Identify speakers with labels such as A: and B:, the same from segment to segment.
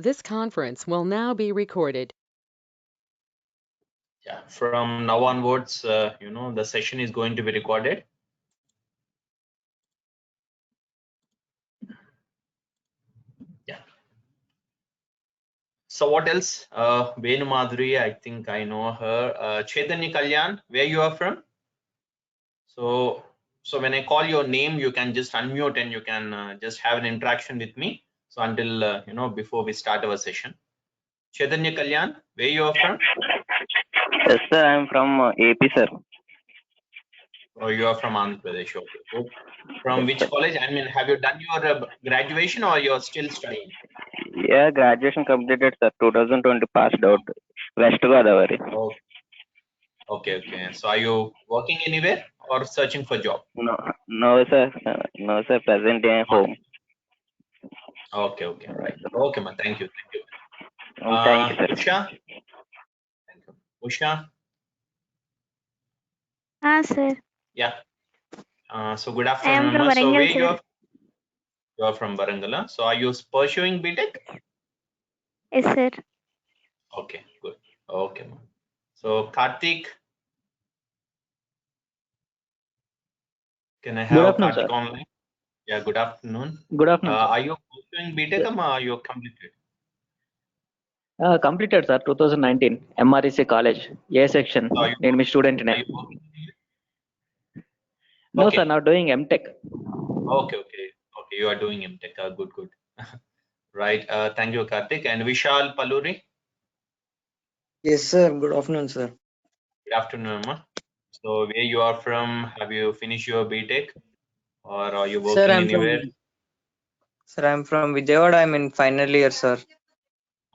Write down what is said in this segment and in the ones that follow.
A: This conference will now be recorded.
B: Yeah, from now onwards, the session is going to be recorded. Yeah. So what else? Venu Madhuri, I think I know her. Chaitanya Kalyan, where you are from? So when I call your name, you can just unmute and you can just have an interaction with me. So until before we start our session. Chaitanya Kalyan, where you are from?
C: Yes, sir. I am from AP, sir.
B: Oh, you are from Andhra Pradesh. Okay, good. From which college? I mean, have you done your graduation or you're still studying?
C: Yeah, graduation completed, sir. 2020 passed out. West Godavari.
B: Oh, okay. So are you working anywhere or searching for job?
C: No, sir. No, sir. Present day home.
B: Okay, right. Okay, ma. Thank you.
C: Thank you, sir.
B: Usha. Thank you. Usha.
D: Sir.
B: Yeah. So good
D: I am
B: afternoon,
D: from
B: ma. So
D: Varangal,
B: where
D: sir.
B: you are from Varangala. So are you pursuing BTech?
D: Yes, sir.
B: Okay, good. Okay, ma. So Karthik. Can I have Karthik
E: sir.
B: online? Yeah, good afternoon.
E: Good afternoon, sir.
B: Are you pursuing BTech or are you completed?
E: Completed, sir. 2019 M.I.E College, A section.
B: So are you
E: Name me student
B: working
E: name.
B: anywhere?
E: No,
B: Okay.
E: sir. Now doing M.Tech.
B: Okay. You are doing MTech. Good. Right. Thank you, Karthik. And Vishal Paluri.
F: Yes, sir. Good afternoon, sir.
B: Good afternoon, ma. So where you are from? Have you finished your BTech or are you working
F: Sir,
B: anywhere?
F: I'm from Vijayawada. I'm in final year, sir.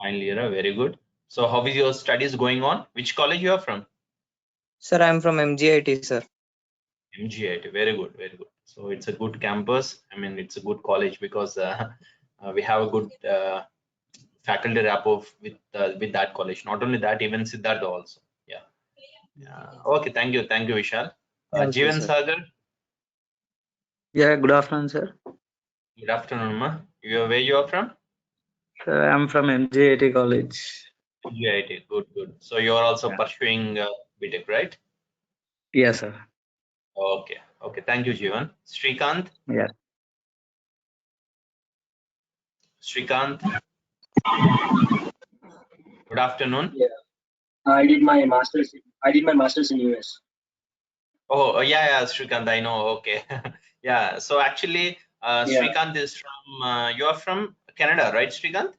B: Final year, very good. So how is your studies going on? Which college you are from?
F: Sir, I'm from MGIT, sir.
B: MGIT. Very good. So it's a good campus. I mean, it's a good college because we have a good faculty rapport with that college. Not only that, even Siddhartha also. Yeah. Okay. Thank you, Vishal.
F: Thank you,
B: Jeevan
F: sir.
B: Sagar.
G: Yeah, good afternoon, sir.
B: Good afternoon, ma. Where you are from?
G: Sir, I'm from MGIT College.
B: MGIT. Good. So you are also pursuing BTech, right?
G: Yes, sir.
B: Okay. Thank you, Jeevan. Srikanth.
G: Yeah.
B: Srikanth. Good afternoon.
H: Yeah, I did my master's. In US.
B: Oh, yeah, Srikanth. I know. Okay. Yeah. So actually, Srikanth is from. You are from Canada, right, Srikanth?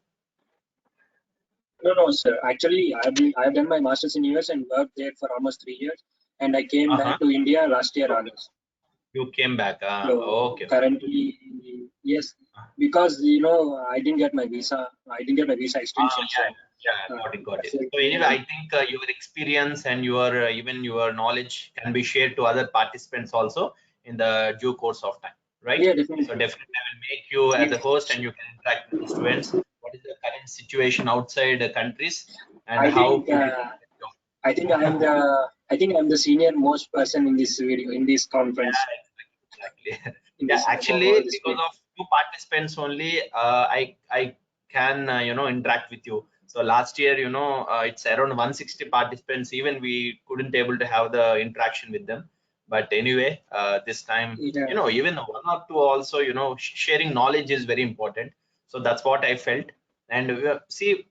H: No, sir. Actually, I've done my master's in US and worked there for almost 3 years, and I came back to India last year August.
B: You came back.
H: So
B: Okay.
H: currently, yes, because I didn't get my visa. I didn't get my visa extension.
B: Got it. So anyway, I think your experience and your even your knowledge can be shared to other participants also in the due course of time, right?
H: Yeah, definitely.
B: So definitely, I will make you as a host, and you can interact with the students. What is the current situation outside the countries, and
H: I
B: how?
H: think I'm the senior most person in this video in this conference.
B: Exactly. Yeah, actually, because of two participants only, I can interact with you. So last year, it's around 160 participants. Even we couldn't able to have the interaction with them. But anyway, this time, even one or two also, sharing knowledge is very important. So that's what I felt. And see,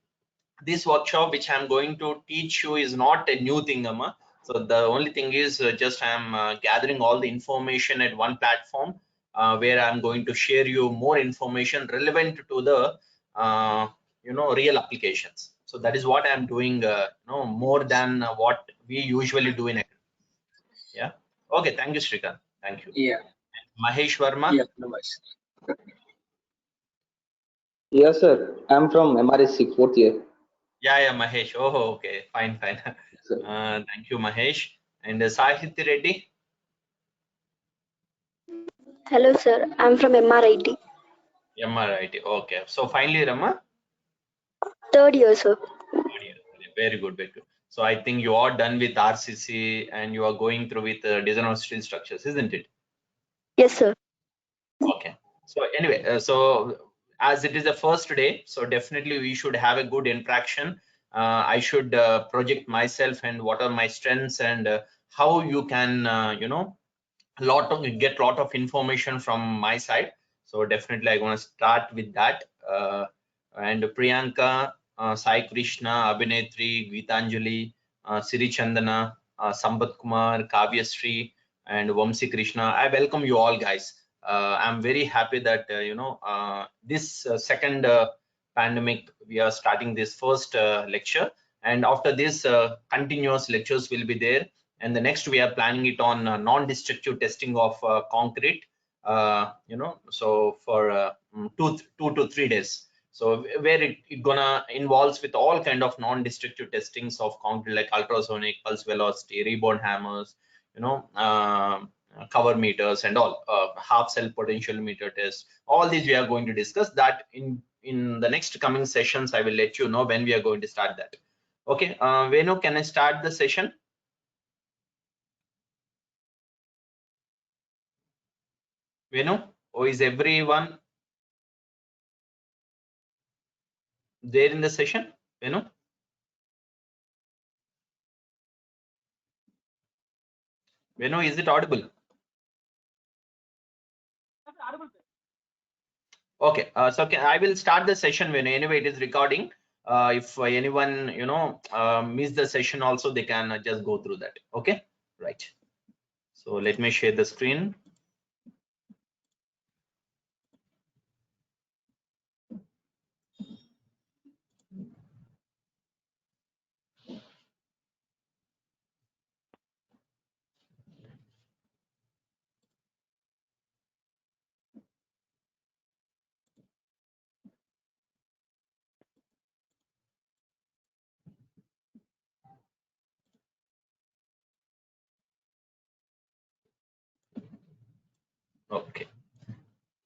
B: this workshop which I'm going to teach you is not a new thing, Amma. So the only thing is just I'm gathering all the information at one platform where I'm going to share you more information relevant to the real applications. So that is what I'm doing more than what we usually do in academics. Yeah. Okay. Thank you, Srikanth. Thank you.
H: Yeah.
B: Mahesh Verma.
H: Yeah. No worries.
I: Yes, sir. I'm from MRSC, fourth year.
B: Yeah, Mahesh. Oh, okay. Fine. Thank you, Mahesh. And Sahiti Reddy.
D: Hello, sir. I'm from MRIT.
B: MRIT. Okay. So finally, Rama.
D: Third year, sir.
B: Very good. So I think you are done with RCC and you are going through with design of steel structures, isn't it?
D: Yes, sir.
B: Okay. So anyway, so as it is the first day, so definitely we should have a good interaction. I should project myself and what are my strengths, and how you can get lot of information from my side. So definitely I'm going to start with that. And Priyanka, Sai Krishna, Abhinetri, Geetanjali, Siri Chandana, Sambat Kumar, Kavyasri, and VAMSI KRISHNA. I welcome you all, guys. I'm very happy that this second pandemic we are starting this first lecture, and after this continuous lectures will be there. And the next we are planning it on non-destructive testing of concrete, so for 2 to 3 days. So where it gonna involves with all kind of non-destructive testings of concrete, like ultrasonic, pulse velocity, rebound hammers, cover meters and all, half cell potential meter test. All these we are going to discuss that in the next coming sessions. I will let you know when we are going to start that. Okay, Venu, can I start the session? Venu, or is everyone there in the session? Venu? Venu, is it audible? Okay, so I will start the session when anyway it is recording. If anyone miss the session also, they can just go through that. Okay, right. So let me share the screen. Okay,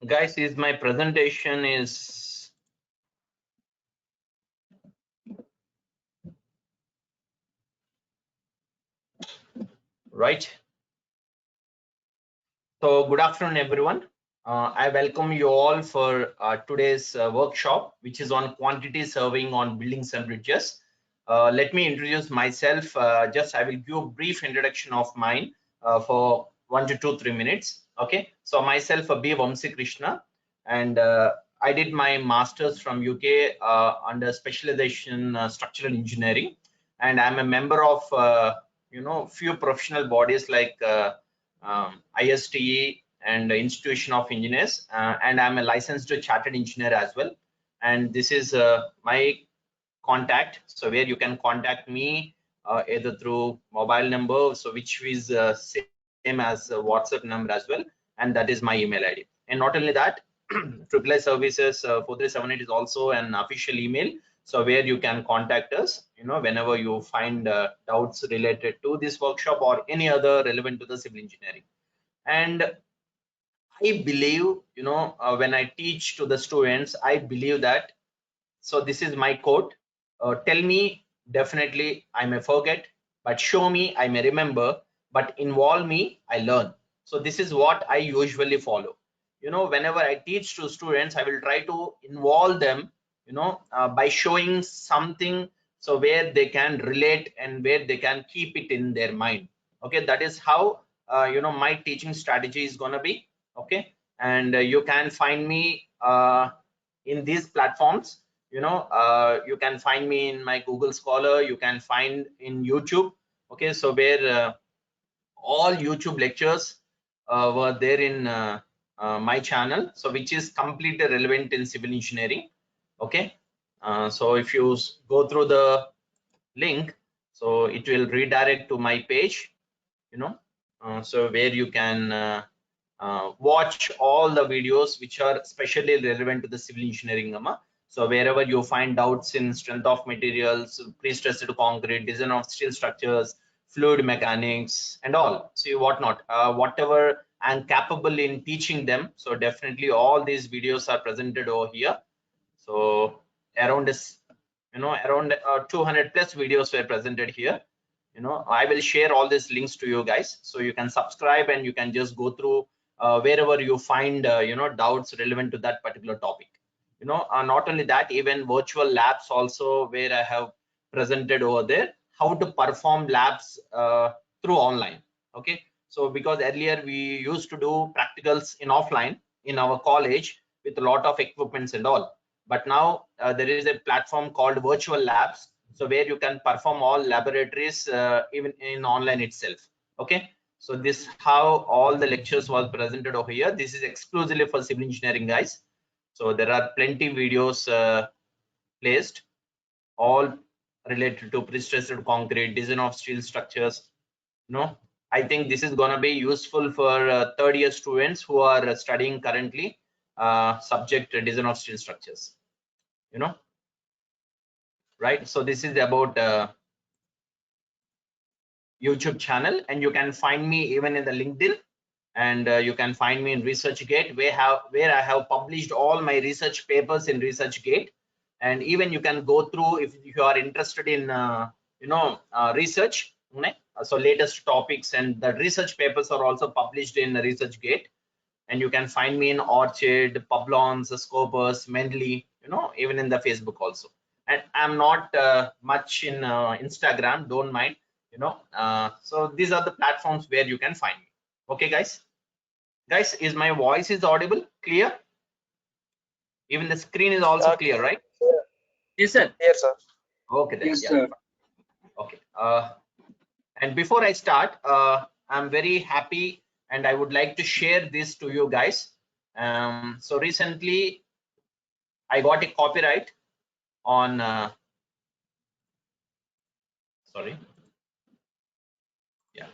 B: guys, is my presentation is right? So good afternoon, everyone. I welcome you all for today's workshop, which is on quantity surveying on buildings and bridges. Let me introduce myself. I will give a brief introduction of mine for 1 to 3 minutes. Okay, so myself, B. VAMSI KRISHNA, and I did my master's from UK under specialization structural engineering, and I'm a member of few professional bodies like ISTE and Institution of Engineers, and I'm a licensed chartered engineer as well. And this is my contact, so where you can contact me either through mobile number, so which is same as WhatsApp number as well, and that is my email ID. And not only that, AAA services 4378 is also an official email, so where you can contact us whenever you find doubts related to this workshop or any other relevant to the civil engineering. And I believe when I teach to the students, I believe that, so this is my quote: tell me, definitely I may forget, but show me, I may remember, but involve me, I learn. So this is what I usually follow. Whenever I teach to students, I will try to involve them by showing something, so where they can relate and where they can keep it in their mind. Okay, that is how my teaching strategy is gonna be. Okay, and you can find me in these platforms. You can find me in my Google Scholar, you can find in YouTube. Okay, so where all YouTube lectures were there in my channel, so which is completely relevant in civil engineering. Okay, so if you go through the link, so it will redirect to my page, so where you can watch all the videos which are specially relevant to the civil engineering. So wherever you find doubts in strength of materials, pre-stressed concrete, design of steel structures, fluid mechanics and all, see whatnot, whatever I'm capable in teaching them, so definitely all these videos are presented over here. So around 200 plus videos were presented here. I will share all these links to you guys, so you can subscribe and you can just go through wherever you find doubts relevant to that particular topic. Not only that, even virtual labs also, where I have presented over there how to perform labs through online. Okay, so because earlier we used to do practicals in offline in our college with a lot of equipments and all, but now there is a platform called virtual labs, so where you can perform all laboratories even in online itself. Okay, so this how all the lectures was presented over here. This is exclusively for civil engineering guys, so there are plenty videos placed, all related to pre-stressed concrete, design of steel structures. I think this is going to be useful for third year students who are studying currently subject design of steel structures. Right, so this is about YouTube channel, and you can find me even in the LinkedIn, and you can find me in ResearchGate, where I have published all my research papers in ResearchGate. And even you can go through if you are interested in research. So latest topics and the research papers are also published in ResearchGate, and you can find me in Orchid, Publons, Scopus, Mendeley, even in the Facebook also. And I'm not much in Instagram, don't mind, so these are the platforms where you can find me. Okay, guys, is my voice is audible, clear? Even the screen is also clear, right?
J: Yes, sir. Yes, sir.
B: Okay, then.
H: Yes,
B: Yeah.
H: sir.
B: Okay. And before I start, I'm very happy, and I would like to share this to you guys. So recently, I got a copyright on. Sorry. Yeah.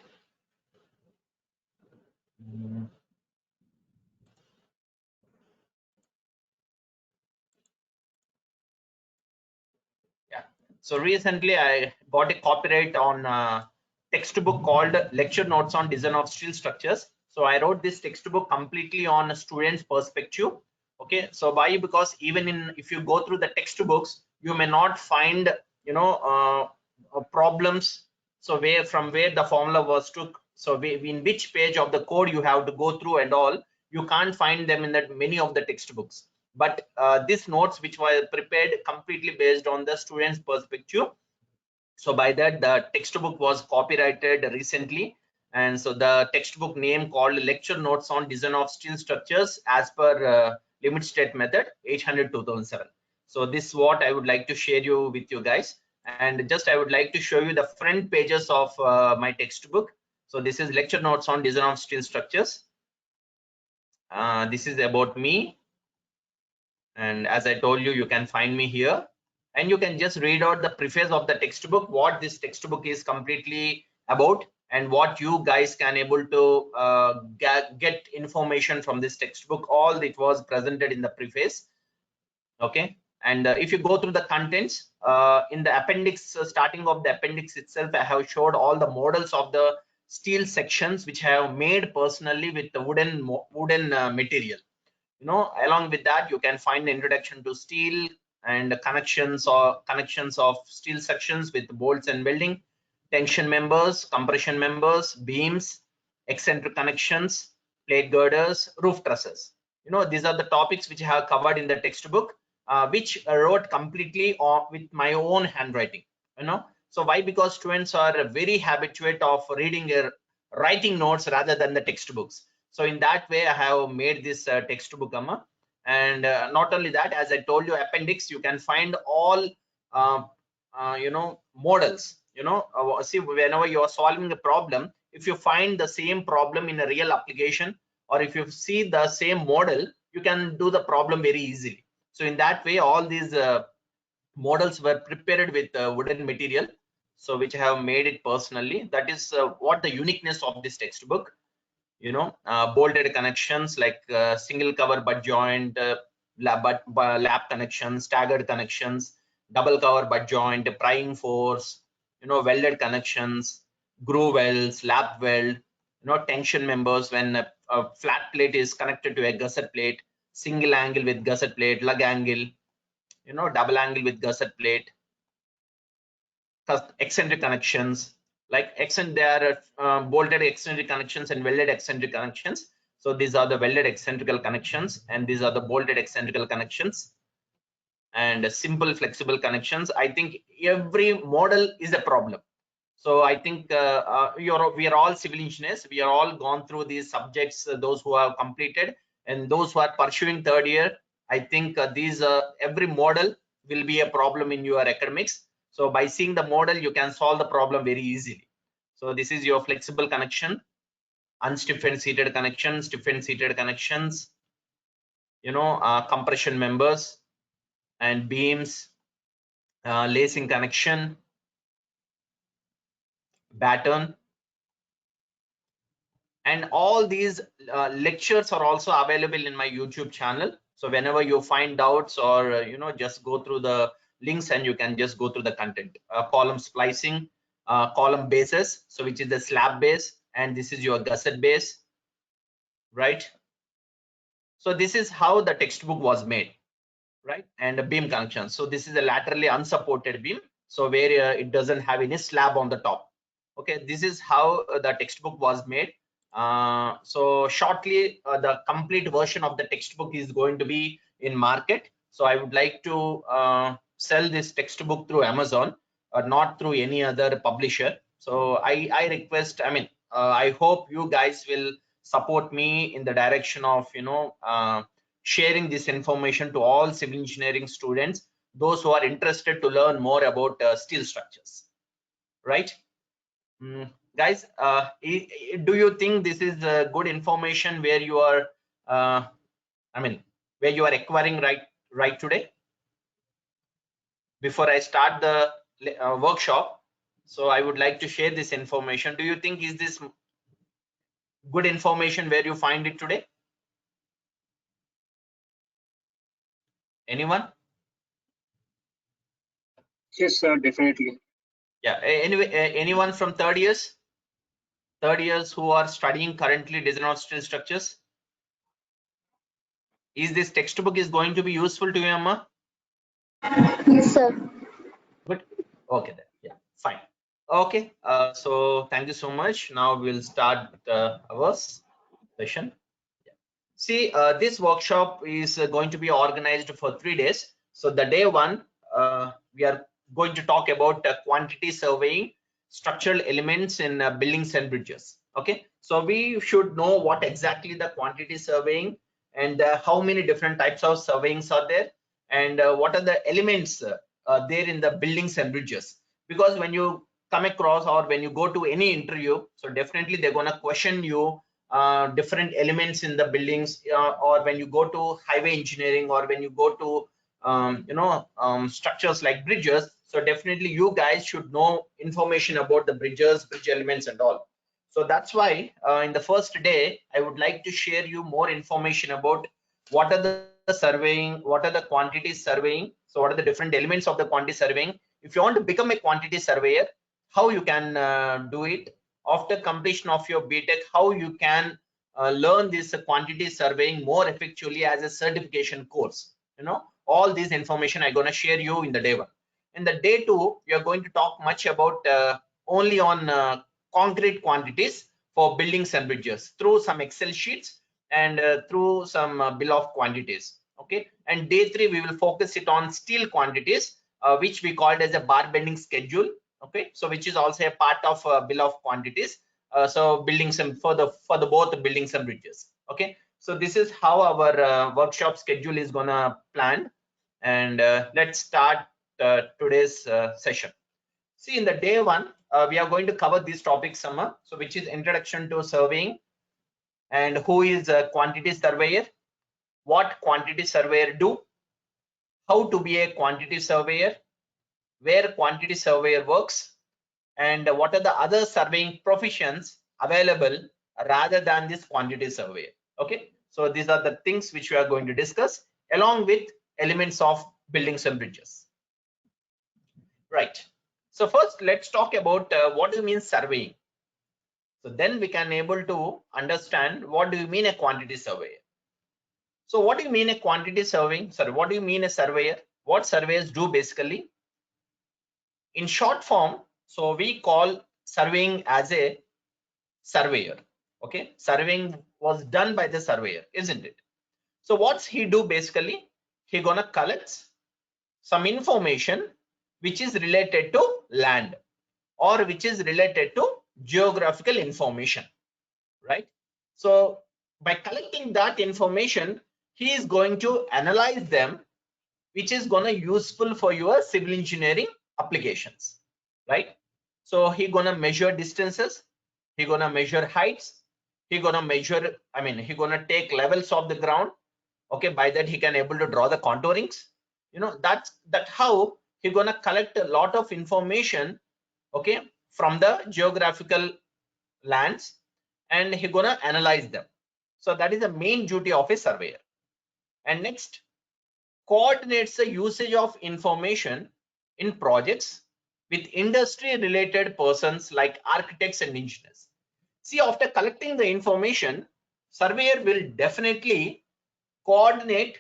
B: Yeah. So recently, I got a copyright on textbook called Lecture Notes on Design of Steel Structures. So I wrote this textbook completely on a student's perspective. Okay, so why? Because even if you go through the textbooks, you may not find problems. So from where the formula was took, so in which page of the code you have to go through and all, you can't find them in that many of the textbooks. But these notes which were prepared completely based on the student's perspective. So by that, the textbook was copyrighted recently, and so the textbook name called Lecture Notes on Design of Steel Structures as per limit state method 800/2007. So this is what I would like to share you with you guys, and just I would like to show you the front pages of my textbook. So this is Lecture Notes on Design of Steel Structures. This is about me, and as I told you, you can find me here, and you can just read out the preface of the textbook, what this textbook is completely about, and what you guys can able to get information from this textbook. All it was presented in the preface. Okay, and if you go through the contents in the appendix, starting of the appendix itself, I have showed all the models of the steel sections which I have made personally with the wooden material. Along with that, you can find the introduction to steel and connections of steel sections with bolts and welding, tension members, compression members, beams, eccentric connections, plate girders, roof trusses. These are the topics which I have covered in the textbook, which I wrote completely with my own handwriting. So why? Because students are very habituate of reading writing notes rather than the textbooks. So in that way, I have made this textbook, and not only that, as I told you, appendix, you can find all models. See, whenever you are solving a problem, if you find the same problem in a real application, or if you see the same model, you can do the problem very easily. So in that way, all these models were prepared with wooden material, so which I have made it personally. That is what the uniqueness of this textbook. Bolted connections like single cover butt joint, lap connections, staggered connections, double cover butt joint, prying force, welded connections, groove welds, lap weld, tension members when a flat plate is connected to a gusset plate, single angle with gusset plate, lug angle, double angle with gusset plate, eccentric connections, like there are bolted eccentric connections and welded eccentric connections. So these are the welded eccentrical connections, and these are the bolted eccentrical connections. and simple flexible connections. I think every model is a problem. So I think we are all civil engineers. We are all gone through these subjects, those who have completed and those who are pursuing third year. I think every model will be a problem in your academics. So by seeing the model, you can solve the problem very easily. So this is your flexible connection, unstiffened seated connections, stiffened seated connections, compression members and beams, lacing connection, batten, and all these lectures are also available in my YouTube channel. So whenever you find doubts or just go through the links and you can just go through the content. Column splicing, column bases, so which is the slab base, and this is your gusset base, right? So this is how the textbook was made, right? And a beam connection. So this is a laterally unsupported beam, so where it doesn't have any slab on the top. Okay, this is how the textbook was made. So shortly, the complete version of the textbook is going to be in market. So I would like to sell this textbook through Amazon, not through any other publisher. So I request, I hope you guys will support me in the direction of sharing this information to all civil engineering students, those who are interested to learn more about steel structures, right? Guys, do you think this is good information where you are where you are acquiring right today? Before I start the workshop, so I would like to share this information. Do you think is this good information where you find it today? Anyone?
H: Yes, sir, definitely.
B: Yeah, anyway, anyone from third years who are studying currently design of steel structures? Is this textbook is going to be useful to you, Amma?
D: Yes, sir.
B: Good. Okay then. Yeah, fine. Okay. So thank you so much. Now we'll start our session. Yeah. See, this workshop is going to be organized for 3 days. So the day one, we are going to talk about quantity surveying, structural elements in buildings and bridges. Okay. So we should know what exactly the quantity surveying and how many different types of surveyings are there, and what are the elements there in the buildings and bridges. Because when you come across or when you go to any interview, so definitely they're going to question you different elements in the buildings, or when you go to highway engineering, or when you go to structures like bridges. So definitely you guys should know information about the bridges, bridge elements and all. So that's why in the first day I would like to share you more information about what are the surveying, what are the quantity surveying, so what are the different elements of the quantity surveying. If you want to become a quantity surveyor, how you can do it after completion of your BTech, how you can learn this quantity surveying more effectively as a certification course. All this information I'm going to share you in the day one. In the day two, we are going to talk much about only on concrete quantities for buildings and bridges through some Excel sheets and through some bill of quantities. Okay, and day three we will focus it on steel quantities, which we called as a bar bending schedule. Okay, so which is also a part of bill of quantities. So buildings and for the both buildings and bridges. Okay, so this is how our workshop schedule is gonna plan, and let's start today's session. See, in the day one, we are going to cover these topics, Sama. So which is introduction to surveying, and who is a quantity surveyor, what quantity surveyor do, how to be a quantity surveyor, where quantity surveyor works, and what are the other surveying professions available rather than this quantity surveyor. Okay, so these are the things which we are going to discuss along with elements of buildings and bridges. Right. So first let's talk about what do you mean surveying. So then we can able to understand what do you mean a quantity surveyor. So what do you mean a quantity surveying? Sorry, what do you mean a surveyor? What surveyors do basically? In short form, so we call surveying as a surveyor. Okay, surveying was done by the surveyor, isn't it? So what's he do basically? He gonna collect some information which is related to land or which is related to geographical information, right? So by collecting that information, he is going to analyze them, which is going to useful for your civil engineering applications, right? So he gonna measure distances, he gonna measure heights, he gonna measure, he gonna take levels of the ground. Okay, by that he can able to draw the contourings. That's how he gonna collect a lot of information, okay, from the geographical lands, and he gonna analyze them. So that is the main duty of a surveyor. And next, coordinates the usage of information in projects with industry related persons like architects and engineers. See, after collecting the information, surveyor will definitely coordinate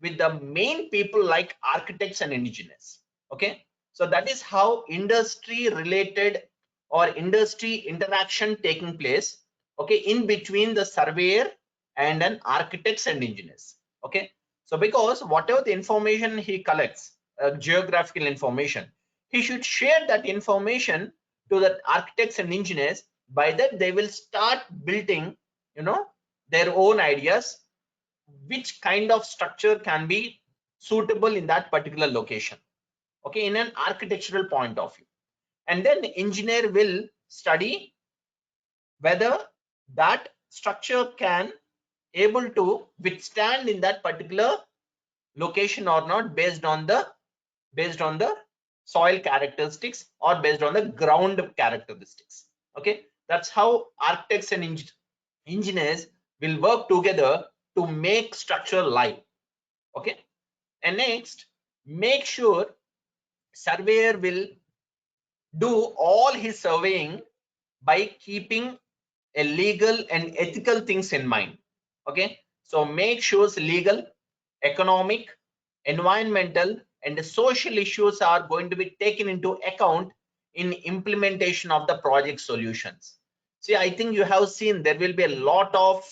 B: with the main people like architects and engineers. Okay, so that is how industry related or industry interaction taking place, okay, in between the surveyor and an architects and engineers. Okay, so because whatever the information he collects, geographical information, he should share that information to the architects and engineers. By that they will start building their own ideas, which kind of structure can be suitable in that particular location, okay, in an architectural point of view. And then the engineer will study whether that structure can able to withstand in that particular location or not, based on the soil characteristics or based on the ground characteristics. Okay, that's how architects and engineers will work together to make structure live. Okay, and next, make sure surveyor will do all his surveying by keeping a legal and ethical things in mind. Okay, so make sure legal, economic, environmental and social issues are going to be taken into account in implementation of the project solutions. See, I think you have seen there will be a lot of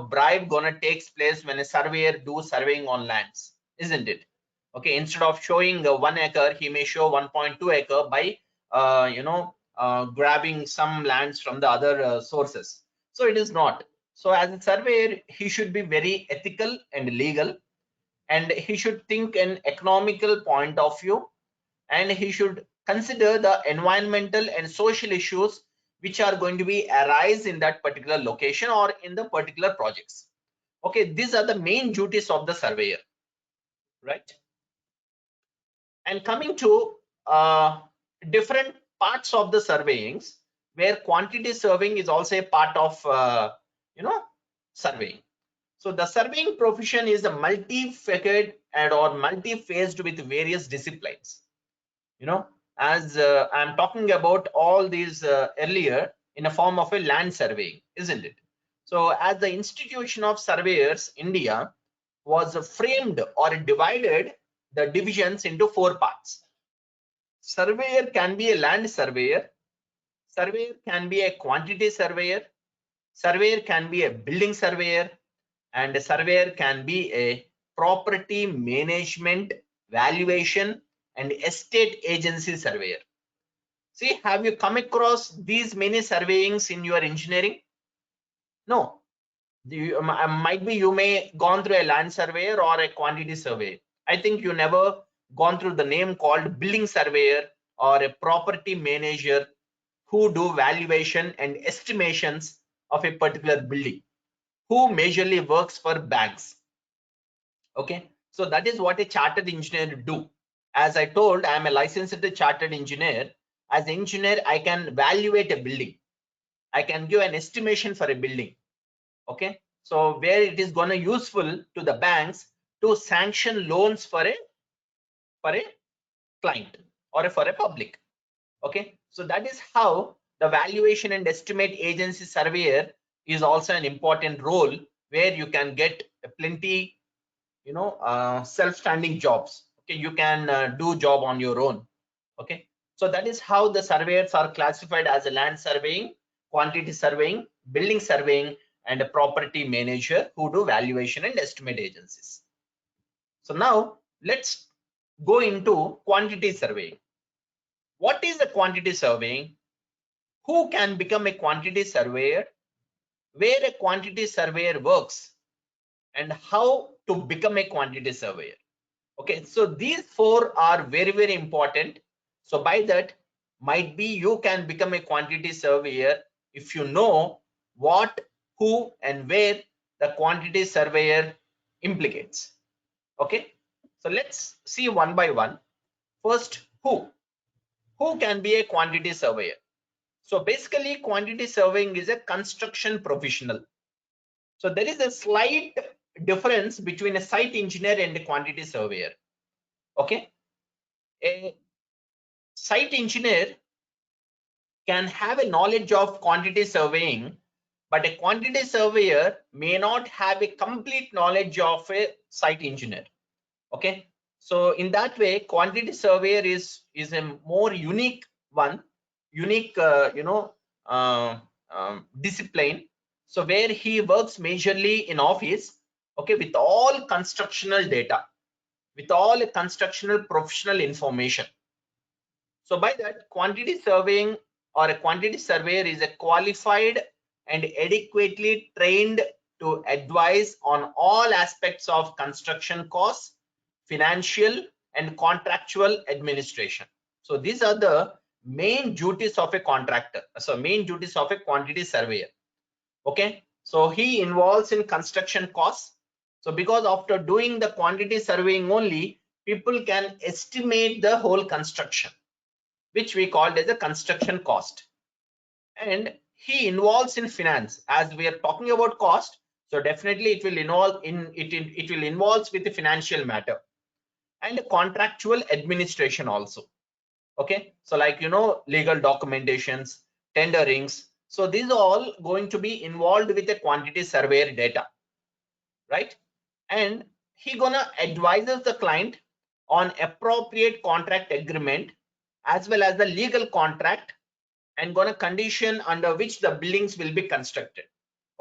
B: bribe gonna takes place when a surveyor do surveying on lands, isn't it? Okay, instead of showing 1 acre, he may show 1.2 acre by grabbing some lands from the other sources. So it is not. So as a surveyor, he should be very ethical and legal, and he should think an economical point of view, and he should consider the environmental and social issues which are going to be arise in that particular location or in the particular projects. Okay, these are the main duties of the surveyor, right? And coming to different parts of the surveyings, where quantity surveying is also a part of surveying. So the surveying profession is a multi-faceted and or multi-phased with various disciplines. As I'm talking about all these earlier in a form of a land surveying, isn't it? So as the institution of surveyors, India was framed or divided the divisions into 4 parts. Surveyor can be a land surveyor, surveyor can be a quantity surveyor, surveyor can be a building surveyor, and a surveyor can be a property management, valuation and estate agency surveyor. See, have you come across these many surveyings in your engineering? No. Might be you may gone through a land surveyor or a quantity survey. I think you never gone through the name called building surveyor or a property manager who do valuation and estimations of a particular building, who majorly works for banks. Okay, so that is what a chartered engineer do. As I told, I am a licensed chartered engineer. As an engineer, I can evaluate a building, I can give an estimation for a building. Okay, so where it is going to useful to the banks to sanction loans for a client or for a public. Okay, so that is how the valuation and estimate agency surveyor is also an important role, where you can get plenty self-standing jobs. Okay, you can do job on your own. Okay, so that is how the surveyors are classified as a land surveying, quantity surveying, building surveying and a property manager who do valuation and estimate agencies. So now let's go into quantity surveying. What is the quantity surveying? Who can become a quantity surveyor? Where a quantity surveyor works? And how to become a quantity surveyor. Okay, so these four are very, very important. So by that, might be you can become a quantity surveyor if you know what, who, and where the quantity surveyor implicates. Okay, so let's see one by one. First, who can be a quantity surveyor? So basically, quantity surveying is a construction professional. So there is a slight difference between a site engineer and a quantity surveyor. Okay, a site engineer can have a knowledge of quantity surveying, but a quantity surveyor may not have a complete knowledge of a site engineer. Okay, so in that way, quantity surveyor is a more unique one, unique discipline. So where he works majorly in office, okay, with all constructional data, with all constructional professional information. So by that, quantity surveying or a quantity surveyor is a qualified and adequately trained to advise on all aspects of construction costs, financial and contractual administration. So these are the main duties of a contractor. So main duties of a quantity surveyor. Okay, so he involves in construction costs. So because after doing the quantity surveying only, people can estimate the whole construction, which we called as a construction cost. And he involves in finance. As we are talking about cost, so definitely it will involve in it will involves with the financial matter and contractual administration also. Okay, so like legal documentations, tenderings. So these are all going to be involved with the quantity surveyor data, right? And he gonna advises the client on appropriate contract agreement as well as the legal contract and gonna condition under which the buildings will be constructed.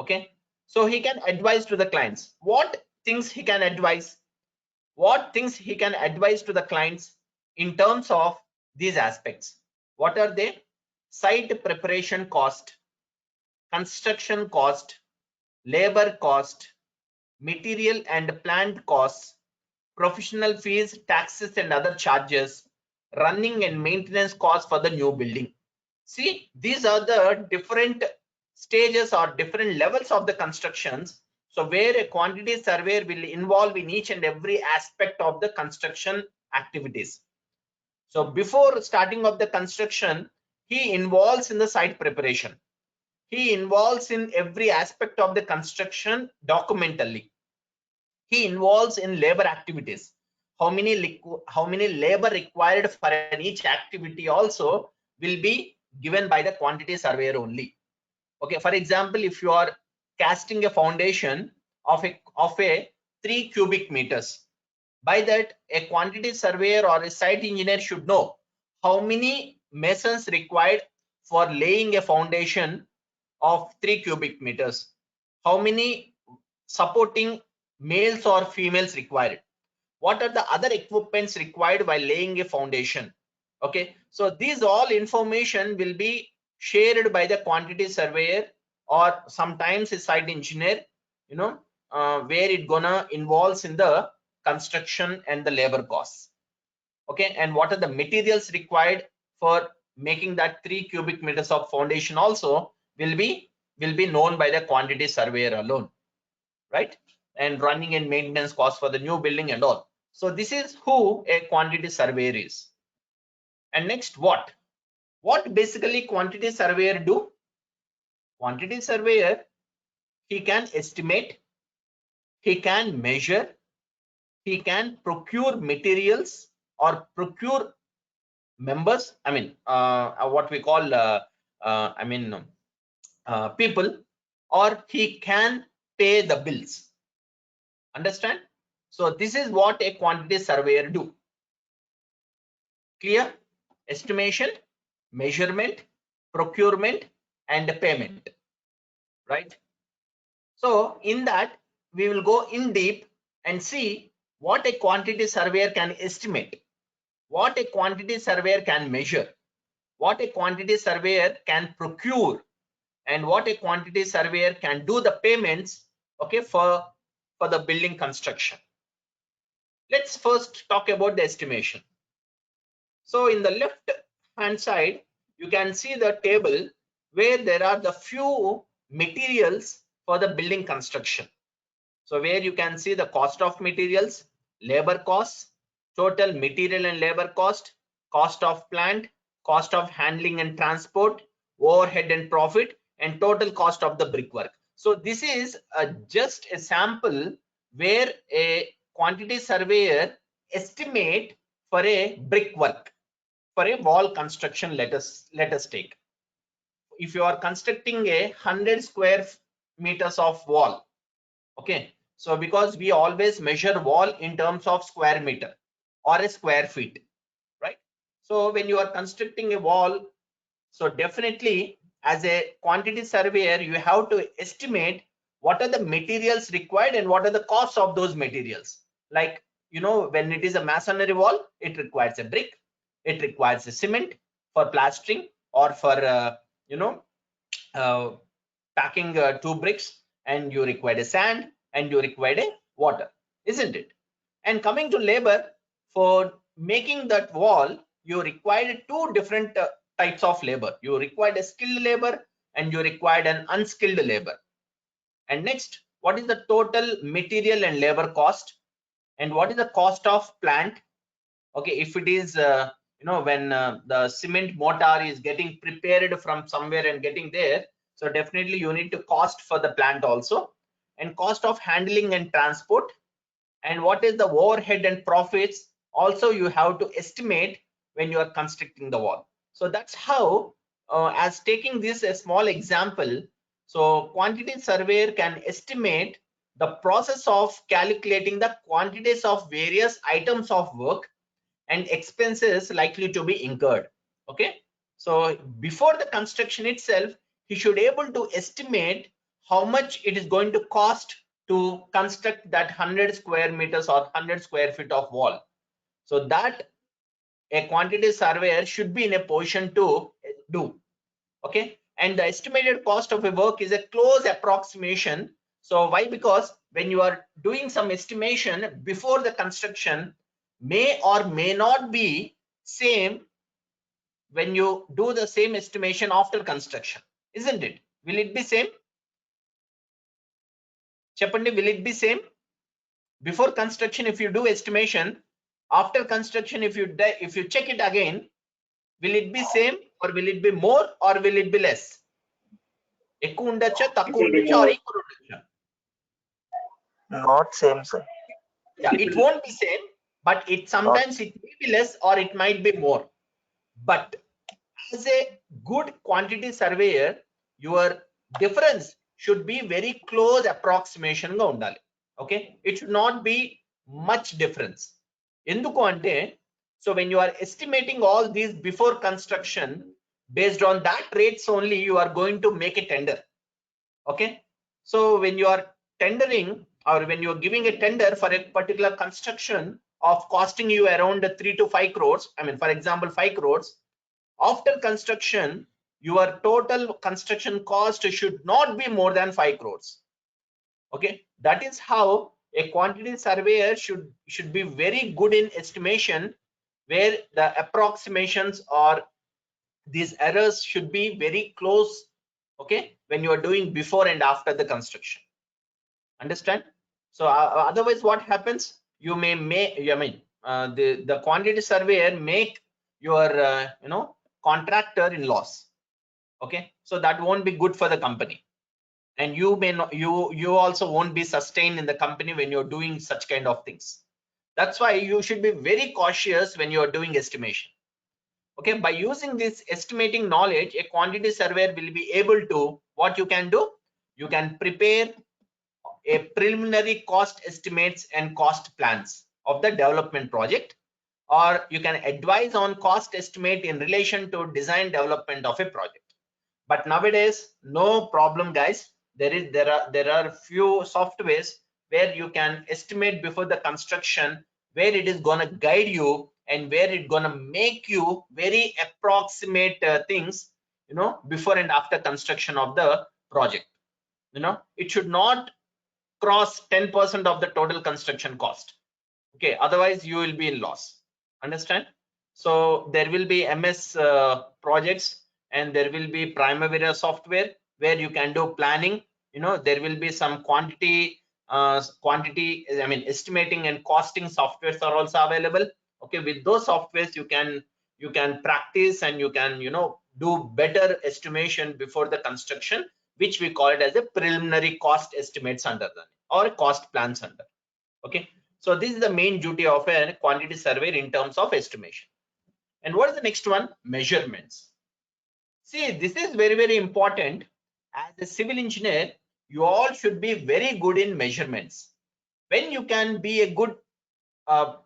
B: Okay, so he can advise to the clients what things he can advise, to the clients in terms of these aspects. What are they? Site preparation cost, construction cost, labor cost, material and plant costs, professional fees, taxes and other charges, running and maintenance costs for the new building. See, these are the different stages or different levels of the constructions. So where a quantity surveyor will involve in each and every aspect of the construction activities. So before starting of the construction, he involves in the site preparation. He involves in every aspect of the construction documentally. He involves in labor activities. How many labor required for each activity also will be given by the quantity surveyor only. Okay, for example, if you are casting a foundation of a 3 cubic meters, by that a quantity surveyor or a site engineer should know how many masons required for laying a foundation of 3 cubic meters, how many supporting males or females required, what are the other equipments required while laying a foundation. Okay, so these all information will be shared by the quantity surveyor or sometimes a site engineer, where it gonna involves in the construction and the labor costs. Okay, and what are the materials required for making that 3 cubic meters of foundation also will be known by the quantity surveyor alone, right? And running and maintenance costs for the new building and all. So this is who a quantity surveyor is. And next, what basically quantity surveyor do? Quantity surveyor, he can estimate, he can measure, he can procure materials or procure members, what we call people, or he can pay the bills. Understand? So this is what a quantity surveyor do. Clear? Estimation, measurement, procurement, and payment, right? So in that, we will go in deep and see what a quantity surveyor can estimate. what a quantity surveyor can measure, what a quantity surveyor can procure, and what a quantity surveyor can do the payments, okay, for the building construction. Let's first talk about the estimation. So in the left hand side, you can see the table where there are the few materials for the building construction. So where you can see the cost of materials, labor costs, total material and labor cost, cost of plant, cost of handling and transport, overhead and profit, and total cost of the brickwork. So this is just a sample where a quantity surveyor estimate for a brickwork, for a wall construction. Let us take, if you are constructing a 100 square meters of wall, okay, so because we always measure wall in terms of square meter or a square feet, right? So when you are constructing a wall, so definitely as a quantity surveyor, you have to estimate what are the materials required and what are the costs of those materials. Like, you know, when it is a masonry wall, it requires a brick, it requires a cement for plastering, or for packing 2 bricks, and you require a sand, and you require a water, isn't it? And coming to labor, for making that wall, you required 2 different types of labor. You required a skilled labor and you required an unskilled labor. And next, what is the total material and labor cost, and what is the cost of plant? Okay, if it is when the cement mortar is getting prepared from somewhere and getting there, so definitely you need to cost for the plant also, and cost of handling and transport, and what is the overhead and profits also you have to estimate when you are constructing the wall. So that's how, as taking this a small example, so quantity surveyor can estimate the process of calculating the quantities of various items of work and expenses likely to be incurred. Okay, so before the construction itself, he should able to estimate how much it is going to cost to construct that 100 square meters or 100 square feet of wall. So that a quantity surveyor should be in a position to do. Okay, and the estimated cost of a work is a close approximation. So why? Because when you are doing some estimation before the construction, may or may not be same when you do the same estimation after construction, isn't it? Will it be same? Cheppandi, will it be same? Before construction, if you do estimation, after construction, if you check it again, will it be same, or will it be more, or will it be less? ఎక్కువ ఉండొచ్చా, తక్కువ ఉండొచ్చా, or equal ఉండొచ్చా?
F: Not same, sir.
B: Yeah, it won't be same, but it sometimes it may be less or it might be more. But as a good quantity surveyor, your difference should be very close approximation ga undali. Okay, it should not be much difference. Enduku ante, so when you are estimating all these before construction, based on that rates only you are going to make a tender. Okay, so when you are tendering, or when you are giving a tender for a particular construction of costing you around 3 to 5 crores, I mean, for example, 5 crores, after construction, your total construction cost should not be more than 5 crores. Okay, that is how a quantity surveyor should be very good in estimation, where the approximations or these errors should be very close. Okay, when you are doing before and after the construction, understand? So otherwise what happens, you may the quantity surveyor make your contractor in loss. Okay, so that won't be good for the company, and you may not, you also won't be sustained in the company when you're doing such kind of things. That's why you should be very cautious when you're doing estimation. Okay, by using this estimating knowledge, a quantity surveyor will be able to, what you can do, you can prepare a preliminary cost estimates and cost plans of the development project, or you can advise on cost estimate in relation to design development of a project. But nowadays, no problem, guys. There are few softwares where you can estimate before the construction, where it is going to guide you and where it's gonna make you very approximate things, before and after construction of the project. It should not cross 10% of the total construction cost. Okay, otherwise you will be in loss. Understand? So there will be MS projects, and there will be Primavera software where you can do planning. There will be some quantity, estimating and costing softwares are also available. Okay, with those softwares you can practice, and you can do better estimation before the construction, which we call it as a preliminary cost estimates under the, or cost plans under. Okay, so this is the main duty of a quantity surveyor in terms of estimation. And what is the next one? Measurements. See, this is very, very important. As a civil engineer, you all should be very good in measurements. When you can be a good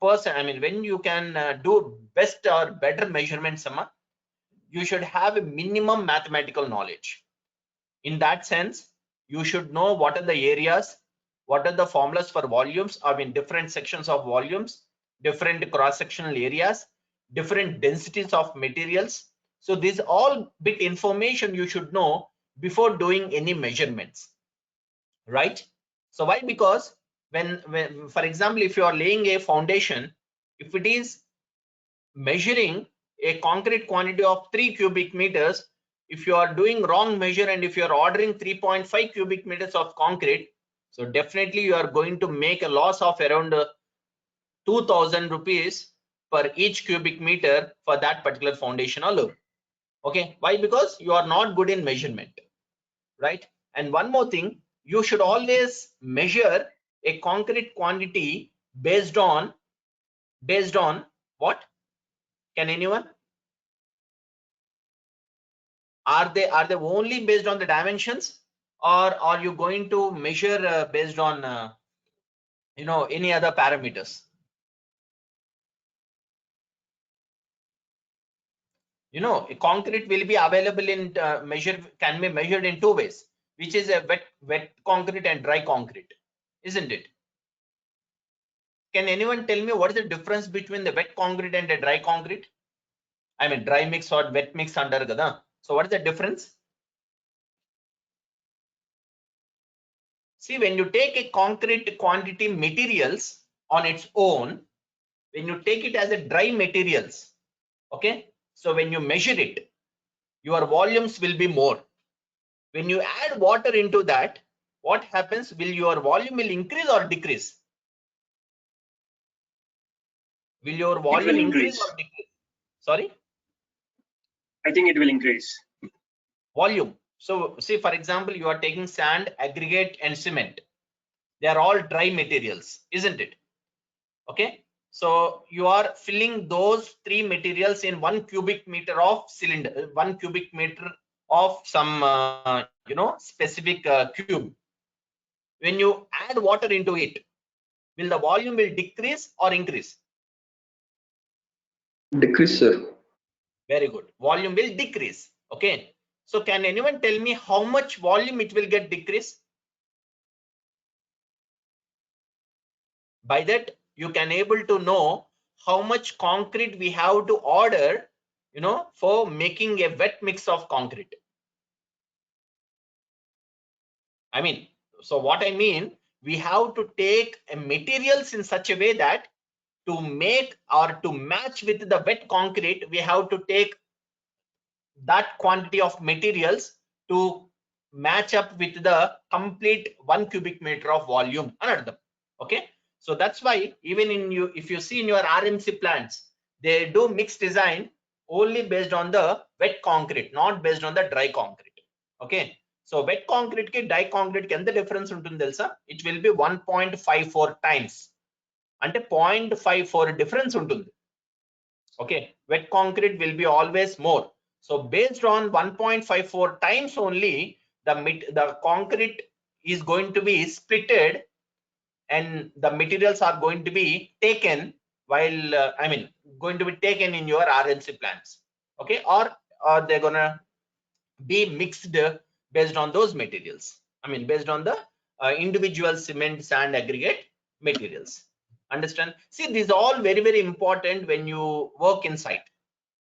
B: person, when you can do best or better measurements, you should have a minimum mathematical knowledge. In that sense, you should know what are the areas, what are the formulas for volumes, different sections of volumes, different cross-sectional areas, different densities of materials. So these all bit information you should know before doing any measurements, right? So why? Because when for example, if you are laying a foundation, if it is measuring a concrete quantity of 3 cubic meters, if you are doing wrong measure, and if you are ordering 3.5 cubic meters of concrete, so definitely you are going to make a loss of around 2,000 rupees per each cubic meter for that particular foundation alone. Okay, why? Because you are not good in measurement, right? And one more thing, you should always measure a concrete quantity based on what? Can anyone? Are they only based on the dimensions, or are you going to measure based on any other parameters? A concrete will be available in can be measured in two ways, which is a wet concrete and dry concrete, isn't it? Can anyone tell me what is the difference between the wet concrete and the dry concrete? Dry mix or wet mix under gada. So what is the difference? See, when you take a concrete quantity materials on its own, when you take it as a dry materials, okay, so when you measure it, your volumes will be more. When you add water into that, what happens? Will your volume will increase or decrease? Will your volume increase or decrease? Sorry?
H: I think it will increase.
B: Volume. So see, for example, you are taking sand, aggregate, and cement. They are all dry materials, isn't it? Okay. So you are filling those three materials in 1 cubic meter of cylinder, 1 cubic meter of some specific cube. When you add water into it, will the volume will decrease or increase?
I: Decrease, sir.
B: Very good. Volume will decrease. Okay. So can anyone tell me how much volume it will get decreased? By that, you can able to know how much concrete we have to order, for making a wet mix of concrete. So what I mean, we have to take a materials in such a way that to make or to match with the wet concrete, we have to take that quantity of materials to match up with the complete 1 cubic meter of volume. Okay, so that's why even if you see in your RMC plants, they do mixed design only based on the wet concrete, not based on the dry concrete. Okay, so wet concrete ki dry concrete ki enta difference untundi telsa? It will be 1.54 times. Ante 0.54 difference untundi. Okay, wet concrete will be always more. So based on 1.54 times only, the concrete is going to be splitted, and the materials are going to be taken while going to be taken in your RMC plants. Okay, or they're gonna be mixed based on those materials. Based on the individual cement, sand, aggregate materials. Understand? See, these are all very, very important when you work in site.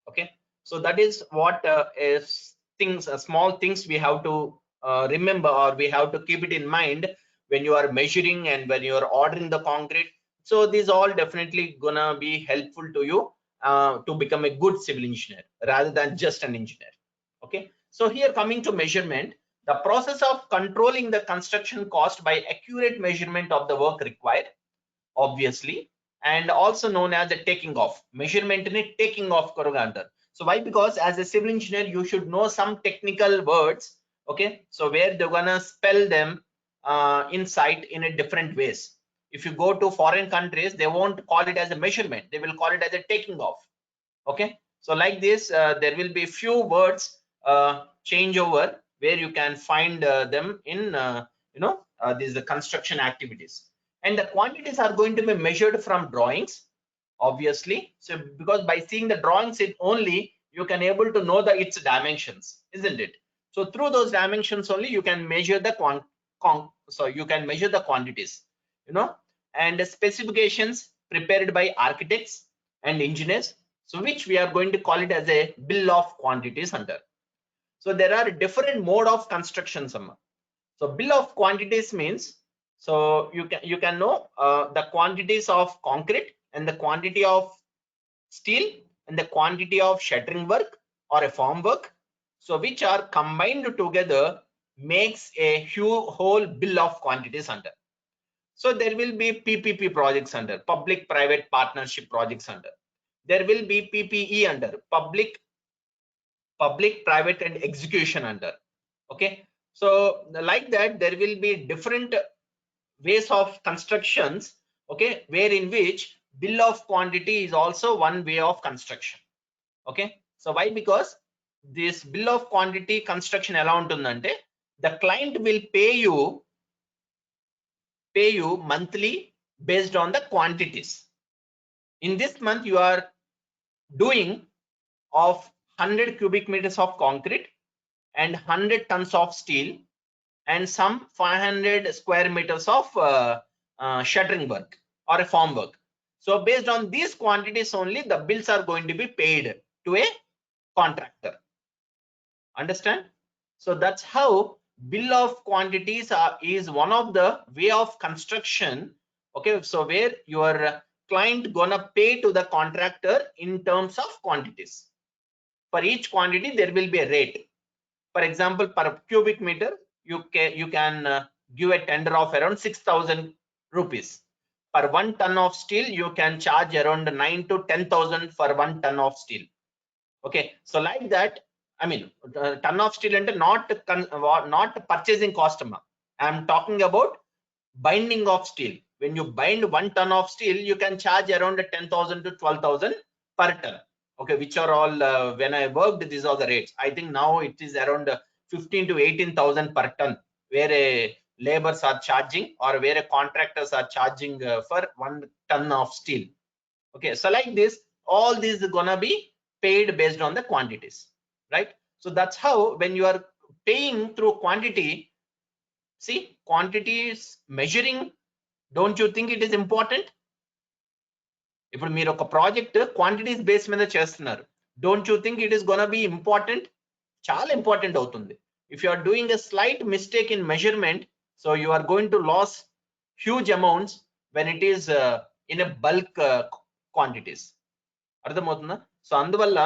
B: Okay, so that is what is things, small things we have to remember, or we have to keep it in mind when you are measuring and when you are ordering the concrete. So these all definitely gonna be helpful to you to become a good civil engineer rather than just an engineer. Okay, so here coming to measurement, the process of controlling the construction cost by accurate measurement of the work required, obviously, and also known as the taking off. Measurement in it taking off korugantar. So why? Because as a civil engineer you should know some technical words, okay, so where they're gonna spell them inside in a different ways. If you go to foreign countries, they won't call it as a measurement, they will call it as a taking off. Okay, so like this there will be few words changeover where you can find them in these the construction activities. And the quantities are going to be measured from drawings, obviously. So because by seeing the drawings it only you can able to know its dimensions, isn't it? So through those dimensions only you can measure the quantities, and the specifications prepared by architects and engineers, so which we are going to call it as a bill of quantities under. So there are different mode of construction. So bill of quantities means, so you can know the quantities of concrete and the quantity of steel and the quantity of shuttering work or a form work, so which are combined together makes a whole bill of quantities under. So there will be PPP projects under, public private partnership projects under. There will be PPE under, public private and execution under. Okay, so like that there will be different ways of constructions, okay, where in which bill of quantity is also one way of construction. Okay, so why? Because this bill of quantity construction ఎలా ఉంటుందంటే, the client will pay you monthly based on the quantities. In this month you are doing of 100 cubic meters of concrete and 100 tons of steel and some 500 square meters of shuttering work or a form work. So based on these quantities only the bills are going to be paid to a contractor. Understand? So that's how bill of quantities is one of the way of construction. Okay, so where your client gonna pay to the contractor in terms of quantities. For each quantity there will be a rate. For example, per cubic meter you can give a tender of around 6,000 rupees. Per 1 ton of steel you can charge around 9 to 10,000 for 1 ton of steel. Okay, so like that, I mean ton of steel and not purchasing cost. I am talking about binding of steel. When you bind 1 ton of steel you can charge around 10,000 to 12,000 per ton. Okay, which are all when I worked, these are the rates. I think now it is around 15 to 18,000 per ton where a laborers are charging or where a contractors are charging for 1 ton of steel. Okay, so like this all these are gonna be paid based on the quantities, right? So that's how when you are paying through quantity, see, quantities measuring, don't you think it is important? ఇప్పుడు మీరు ఒక project quantities base మీద చేస్తున్నారు, don't you think it is gonna be important? చాలా important అవుతుంది. If you are doing a slight mistake in measurement, so you are going to loss huge amounts when it is in a bulk quantities. అర్థమవుతుందా? So అందువల్ల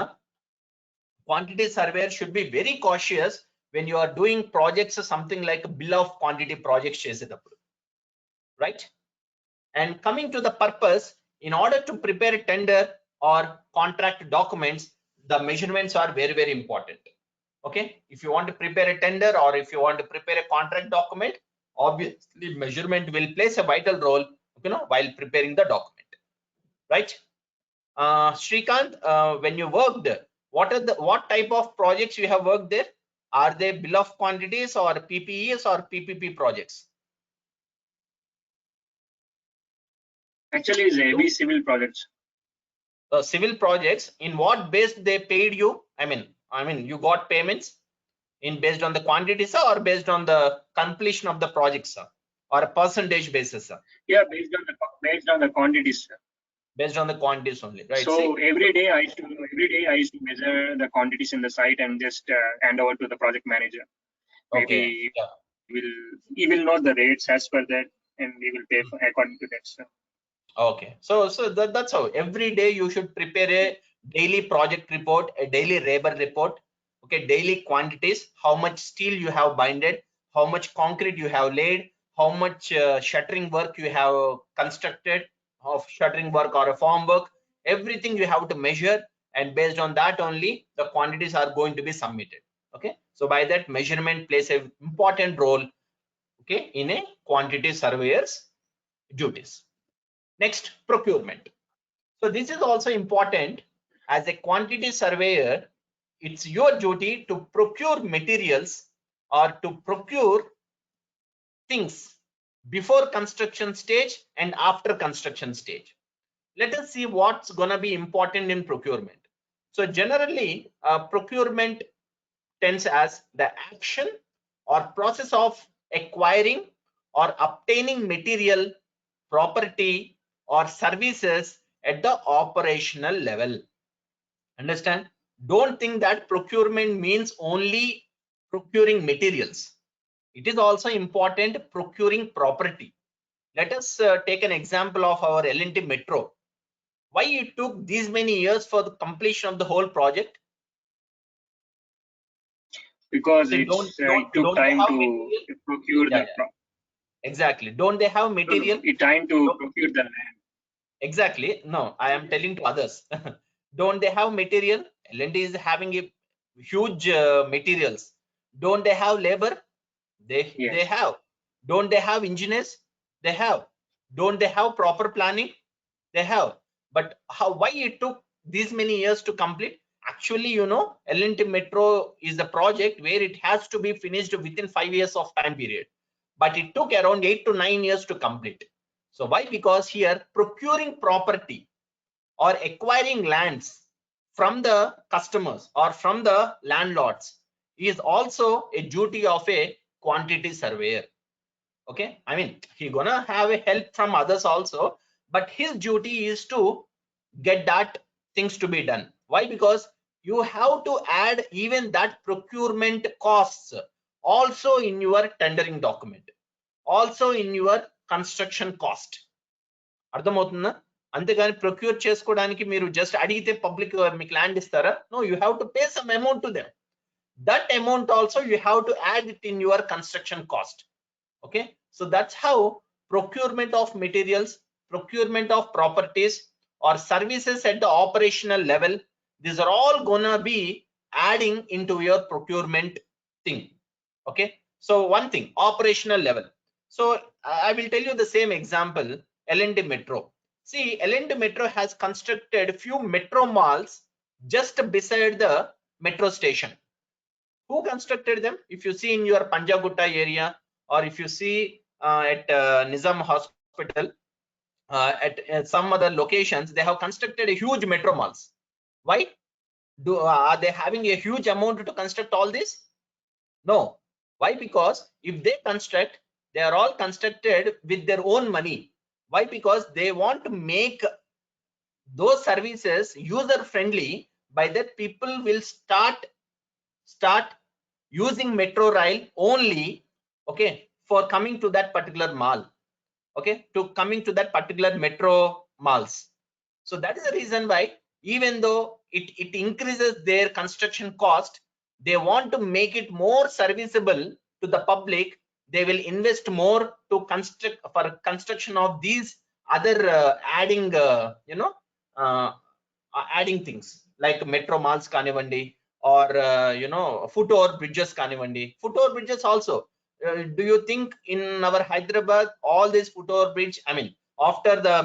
B: quantity surveyor should be very cautious when you are doing projects something like bill of quantity projects చేసేటప్పుడు, right? And coming to the purpose, in order to prepare a tender or contract documents, the measurements are very, very important. Okay, if you want to prepare a tender or if you want to prepare a contract document, obviously measurement will plays a vital role, while preparing the document, right? Shrikant, when you worked, what type of projects you have worked there? Are they bill of quantities or PPEs or PPP projects?
H: Actually, it's heavy civil projects.
B: Civil projects, in what base they paid you? I mean, you got payments in based on the quantities or based on the completion of the projects, or a percentage basis, sir?
H: Yeah, based on the quantities, sir.
B: Based on the quantities only, right?
H: So every day I used to measure the quantities in the site and just hand over to the project manager. Maybe he will know the rates as per that, and we will pay for according to that, sir.
B: Okay, so that's how every day you should prepare a daily project report, a daily labor report. Okay, daily quantities, how much steel you have binded, how much concrete you have laid, how much shuttering work you have constructed, of shuttering work or a form work, everything you have to measure, and based on that only the quantities are going to be submitted. Okay, so by that measurement plays an important role, okay, in a quantity surveyor's duties. Next, procurement. So this is also important. As a quantity surveyor, it's your duty to procure materials or to procure things before construction stage and after construction stage. Let us see what's gonna be important in procurement. So generally, procurement tends as the action or process of acquiring or obtaining material, property, or services at the operational level. Understand? Don't think that procurement means only procuring materials. It is also important procuring property. Let us take an example of our L&T Metro. Why it took these many years for the completion of the whole project?
H: Because it took time to procure the property.
B: Exactly. Don't they have material?
H: It time to procure the land.
B: Exactly. No, I am telling to others. Don't they have material? L&T is having a huge materials. Don't they have labor? They have. Don't they have engineers? They have. Don't they have proper planning? They have. But why it took these many years to complete? Actually, you know, L&T Metro is a project where it has to be finished within 5 years of time period, but it took around 8 to 9 years to complete. So why? Because here procuring property or acquiring lands from the customers or from the landlords is also a duty of a quantity surveyor. Okay, I mean, he gonna have a help from others also, but his duty is to get that things to be done. Why? Because you have to add even that procurement costs also in your tendering document, also in your construction cost. అర్థమవుతుందా? అంతేగాని procure చేసుకోవడానికి మీరు just అడిగితే public మీకు land ఇస్తారా? No, you have to pay some amount to them. That amount also you have to add it in your construction cost. Okay, so that's how procurement of materials, procurement of properties or services at the operational level, these are all gonna be adding into your procurement thing. Okay, so one thing, operational level. So I will tell you the same example, L&T Metro. See, L&T Metro has constructed few metro malls just beside the metro station. Who constructed them? If you see in your Panjagutta area, or if you see at Nizam Hospital, at some other locations, they have constructed a huge metro malls. Why? Are they having a huge amount to construct all this? No. Why? Because if they construct, they are all constructed with their own money. Why? Because they want to make those services user friendly. By that, people will start using metro rail only, okay, for coming to that particular mall, okay, to coming to that particular metro malls. So that is the reason why, even though it increases their construction cost, they want to make it more serviceable to the public. They will invest more to construction of these other adding adding things like metro malls kanivandi, or foot-over bridges kanivandi. Foot-over bridges also, do you think in our Hyderabad all these foot-over bridge, I mean, after the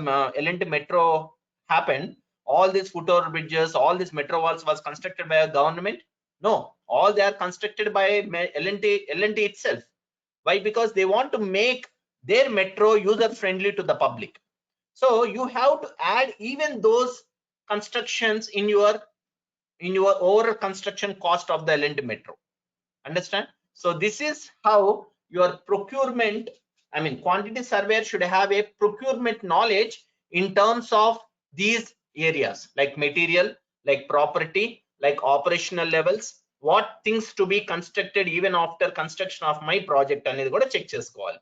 B: L&T Metro happened, all these foot-over bridges, all these metro walls was constructed by a government? No, all they are constructed by L&T itself. Why? Because they want to make their metro user friendly to the public. So you have to add even those constructions in your overall construction cost of the L&T Metro. Understand? So this is how your procurement I mean, quantity surveyor should have a procurement knowledge in terms of these areas like material, like property, like operational levels, what things to be constructed even after construction of my project అనేది కూడా check చేసుకోవాలి.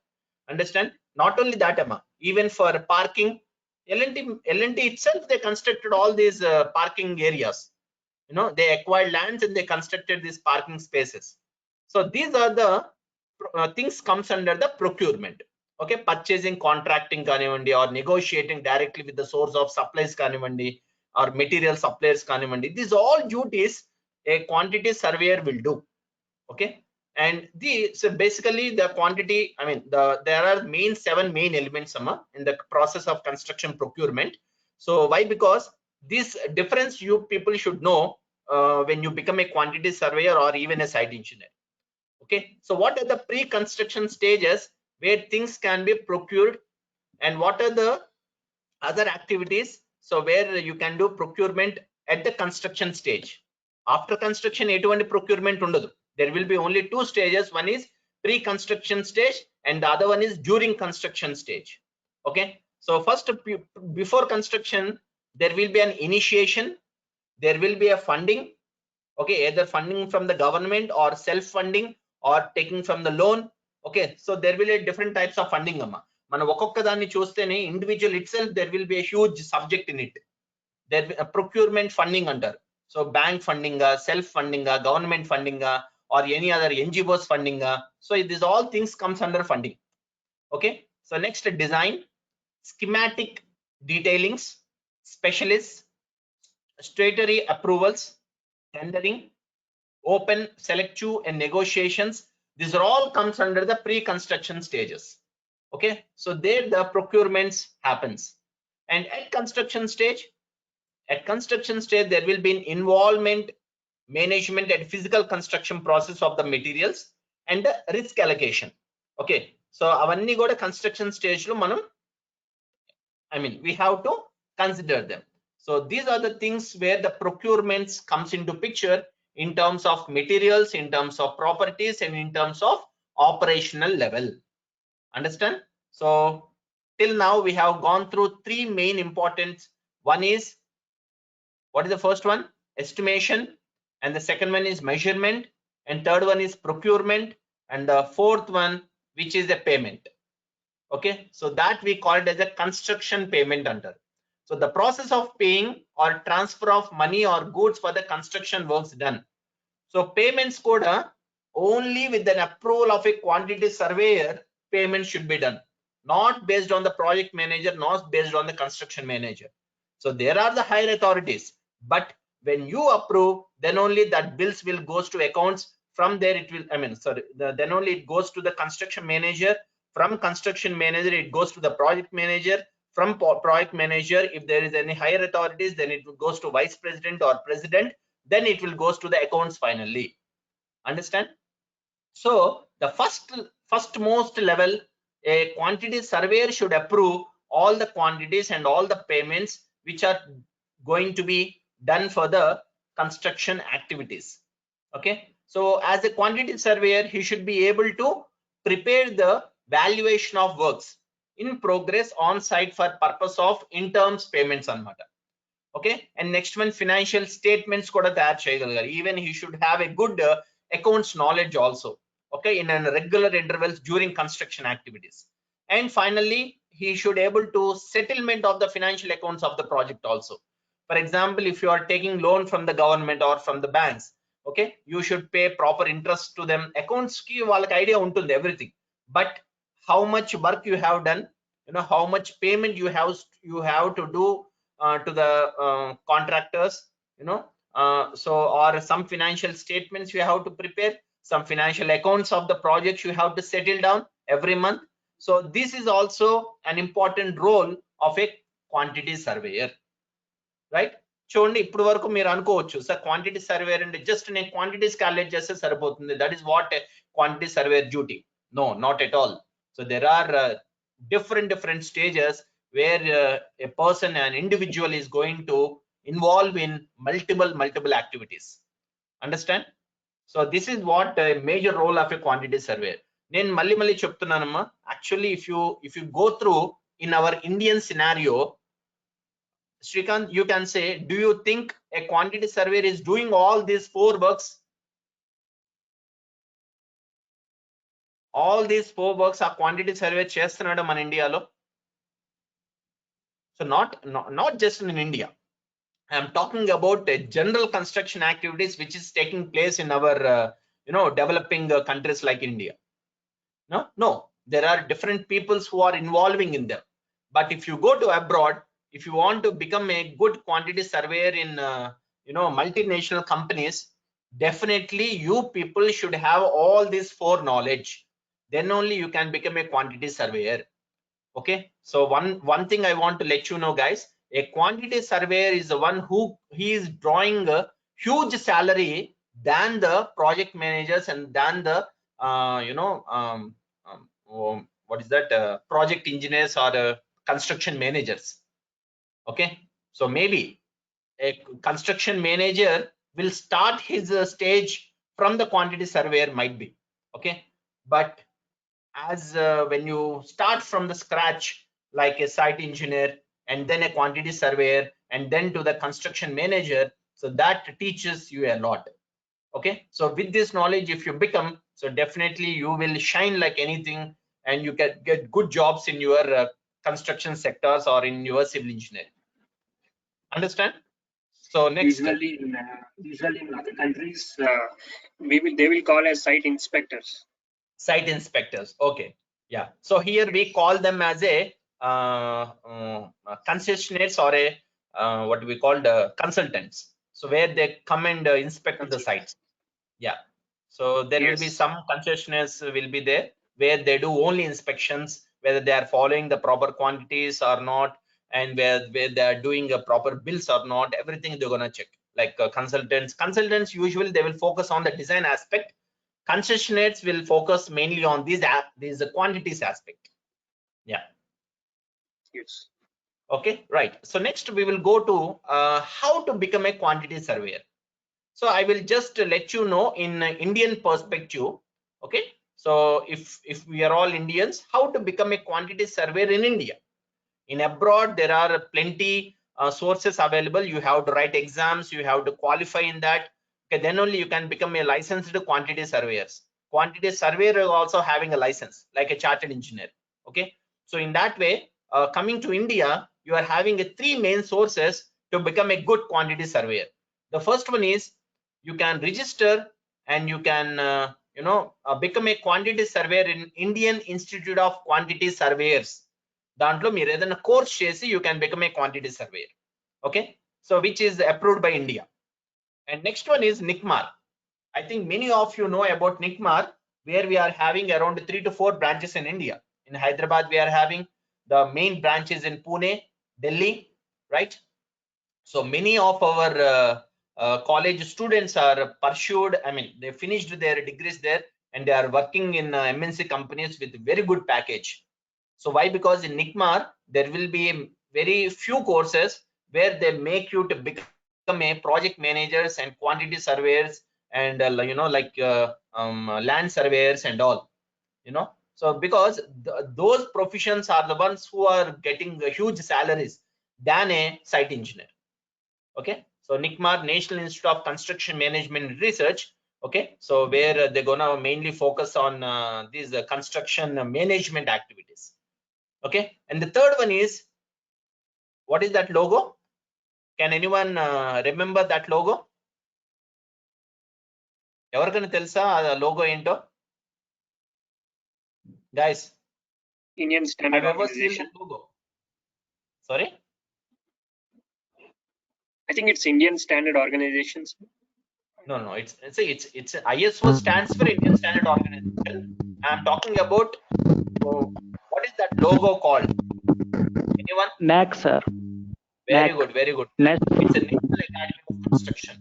B: Understand? Not only that, Emma, even for parking, L&T itself, they constructed all these parking areas. You know, they acquired lands and they constructed these parking spaces. So these are the things comes under the procurement. Okay, purchasing, contracting kanivandi, or negotiating directly with the source of supplies kanivandi, or material suppliers kanivandi. These all duties a quantity surveyor will do. Okay, and so basically the quantity, I mean, there are seven main elements in the process of construction procurement. So why? Because this difference you people should know when you become a quantity surveyor or even a site engineer. Okay, so what are the pre-construction stages where things can be procured, and what are the other activities so where you can do procurement at the construction stage? After construction etuvanti procurement undadu. There will be only two stages. One is pre-construction stage and the other one is during construction stage. Okay, so first, before construction, there will be an initiation, there will be a funding. Okay, either funding from the government or self-funding or taking from the loan. Okay, so there will be different types of funding amma. Mana okokka danni chustene individual itself there will be a huge subject in it. There will be a procurement funding under. So bank funding, self funding, government funding, or any other NGOs funding. So these all things comes under funding. Okay, so next, design, schematic detailings, specialists, statutory approvals, tendering, open, selective, and negotiations. These are all comes under the pre-construction stages. Okay, so there the procurements happens. And at construction stage, there will be an involvement, management and physical construction process of the materials and the risk allocation. Okay, so avanni kuda construction stage lo manam, I mean, we have to consider them. So these are the things where the procurements comes into picture in terms of materials, in terms of properties, and in terms of operational level. Understand? So till now we have gone through three main important. One is, what is the first one? Estimation. And the second one is measurement. And third one is procurement. And the fourth one, which is the payment. Okay, so that we call it as a construction payment under. So the process of paying or transfer of money or goods for the construction works done. So payments coda only with an approval of a quantity surveyor, payment should be done, not based on the project manager, not based on the construction manager. So there are the higher authorities, but when you approve, then only that bills will goes to accounts. From there it will, I mean, sorry, then only it goes to the construction manager. From construction manager it goes to the project manager. From project manager, if there is any higher authorities, then it goes to vice president or president. Then it will goes to the accounts finally. Understand? So the first most level, a quantity surveyor should approve all the quantities and all the payments which are going to be done for the construction activities. Okay, so as a quantity surveyor, he should be able to prepare the valuation of works in progress on site for purpose of in terms payments anamata. Okay, and next one, financial statements kuda tayar cheyagalagaru. Even he should have a good accounts knowledge also. Okay, in a regular intervals during construction activities. And finally, he should able to settlement of the financial accounts of the project also. For example, if you are taking loan from the government or from the banks, okay, you should pay proper interest to them. Accounts ki valaki idea untundi everything, but how much work you have done, you know, how much payment you have to do to the contractors, you know, so or some financial statements you have to prepare, some financial accounts of the projects you have to settle down every month. So this is also an important role of a quantity surveyor, right? చూడండి, ఇప్పుడు వరకు మీరు అనుకోవచ్చు sir quantity surveyor అంటే just నేను quantities calculate చేస్తే సరిపోతుంది, that is what quantity surveyor duty. No, not at all. So there are different stages where a person, an individual is going to involve in multiple activities. Understand? So this is what a major role of a quantity surveyor. నేను మళ్ళీ చెప్తున్నానమ్మా. Actually, if you go through in our Indian scenario, Shrikant, you can say, do you think a quantity surveyor is doing all these 4 works? All these 4 works are quantity surveyor చేస్తున్నాడు మన ఇండియాలో. So not just in India. I am talking about general construction activities which is taking place in our developing countries like India. No, there are different peoples who are involving in them. But if you go to abroad, if you want to become a good quantity surveyor in multinational companies, definitely you people should have all these 4 knowledge. Then only you can become a quantity surveyor. Okay, so one thing I want to let you know, guys, a quantity surveyor is the one who he is drawing a huge salary than the project managers and than the what is that project engineers or construction managers. Okay, so maybe a construction manager will start his stage from the quantity surveyor, might be. Okay, but as when you start from the scratch like a site engineer and then a quantity surveyor and then to the construction manager, so that teaches you a lot. Okay, so with this knowledge, if you become, so definitely you will shine like anything and you can get good jobs in your construction sectors or in your civil engineering. Understand? So next,
H: usually in other countries, they will call as site inspectors.
B: Site inspectors. Okay, yeah. So here we call them as a concessionaires or a what we call the consultants. So where they come and inspect the sites. Yeah. So there will be some concessionaires will be there where they do only inspections, whether they are following the proper quantities or not, and where they are doing a proper bills or not. Everything they're gonna check. Like consultants usually they will focus on the design aspect. Concessionaires will focus mainly on these quantities aspect. Yeah.
H: Yes.
B: Okay, right. So next we will go to how to become a quantity surveyor. So I will just let you know in Indian perspective. Okay, so if we are all Indians, how to become a quantity surveyor in India. In abroad, there are plenty sources available. You have to write exams, you have to qualify in that. Okay, then only you can become a licensed quantity surveyors. Quantity surveyor is also having a license like a chartered engineer. Okay, so in that way, coming to India, you are having 3 main sources to become a good quantity surveyor. The first one is you can register and you can become a quantity surveyor in Indian Institute of Quantity Surveyors. దాంట్లో మీరు ఏదైనా course చేసి you can become a quantity surveyor. Okay, so which is approved by India. And next one is NICMAR. I think many of you know about NICMAR, where we are having around 3 to 4 branches in India. In Hyderabad, we are having the main branches in Pune, Delhi, right? So many of our college students are pursued, I mean, they finished their degrees there and they are working in MNC companies with very good package. So why? Because in NICMAR, there will be very few courses where they make you to become a project managers and quantity surveyors and land surveyors and all, so because those professions are the ones who are getting huge salaries than a site engineer. Okay, so NICMAR, National Institute of Construction Management and Research. Okay, so where they're gonna mainly focus on these construction management activities. Okay, and the third one is, what is that logo? Can anyone remember that logo? Evarkana telsa logo ento? Guys,
H: Indian Standard
B: have you ever seen
H: Organization.
B: that logo? Sorry,
H: I think it's Indian Standard Organizations.
B: no, it's ISO stands for Indian Standard Organization. I'm talking about what is that logo called? Anyone?
E: NAC, sir.
B: Very
E: NAC.
B: good, very good.
E: NAC.
B: It's a National Academy of Construction.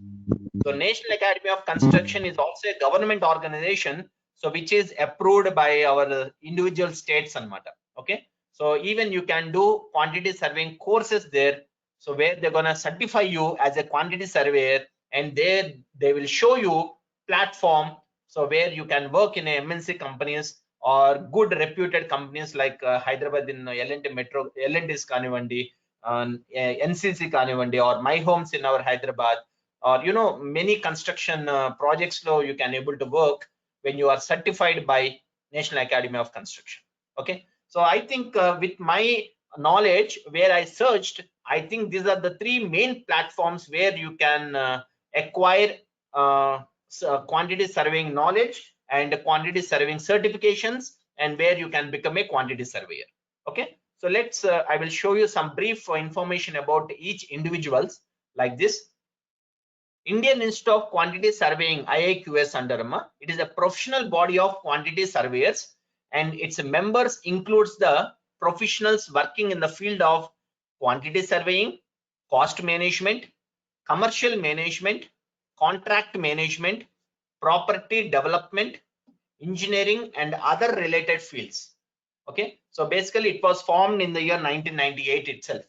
B: So National Academy of Construction is also a government organization, so which is approved by our individual states anamata. Okay, so even you can do quantity surveying courses there, so where they're gonna certify you as a quantity surveyor, and there they will show you platform, so where you can work in a MNC companies or good reputed companies like Hyderabad in L&T Metro, L&T's kanivandi, NCC kanivandi, or My Homes in our Hyderabad, or many construction projects low you can able to work when you are certified by National Academy of Construction. Okay, so I think with my knowledge where I searched, I think these are the three main platforms where you can acquire quantity surveying knowledge and quantity surveying certifications, and where you can become a quantity surveyor. Okay, so let's I will show you some brief information about each individuals like this. Indian Institute of Quantity Surveying, IIQS under A.M.I.E. It is a professional body of quantity surveyors, and its members includes the professionals working in the field of quantity surveying, cost management, commercial management, contract management, property development, engineering, and other related fields. Okay, so basically it was formed in the year 1998 itself.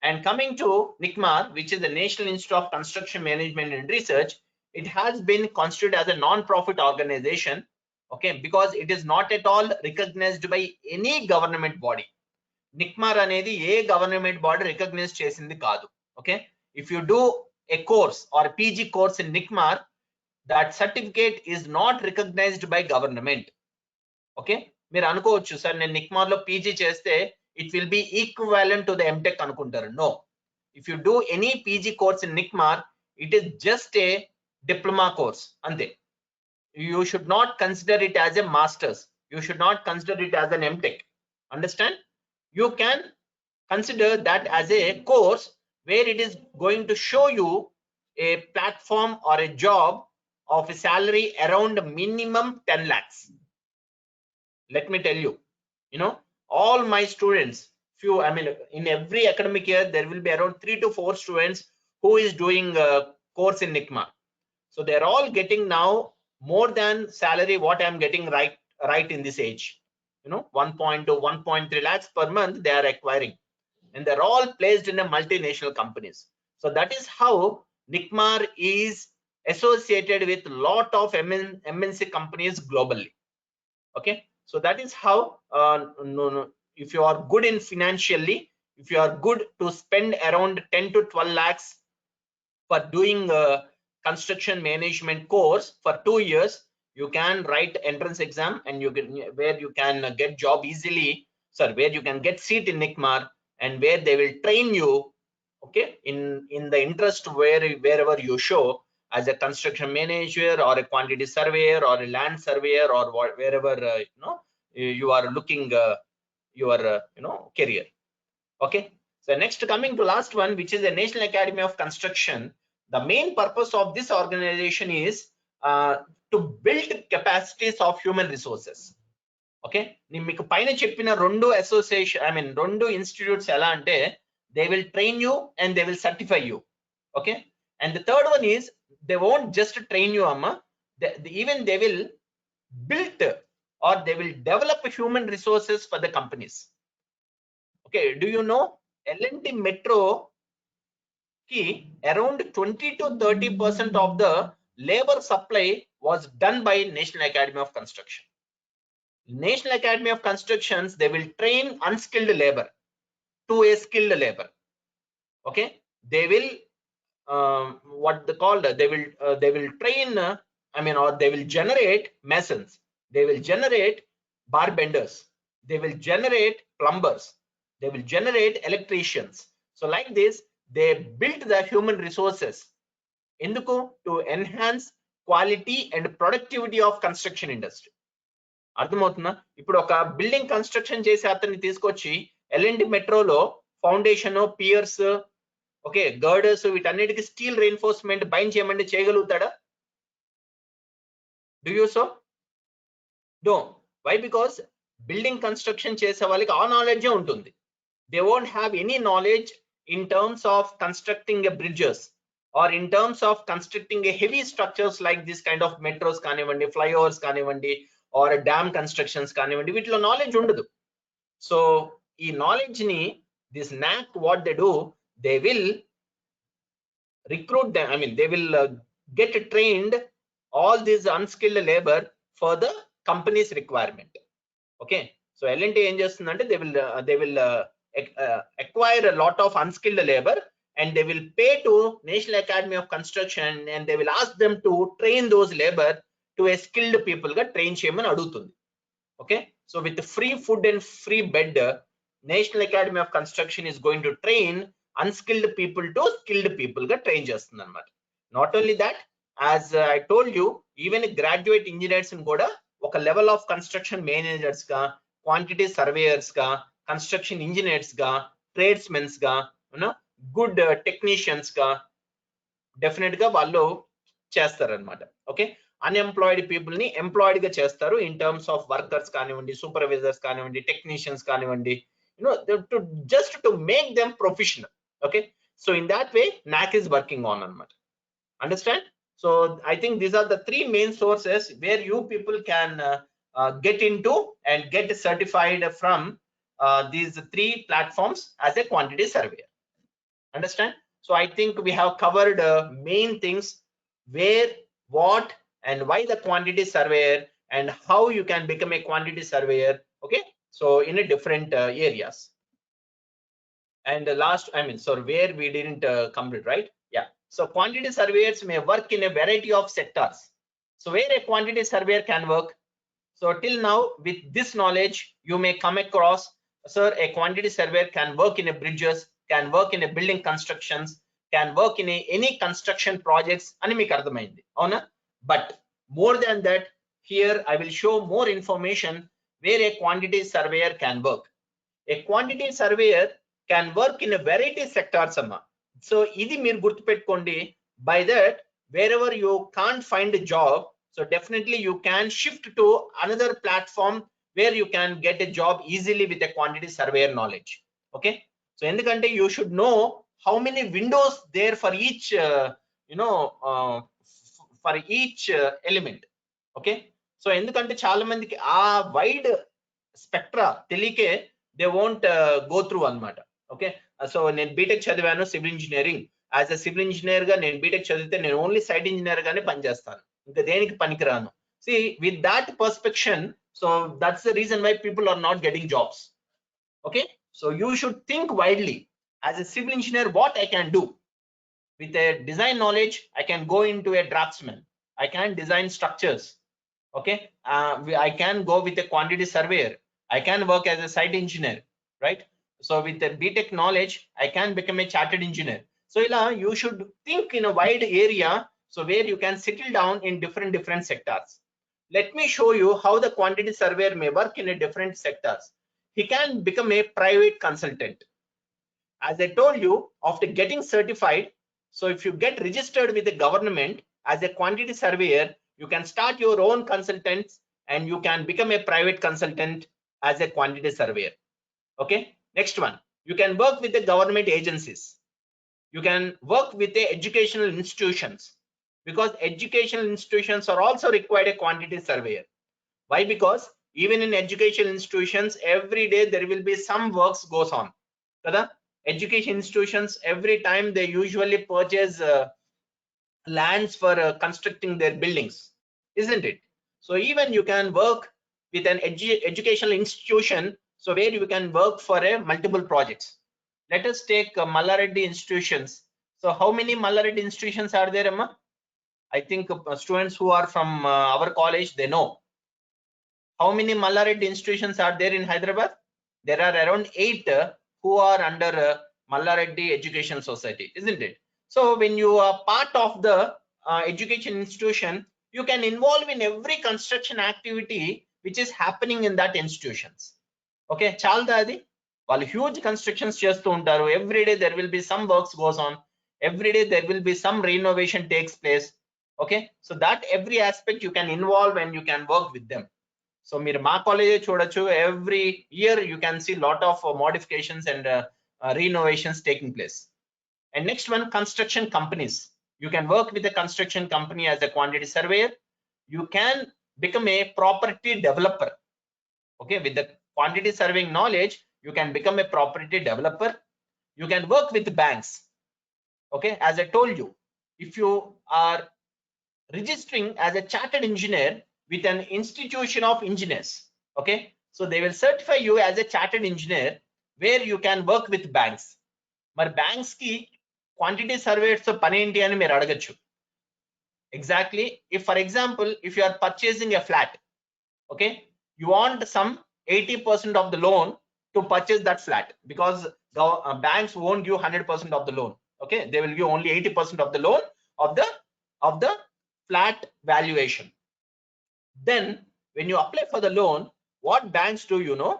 B: And coming to NICMAR, which is the National Institute of Construction Management and Research, it has been constituted as a non-profit organization, okay, because it is not at all recognized by any government body. NICMAR anedi a government body recognized chesindi kaadu. Okay, if you do a course or a PG course in NICMAR, that certificate is not recognized by government. Okay, మీరు అనుకోవచ్చు sir నేను నిక్మార్ లో PG చేస్తే it will be equivalent to the M.Tech అనుకుంటారు. No, if you do any PG course in NICMAR, it is just a diploma course ante. You should not consider it as a master's, you should not consider it as an M.Tech. Understand? You can consider that as a course where it is going to show you a platform or a job of a salary around minimum 10 lakhs. Let me tell you, all my students, in every academic year there will be around 3 to 4 students who is doing a course in NICMAR. So they're all getting now more than salary what I'm getting right in this age. 1.2 1.3 lakhs per month they are acquiring, and they're all placed in a multinational companies. So that is how NICMAR is associated with lot of MNC companies globally. Okay, so that is how if you are good in financially, if you are good to spend around 10 to 12 lakhs for doing a construction management course for 2 years, you can write entrance exam, and where you can get job easily, where you can get seat in NICMAR, and where they will train you, okay, in the interest wherever you show, as a construction manager or a quantity surveyor or a land surveyor, or wherever you are looking your career. Okay, so next, coming to last one, which is the National Academy of Construction. The main purpose of this organization is to build capacities of human resources. Okay, నేను మీకు పైన చెప్పిన రెండు association రెండు institutes ఎలా అంటే they will train you and they will certify you. Okay, and the third one is they won't just train you, amma, even they will build or they will develop human resources for the companies. Okay, do you know L&T Metro ki around 20 to 30% of the labor supply was done by National Academy of Construction. National Academy of Constructions, they will train unskilled labor to a skilled labor. Okay, they will what they call, they will train or they will generate masons, they will generate bar benders, they will generate plumbers, they will generate electricians. So like this, they built the human resources enduku to enhance quality and productivity of construction industry. అర్థమవుతుందా? ఇప్పుడు ఒక building construction చేసి అతన్ని తీసుకొచ్చి L&T మెట్రోలో foundation, Pierce, okay, గర్డర్స్, వీటన్నిటికి steel reinforcement bind చేయమంటే చేయగలుగుతాడా? Do you so? No. Why? Because building construction చేసే వాళ్ళకి ఆ నాలెడ్జే ఉంటుంది. They won't have any knowledge in terms of constructing a bridges or in terms of constructing a heavy structures like this kind of metros కానివ్వండి, flyovers కానివ్వండి, or dam constructions కానివ్వండి, వీటిలో knowledge ఉండదు. సో ఈ నాలెడ్జ్ ని this NAC what they do, they will recruit them, they will get trained all these unskilled labor for the company's requirement. Okay, so L&T ఏం చేస్తుందంటే they will acquire a lot of unskilled labor and they will pay to National Academy of Construction and they will ask them to train those labor to a skilled people గా train చేయమని అడుగుతుంది. Okay, so with the free food and free bed, National Academy of Construction is going to train unskilled people to skilled people గా train చేస్తుంది అన్నమాట. Not only that, as I told you, even graduate engineers కూడా ఒక level of construction managers గా, quantity surveyors గా, construction engineers గా, ట్రేడ్స్మెన్స్ గా, good technicians గా డెఫినెట్ గా వాళ్ళు చేస్తారు అనమాట. ఓకే, అన్ఎంప్లాయిడ్ పీపుల్ ని ఎంప్లాయిడ్ గా చేస్తారు ఇన్ టర్మ్స్ ఆఫ్ వర్కర్స్ కానివ్వండి, సూపర్వైజర్స్ కానివ్వండి, టెక్నీషియన్స్ కానివ్వండి, just to make them professional. Okay, so in that way NAC is working on అనమాట. Understand? So I think these are the three main sources where you people can get into and get certified from these three platforms as a quantity surveyor. Understand? So I think we have covered main things, where, what, and why the quantity surveyor, and how you can become a quantity surveyor. Okay, so in a different areas. And the last, where we didn't complete, right? Yeah. So quantity surveyors may work in a variety of sectors. So where a quantity surveyor can work? So till now, with this knowledge, you may come across, sir, a quantity surveyor can work in a bridges, can work in a building constructions, can work in any construction projects. Ani meeku ardhamaindi, avuna? But more than that, here I will show more information where a quantity surveyor can work. A quantity surveyor can work in a variety of sectors amma. So idi meer gurtu pettukondi. By that, wherever you can't find a job, so definitely you can shift to another platform where you can get a job easily with a quantity surveyor knowledge. Okay, so endukante you should know how many windows there for each for each element. Okay, so endukante chaala mandiki aa wide spectra telike they won't go through anamata. Okay, so నేను BTech చదివాను civil engineering. As a civil engineer గా నేను BTech చదివితే నేను only site engineer గానే పనిచేస్తాను, ఇంకా దేనికి పనికిరాను. See, with that perspective, so that's the reason why people are not getting jobs. Okay, so you should think widely. As a civil engineer, what I can do with a design knowledge, I can go into a draftsman, I can design structures. Okay, I can go with a quantity surveyor, I can work as a site engineer, right? So with the BTech knowledge, I can become a chartered engineer. So you should think in a wide area, so where you can settle down in different sectors. Let me show you how the quantity surveyor may work in a different sectors. He can become a private consultant. As I told you, after getting certified, so if you get registered with the government as a quantity surveyor, you can start your own consultants and you can become a private consultant as a quantity surveyor. Okay, next one, you can work with the government agencies, you can work with the educational institutions, because educational institutions are also required a quantity surveyor. Why? Because even in educational institutions, every day there will be some works goes on. Kada? Education institutions, every time they usually purchase lands for constructing their buildings, isn't it? So even you can work with an educational institution, so where you can work for a multiple projects. Let us take Mallareddy institutions. So how many Mallareddy institutions are there, Amma? I think students who are from our college, they know. How many Mallareddy institutions are there in Hyderabad? There are around 8 who are under Mallareddy Education Society, isn't it? So when you are part of the education institution, you can involve in every construction activity which is happening in that institutions. Okay, chalda adi వాళ్ళు huge constructions చేస్తూ ఉంటారు. Every day there will be some works goes on, every day there will be some renovation takes place. Okay, so that every aspect you can involve and you can work with them. So మీరు మా కాలేజే చూడొచ్చు, every year you can see lot of modifications and renovations taking place. And next one, construction companies. You can work with a construction company as a quantity surveyor. You can become a property developer. Okay, with the quantity surveying knowledge, you can become a property developer. You can work with banks. Okay, as I told you, if you are registering as a chartered engineer, with an institution of engineers. Okay, so they will certify you as a chartered engineer where you can work with banks. Mar banks ki quantity surveyors తో పని ఏంటి అని మీరు అడగచ్చు. Exactly, if for example if you are purchasing a flat, okay, you want some 80% of the loan to purchase that flat, because the banks won't give 100% of the loan. Okay, they will give only 80% of the loan of the flat valuation. Then when you apply for the loan, what banks do, you know,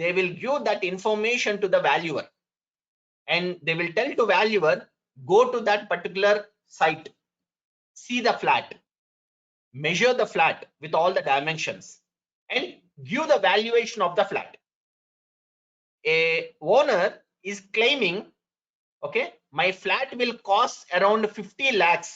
B: they will give that information to the valuer, and they will tell to valuer, go to that particular site, see the flat, measure the flat with all the dimensions, and give the valuation of the flat. A owner is claiming, okay, my flat will cost around 50 lakhs.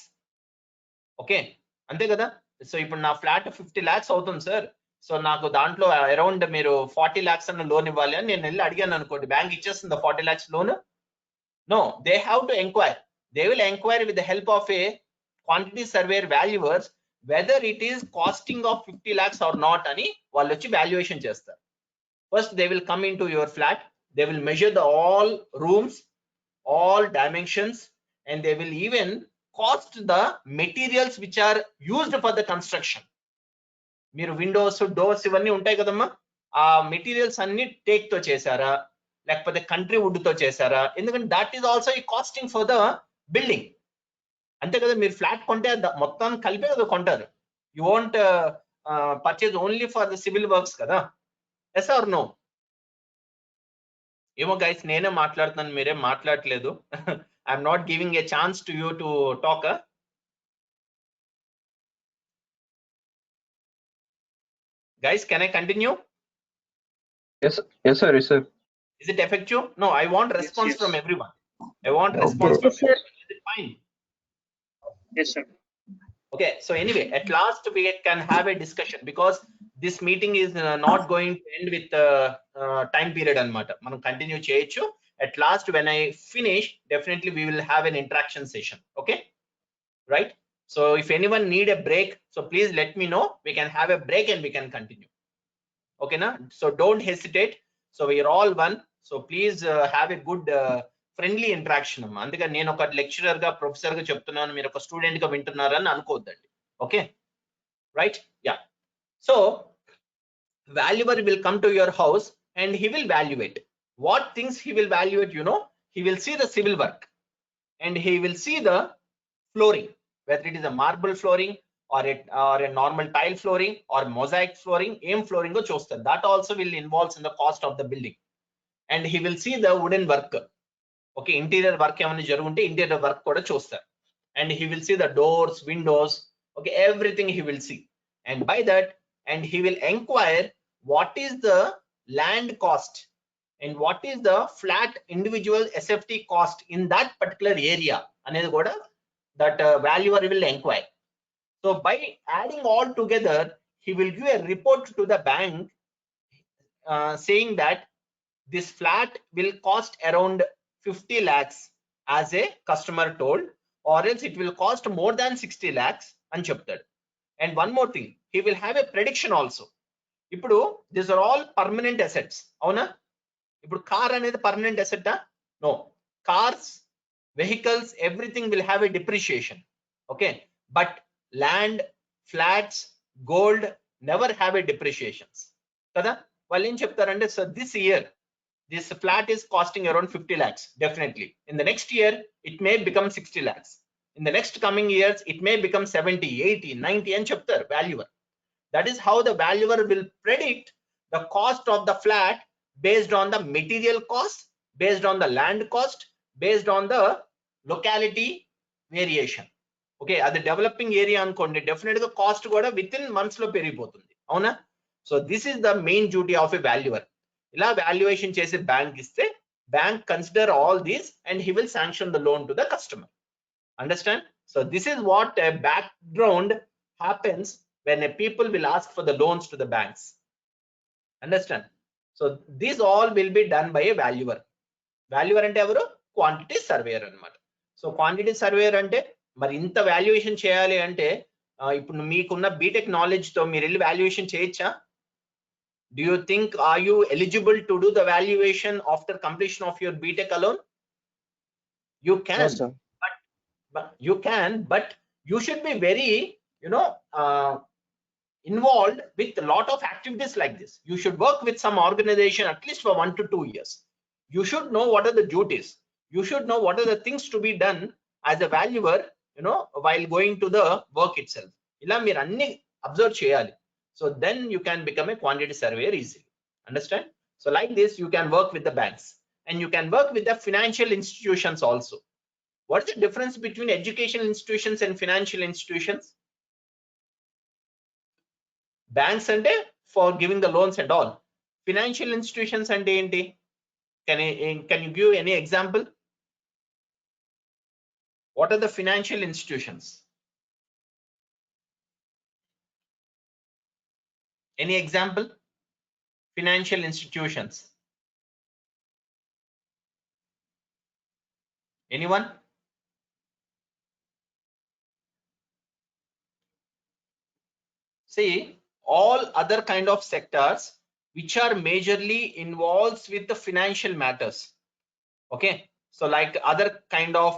B: Okay, ante kada. So ఇప్పుడు నా flat 50 lakhs అవుతుంది sir, so నాకు దాంట్లో around మీరు 40 lakhs అన్న loan ఇవ్వాలి అని నేను వెళ్ళి అడిగాను అనుకోండి, బ్యాంక్ ఇచ్చేస్తుంది 40 lakhs loan? No, they have to inquire. They will inquire with the help of a quantity surveyor valuers whether it is costing of 50 lakhs or not అని వాళ్ళు వచ్చి వాల్యుయేషన్ చేస్తారు. First they will come into your flat, they will measure the all rooms, all dimensions, and they will even cost the materials which are used for the construction. మీరు Windows doors ఇవన్నీ ఉంటాయి కదమ్మా, ఆ materials అన్ని take తో చేశారా లేకపోతే country would తో చేశారా, ఎందుకంటే దట్ ఈస్ ఆల్సో ఈ కాస్టింగ్ ఫర్ ద బిల్డింగ్. అంతే కదా, మీరు ఫ్లాట్ కొంటే మొత్తం కలిపే కదా కొంటారు. You want purchase only for the civil works కదా. Yes or no? ఏమో గైస్, నేనే మాట్లాడుతున్నాను, మీరేం మాట్లాడట్లేదు. I'm not giving a chance to you to talk. Guys, can I continue?
I: Yes, sir. Yes, sir.
B: Is it effective? No, I want response
H: yes.
B: from everyone. I want response from everyone. Is it fine?
H: Yes, sir.
B: Okay, so anyway, at last we can have a discussion, because this meeting is not going to end with time period anamata. Manam continue cheyochu. At last when I finish, definitely we will have an interaction session. Okay, right? So if anyone need a break, so please let me know. We can have a break and we can continue. Okay na? So don't hesitate. So we are all one. So please have a good friendly interaction. అందుకని నేను ఒక lecturer గా professor గా చెప్తున్నాను, మీరు ఒక student గా వింటున్నారని అనుకోవద్దండి. Okay, right? Yeah. So valuer will come to your house and he will evaluate. What things he will evaluate, you know? He will see the civil work and he will see the flooring, whether it is a marble flooring or a normal tile flooring or mosaic flooring. Em flooring go చూస్తారు. That also will involve in the cost of the building. And he will see the wooden work. Okay, interior work ఏమైనా జరుగుంటే interior work కూడా చూస్తారు. And he will see the doors, windows, okay, everything he will see. And by that, and he will inquire what is the land cost and what is the flat individual SFT cost in that particular area అనేది కూడా that valuer will inquire. So by adding all together, he will give a report to the bank saying that this flat will cost around 50 lakhs as a customer told, or else it will cost more than 60 lakhs అని చెప్తాడు. And one more thing, he will have a prediction also. ఇప్పుడు these are all permanent assets, అవునా? ఇప్పుడు car అనేది permanent asset? No, cars, vehicles, everything will have a depreciation. Okay, but land, flats, gold never have a depreciations kada. వాళ్ళు ఏం చెప్తారంటే, so this year this flat is costing around 50 lakhs. Definitely in the next year it may become 60 lakhs. In the next coming years it may become 70, 80, 90 అని చెప్తారు valuer. That is how the valuer will predict the cost of the flat based on the material cost, based on the land cost, based on the locality variation. Okay, అది developing area అనుకోండి, definite గా cost కూడా within months లో పెరిగిపోతుంది, అవునా? So this is the main duty of a valuer. ఇలా valuation చేసి bank ఇస్తే, bank consider all these and he will sanction the loan to the customer. Understand? So this is what a background happens when a people will ask for the loans to the banks. Understand? So these all will be done by a valuer. Valuer ante evaru? Quantity surveyor anamata. So quantity surveyor ante మరి ఇంత valuation చేయాలి అంటే ఇప్పుడు మీకున్న BTech knowledge తో మీరు వెళ్ళి valuation చేయొచ్చా? Do you think are you eligible to do the valuation after completion of your BTech alone? You can.
F: No, sir.
B: But you can, but you should be very, involved with a lot of activities like this. You should work with some organization at least for 1 to 2 years. You should know what are the duties. You should know what are the things to be done as a valuer, while going to the work itself. Ila meer anni observe cheyali. So then you can become a quantity surveyor easily. Understand? So like this, you can work with the banks and you can work with the financial institutions also. What is the difference between educational institutions and financial institutions? Banks ante for giving the loans and all. Financial institutions ante enti? Can you give any example? What are the financial institutions? Any example? Financial institutions. Anyone? See, all other kind of sectors which are majorly involved with the financial matters. Okay, so like other kind of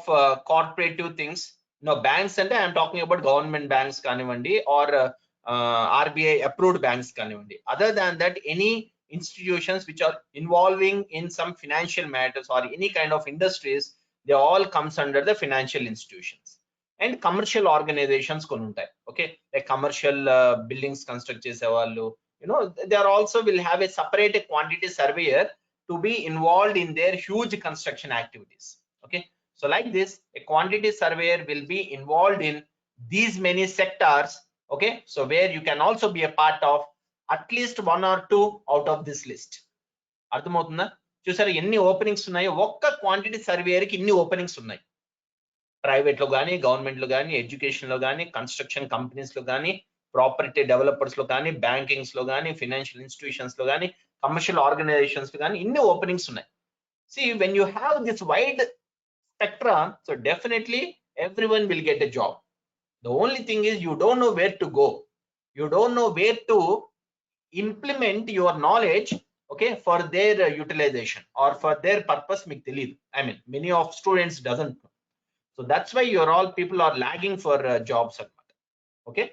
B: corporative things. No, banks and I am talking about government banks kanivandi or RBI approved banks kanivandi. Other than that, any institutions which are involving in some financial matters or any kind of industries, they all comes under the financial institutions. And commercial organizations konuntai. Okay, like commercial buildings construct chesevallu, they are also will have a separate quantity surveyor to be involved in their huge construction activities. Okay, so like this, a quantity surveyor will be involved in these many sectors. Okay, so where you can also be a part of at least 1 or 2 out of this list. అర్థమవుతుందా? చూసారా ఎన్ని openings ఉన్నాయో? ఒక్క quantity surveyor కి ఇన్ని openings ఉన్నాయి. Private లో కానీ, గవర్నమెంట్ లో కానీ, ఎడ్యుకేషన్ లో కానీ, కన్స్ట్రక్షన్ కంపెనీస్ లో కానీ, ప్రాపర్టీ డెవలపర్స్ లో కానీ, బ్యాంకింగ్స్ లో కానీ, ఫైనాన్షియల్ ఇన్స్టిట్యూషన్స్ లో కానీ, commercial organizations లో కానీ ఇన్ని ఓపెనింగ్స్ ఉన్నాయి. See, when you have this wide spectrum, so definitely everyone will get a job. The only thing is you don't know where to go. You don't know where to implement your knowledge, okay, for their utilization or for their purpose. Meeku teliyadu. I mean, many of students doesn't know. So that's why you're all people are lagging for jobs. Okay,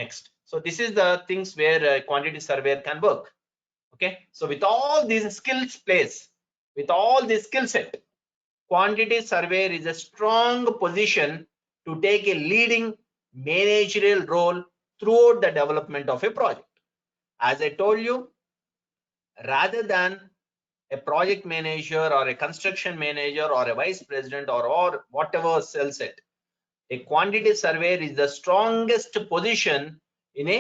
B: next. So this is the things where quantity surveyor can work. Okay, so with all these skills place, with all this skill set, quantity surveyor is a strong position to take a leading managerial role throughout the development of a project. As I told you, rather than a project manager or a construction manager or a vice president or whatever skill set, a quantity surveyor is the strongest position in a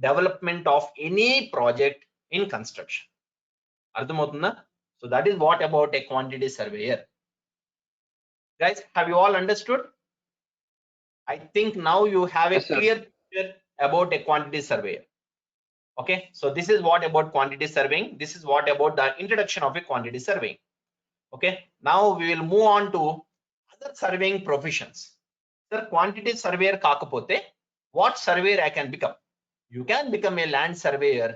B: development of any project in construction. Ardhamavutunda? So that is what about a quantity surveyor. Guys, have you all understood? I think now you have a
I: Yes, sir.
B: clear picture about a quantity surveyor. Okay, so this is what about quantity surveying. This is what about the introduction of a quantity surveying. Okay, now we will move on to other surveying professions. Sir, quantity surveyor kaakapote, what surveyor I can become? You can become a land surveyor,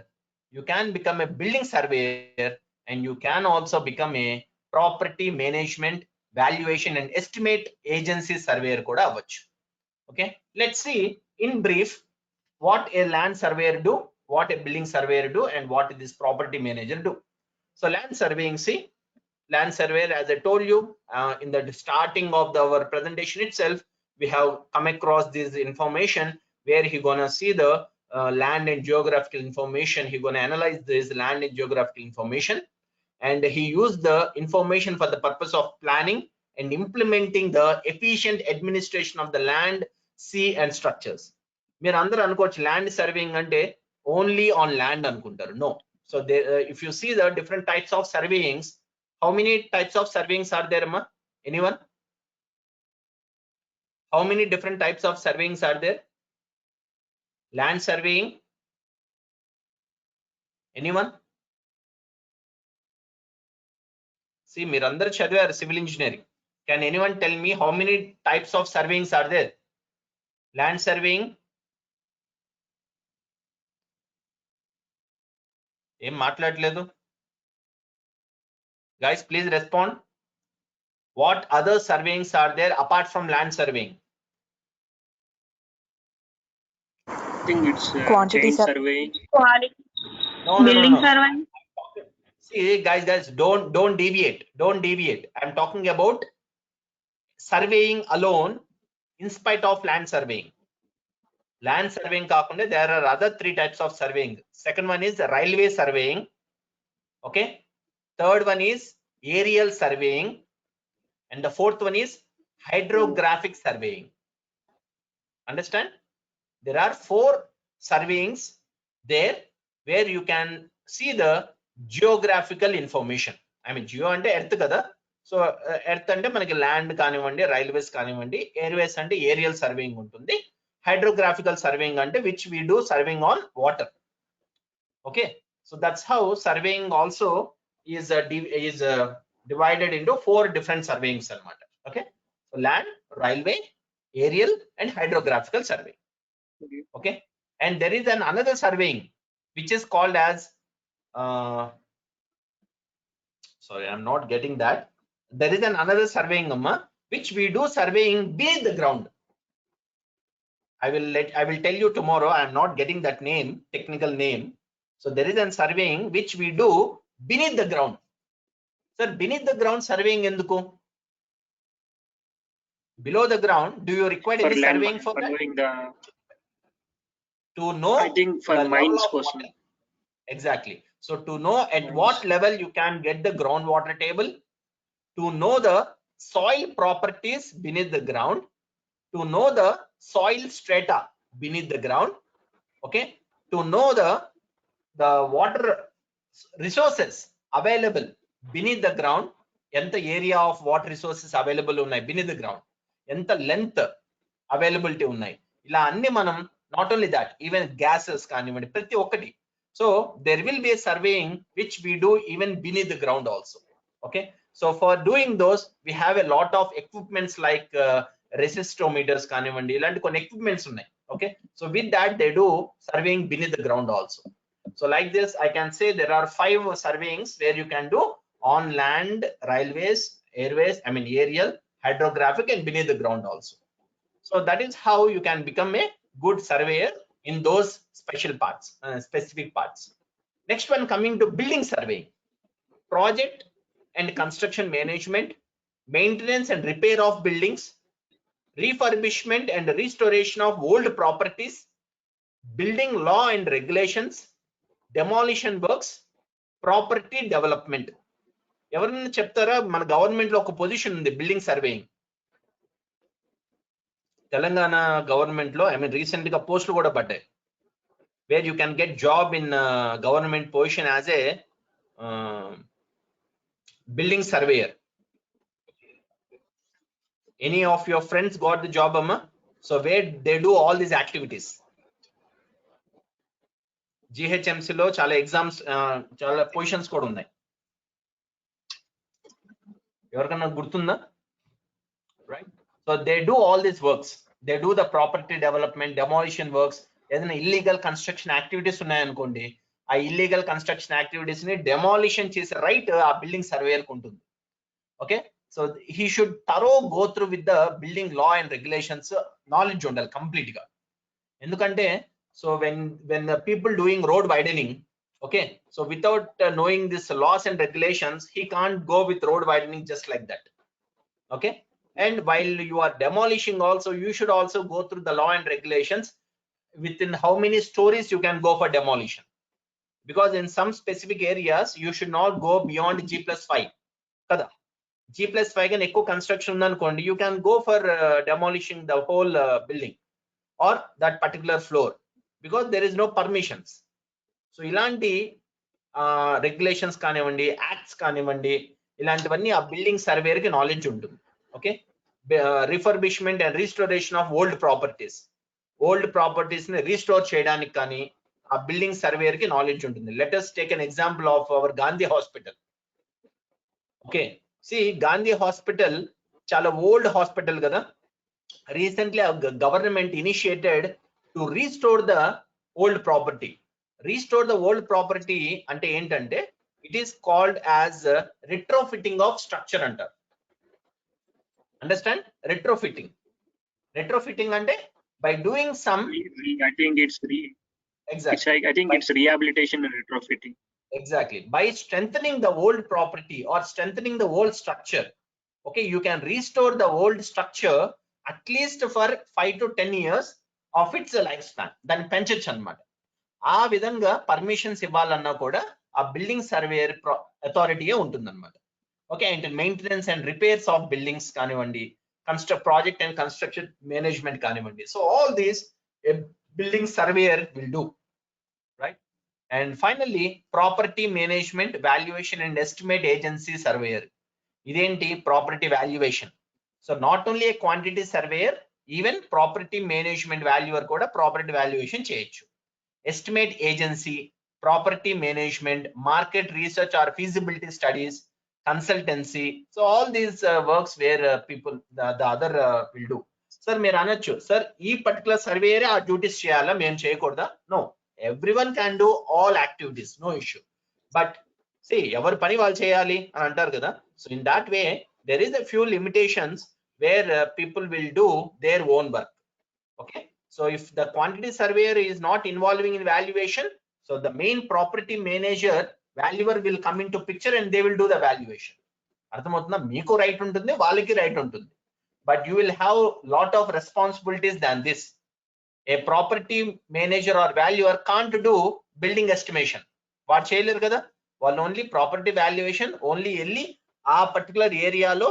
B: you can become a building surveyor, and you can also become a property management, valuation and estimate agency surveyor kuda avvachu. Okay, let's see in brief what a land surveyor do, what a building surveyor do, and what this property manager do. So land surveying, see, land surveyor, as I told you in the starting of our presentation itself, we have come across this information where he gonna see the land and geographical information. He gonna analyze this land and geographical information, and he used the information for the purpose of planning and implementing the efficient administration of the land, sea and structures. మీరు అందరూ అనుకోవచ్చు land surveying అంటే only on land అనుకుంటారు. No. So if you see the different types of surveyings, how many types of surveyings are there, Amma? Anyone? How many different types of surveyings are there? Land surveying? Anyone? See, మీరందరూ చదివారు civil engineering. Can anyone tell me how many types of surveyings are there? Land surveying, ఏం మాట్లాడలేదు? Guys, please respond. What other surveyings are there apart from land surveying?
H: I think it's
K: Quantity
H: chain surveying.
B: No.
L: Building surveying.
B: See, guys, don't deviate. I'm talking about surveying alone in spite of land surveying. Land surveying kaakunda there are other 3 types of surveying. Second one is railway surveying. Okay. Third one is aerial surveying. And the fourth one is hydrographic surveying. Understand? There are 4 surveyings there where you can see the geographical information. I mean, geo ante earth kada. So earth ante manaki land kanivandi, railways kanivandi, airways ante aerial surveying untundi. Hydrographical surveying ante which we do surveying on water. Okay, so that's how surveying also is divided into 4 different surveyings anamata. Okay, so land, railway, aerial and hydrographical surveying. Okay, and there is another surveying which is called as sorry, I'm not getting that. There is another surveying which we do surveying beneath the ground. I will tell you tomorrow. I'm not getting that name, technical name. So there is a surveying which we do beneath the ground. Sir, beneath the ground surveying enduku? Below the ground, do you require any surveying for that? To know,
H: I think for mines person.
B: Exactly. So to know at what level you can get the groundwater table, to know the soil properties beneath the ground, to know the soil strata beneath the ground, okay, to know the water resources available beneath the ground, enta area of water resources available unnai beneath the ground, enta length availability unnai, ila anni manam, not only that, even gases kanivandi prati okkati. So there will be a surveying which we do even beneath the ground also. Okay, so for doing those we have a lot of equipments like resistometers kanivandi, ilanti konni equipments unnai. Okay, so with that they do surveying beneath the ground also. So like this I can say there are 5 surveyings where you can do on land, railways, airways, I mean aerial, hydrographic and beneath the ground also. So that is how you can become a good surveyor in those special parts, specific parts. Next one, coming to building surveying, project and construction management, maintenance and repair of buildings, refurbishment and restoration of old properties, building law and regulations, demolition works, property development. ఎవరన్నా చెప్తారా? మన government లో ఒక position ఉంది building surveying. Telangana government లో I mean recent గా పోస్టులు కూడా పడ్డాయి where you can get job in government position as a building surveyor. Any of your friends got the job అమ్మా? So where they do all these activities. GHMC లో చాలా exams, చాలా positions కూడా ఉన్నాయి. ఎవరికన్నా గుర్తుందా? Right. So they do all these works. They do the property development, demolition works. ఏదైనా illegal construction activities ఉన్నాయనుకోండి, ఆ ఇల్లీగల్ కన్స్ట్రక్షన్ యాక్టివిటీస్ ని డెమాలిషన్ చేసే రైట్ ఆ బిల్డింగ్ సర్వేయర్కి ఉంటుంది. Okay, so he should thorough go through with the building law and regulations knowledge ఉండాలి complete గా. ఎందుకంటే so when the people doing road widening, okay, so without knowing this laws and regulations, he can't go with road widening just like that. Okay, and while you are demolishing also, you should also go through the law and regulations within how many stories you can go for demolition, because in some specific areas you should not go beyond G+5 kada. G+5 can ekko construction undanukondi, you can go for demolishing the whole building or that particular floor because there is no permissions. So ilanti regulations kanivandi, acts kanivandi, ilantivanni a building surveyor ki knowledge untundi. Okay, refurbishment and restoration of old properties ni restore cheyadaniki kani a building surveyor ki knowledge untundi. Let us take an example of our Gandhi hospital. Okay, see Gandhi hospital chala old hospital kada. Recently our government initiated to restore the old property, restore the old property అంటే ఏంటంటే it is called as retrofitting of structure అంటారు. Understand? Retrofitting అంటే by doing some
H: I think it's
B: exactly
H: I think it's rehabilitation and retrofitting.
B: Exactly, by strengthening the old property or strengthening the old structure. Okay, you can restore the old structure at least for 5 to 10 years of its lifespan. దాన్ని పెంచొచ్చు అన్నమాట. ఆ విధంగా permissions ఇవ్వాలన్నా కూడా ఆ building surveyor అథారిటీయే ఉంటుందన్నమాట. Okay, and maintenance and repairs of buildings కానివ్వండి, project and construction management కానివ్వండి. So all these a building surveyor will do, right? And finally, property management valuation and estimate agency surveyor. Identi property valuation. So not only a quantity surveyor, even property management valuer kuda property valuation cheyochu. Estimate agency, property management, market research or feasibility studies, consultancy. So all these works where people the other will do. Sir, మీరు అనొచ్చు, sir ఈ particular సర్వేయరే ఆ duties చేయాలా, మేము చేయకూడదా? No, everyone can do all activities, no issue. But see, ఎవరి పని వాళ్ళు చేయాలి అని అంటారు కదా. So in that way there is a few limitations where people will do their own work. Okay, so if the quantity surveyor is not involving in valuation, so the main property manager valuer will come into picture and they will do the valuation. అర్థమవుతుందా? మీకు right ఉంటుంది, వాళ్ళకి right ఉంటుంది, but you will have lot of responsibilities than this. A property manager or valuer can't do building estimation. వాడు చేయలేరు కదా. వాళ్ళు only property valuation, only వెళ్ళి ఆ పర్టికులర్ ఏరియాలో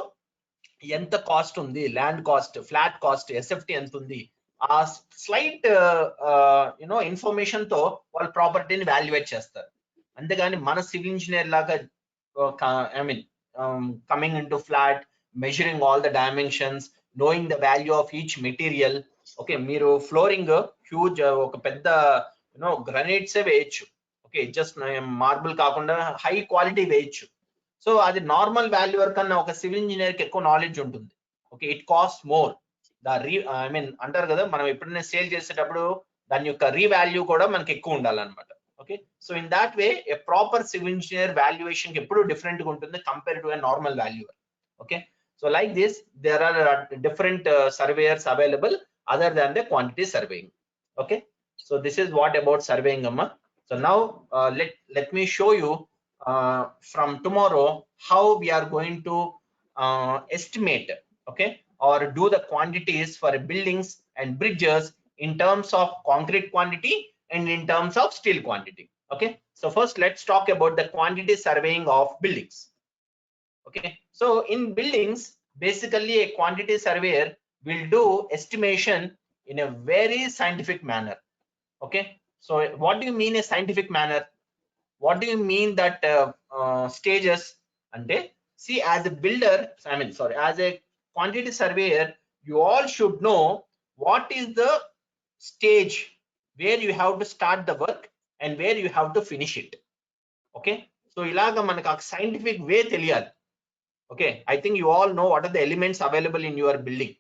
B: ఎంత కాస్ట్ ఉంది, land cost, flat cost, SFT ఎంత ఉంది, ఆ స్లైట్ ఇన్ఫర్మేషన్ తో వాళ్ళు ప్రాపర్టీని వాల్యుయేట్ చేస్తారు. అంతేగాని మన సివిల్ ఇంజనీర్ లాగా I mean coming in to flat, measuring all the dimensions, knowing the value of each material. Okay, మీరు ఫ్లోరింగ్ హ్యూజ్ ఒక పెద్ద గ్రానైట్సే వేయచ్చు. ఓకే, జస్ట్ మార్బుల్ కాకుండా హై క్వాలిటీ వేయచ్చు. సో అది నార్మల్ వాల్యూర్ కన్నా ఒక సివిల్ ఇంజనీర్ కి ఎక్కువ నాలెడ్జ్ ఉంటుంది. Okay, it cost more. I mean అంటారు కదా, మనం ఎప్పుడైనా సేల్ చేసేటప్పుడు దాని యొక్క రీవాల్యూ కూడా మనకి ఎక్కువ ఉండాలన్నమాట. Okay, so in that way a proper civil engineer valuation ఎప్పుడు డిఫరెంట్ గా ఉంటుంది compare to a normal valuer. Okay, so like this there are different surveyors available other than the quantity surveying. Okay, so this is what about surveying, amma. So now let me show you from tomorrow how we are going to estimate, okay, or do the quantities for buildings and bridges in terms of concrete quantity and in terms of steel quantity. Okay, so first let's talk about the quantity surveying of buildings. Okay, so in buildings basically a quantity surveyor will do estimation in a very scientific manner. Okay, so what do you mean a scientific manner? What do you mean that stages? Ante, see, as a builder, I mean sorry, as a quantity surveyor, you all should know what is the stage where you have to start the work and where you have to finish it. Okay, so ilaga manaku scientific way teliyali. Okay, I think you all know what are the elements available in your building.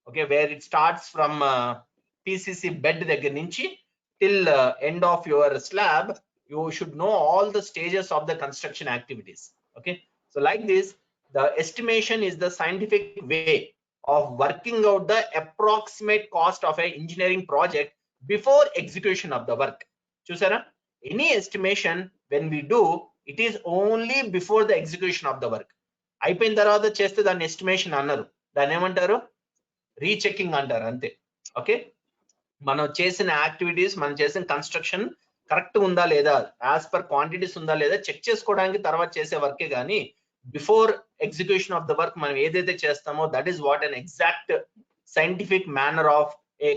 B: Okay, where it starts from PCC bed దగ్గర నుంచి till end of your slab, you should know all the stages of the construction activities. Okay, so like this, the estimation is the scientific way of working out the approximate cost of a engineering project before execution of the work. Chusara, any estimation when we do, it is only before the execution of the work. అయిపోయిన తర్వాత చేస్తే దాన్ని estimation అన్నారు, దాన్ని ఏమంటారు, rechecking అంటారు, అంతే. Okay, మనం చేసిన యాక్టివిటీస్, మనం చేసిన కన్స్ట్రక్షన్ కరెక్ట్ ఉందా లేదా, యాజ్ పర్ క్వాంటిటీస్ ఉందా లేదా చెక్ చేసుకోవడానికి తర్వాత చేసే వర్కే కానీ before execution of the work మనం ఏదైతే చేస్తామో that is what an exact scientific manner of a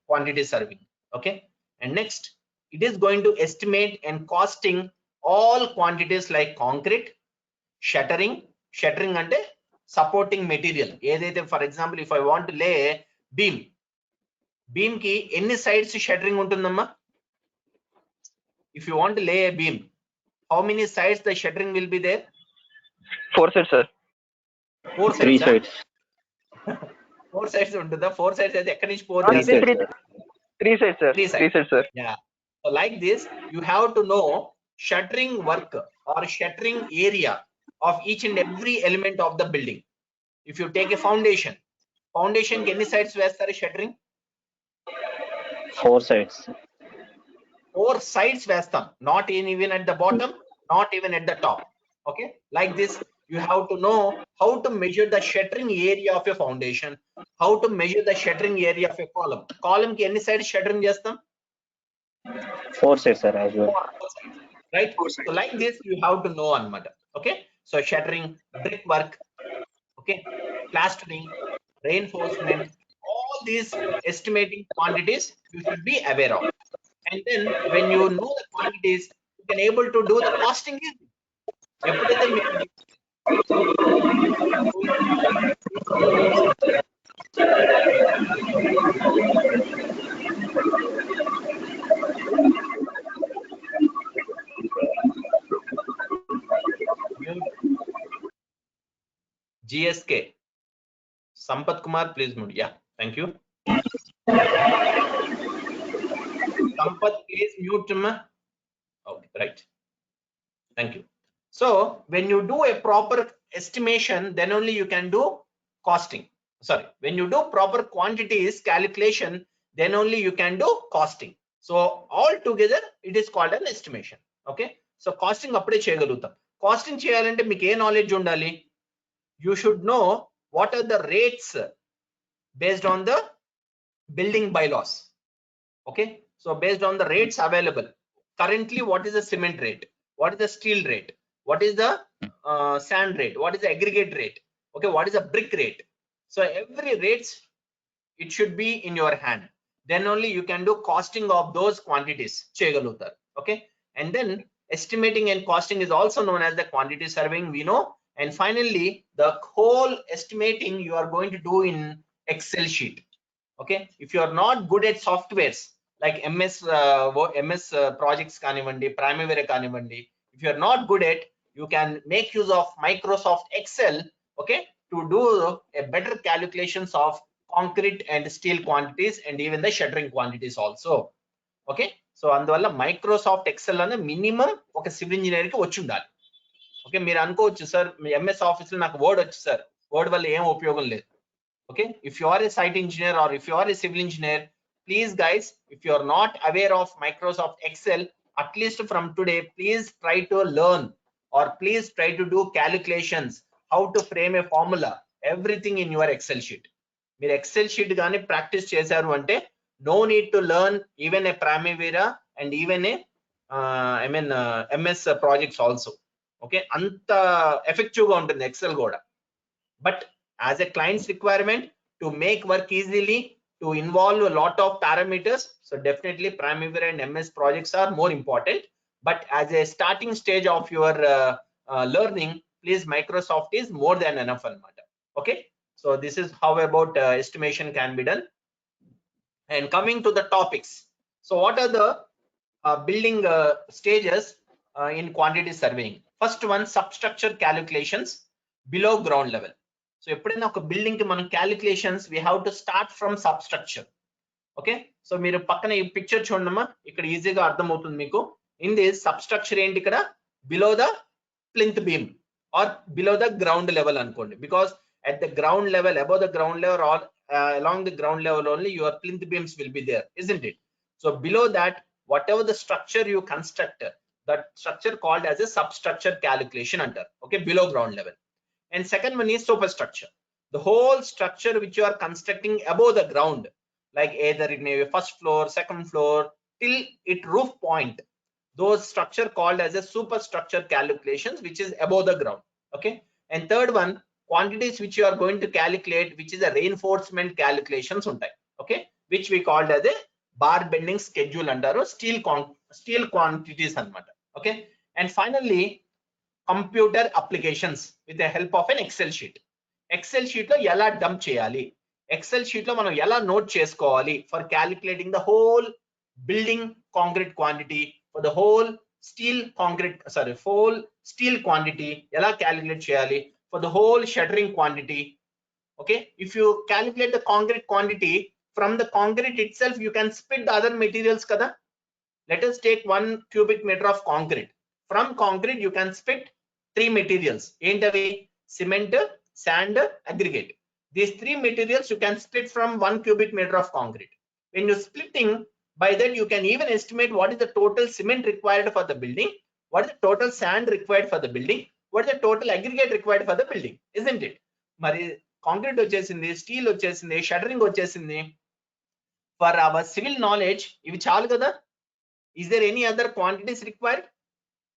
B: quantity surveying. Okay, and next it is going to estimate and costing all quantities like concrete, shuttering అంటే supporting material ఏదైతే, for example if I want lay beam కి ఎన్ని sides shuttering ఉంటుందమ్మా? If you want lay a beam, how many sides the shuttering will be there?
C: 4 sides, sir.
B: 4 sides.
C: 3 sides.
B: 4 sides ఉంటుందా? 4 sides అయితే ఎక్కడి నుంచి 4
C: 3 sides, sir. 3 sides, sir.
B: 3 sides, sir. Yeah, So like this, you have to know shuttering work or shuttering area of each and every element of the building. If you take a foundation ki enni sides vestaru shuttering?
E: 4 sides.
B: 4 sides vestam, not even at the bottom, not even at the top. Okay, like this, you have to know how to measure the shuttering area of your foundation, how to measure the shuttering area of a column. Column ki enni sides shuttering chestam?
E: 4 sides, sir, as well.
B: 4 sides, right? So like this, you have to know anamata. Okay, so shuttering, brickwork, okay, plastering, reinforcement, all these estimating quantities you should be aware of. And then when you know the quantities, you can able to do the costing. ఎప్పుడైతే మీకు GSK Sampath Kumar, please mute. Yeah, thank you. Sampath, please mute him. Okay, right. Thank you. So when you do a proper estimation, then only you can do costing. Sorry, when you do proper quantities calculation, then only you can do costing. So all together it is called an estimation. Okay, so costing appude cheyagalugutam. Costing cheyalante meeku A knowledge undali? You should know what are the rates based on the building bylaws. Okay, so based on the rates available currently, what is the cement rate, what is the steel rate, what is the sand rate, what is the aggregate rate, okay, what is the brick rate. So every rates it should be in your hand, then only you can do costing of those quantities cheyagalutaru. Okay, and then estimating and costing is also known as the quantity surveying, we know. And finally, the whole estimating you are going to do in Excel sheet. Okay, if you are not good at softwares like MS projects kanivandi, Primavera kanivandi, if you are not good at, you can make use of Microsoft Excel, okay, to do a better calculations of concrete and steel quantities and even the shuttering quantities also. Okay, so అందువల్ల Microsoft Excel అనే minimum ఒక civil engineer కి వచ్చి ఉండాలి. Okay, మీరు అనుకోవచ్చు sir MS office లో నాకు వర్డ్ వచ్చు సార్, వర్డ్ వల్ల ఏం ఉపయోగం లేదు. Okay, if you are a site engineer or if you are a civil engineer, please guys, if you are not aware of Microsoft Excel, at least from today, please try to learn or please try to do calculations, how to frame a formula, everything in your Excel sheet. Meer Excel sheet gaani practice chesaru ante no need to learn even a Primavera and even a MS projects also. Okay, anta effective ga untundi Excel goda. But as a client's requirement to make work easily, to involve a lot of parameters, so definitely Primavera and MS projects are more important. But as a starting stage of your learning, please, Microsoft is more than enough anamata. Okay, so this is how about estimation can be done. And coming to the topics, so what are the building stages in quantity surveying? First one, substructure calculations below ground level. So ఎప్పుడైనా ఒక building కి మనం calculations we have to start from sub structure. Okay, so మీరు పక్కన ఈ picture చూడమ్మా, ఇక్కడ ఈజీగా అర్థమవుతుంది మీకు. ఇన్ దిస్ సబ్ స్ట్రక్చర్ ఏంటి, ఇక్కడ below the plinth beam or below the ground level అనుకోండి, because at the ground level, above the ground level or along the ground level only your plinth beams will be there, isn't it? So below that, whatever the structure you construct, that structure called as a substructure calculation under, okay, below ground level. And second one is superstructure, the whole structure which you are constructing above the ground, like either in a first floor, second floor, till it roof point, those structure called as a superstructure calculations which is above the ground. Okay, and third one, quantities which you are going to calculate, which is a reinforcement calculations untai, okay, which we called as a bar bending schedule under steel quantities anamata. Okay, and finally computer applications with the help of an Excel sheet. Excel sheet lo ela dump cheyali, Excel sheet lo manam ela note chesukovali for calculating the whole building concrete quantity, for the whole steel quantity ela calculate cheyali, for the whole shuttering quantity. Okay, if you calculate the concrete quantity from the concrete itself, you can split the other materials kada. let us take 1 cubic meter of concrete. From concrete, you can split 3 materials. Cement, sand, aggregate. These 3 materials you can split from 1 cubic meter of concrete. When you're splitting, by that you can even estimate what is the total cement required for the building, what is the total sand required for the building, what is the total aggregate required for the building, isn't it? Mari concrete vachesindi, steel vachesindi, shuttering vachesindi. For our civil knowledge, ivi chalu kada. Is there any other quantities required?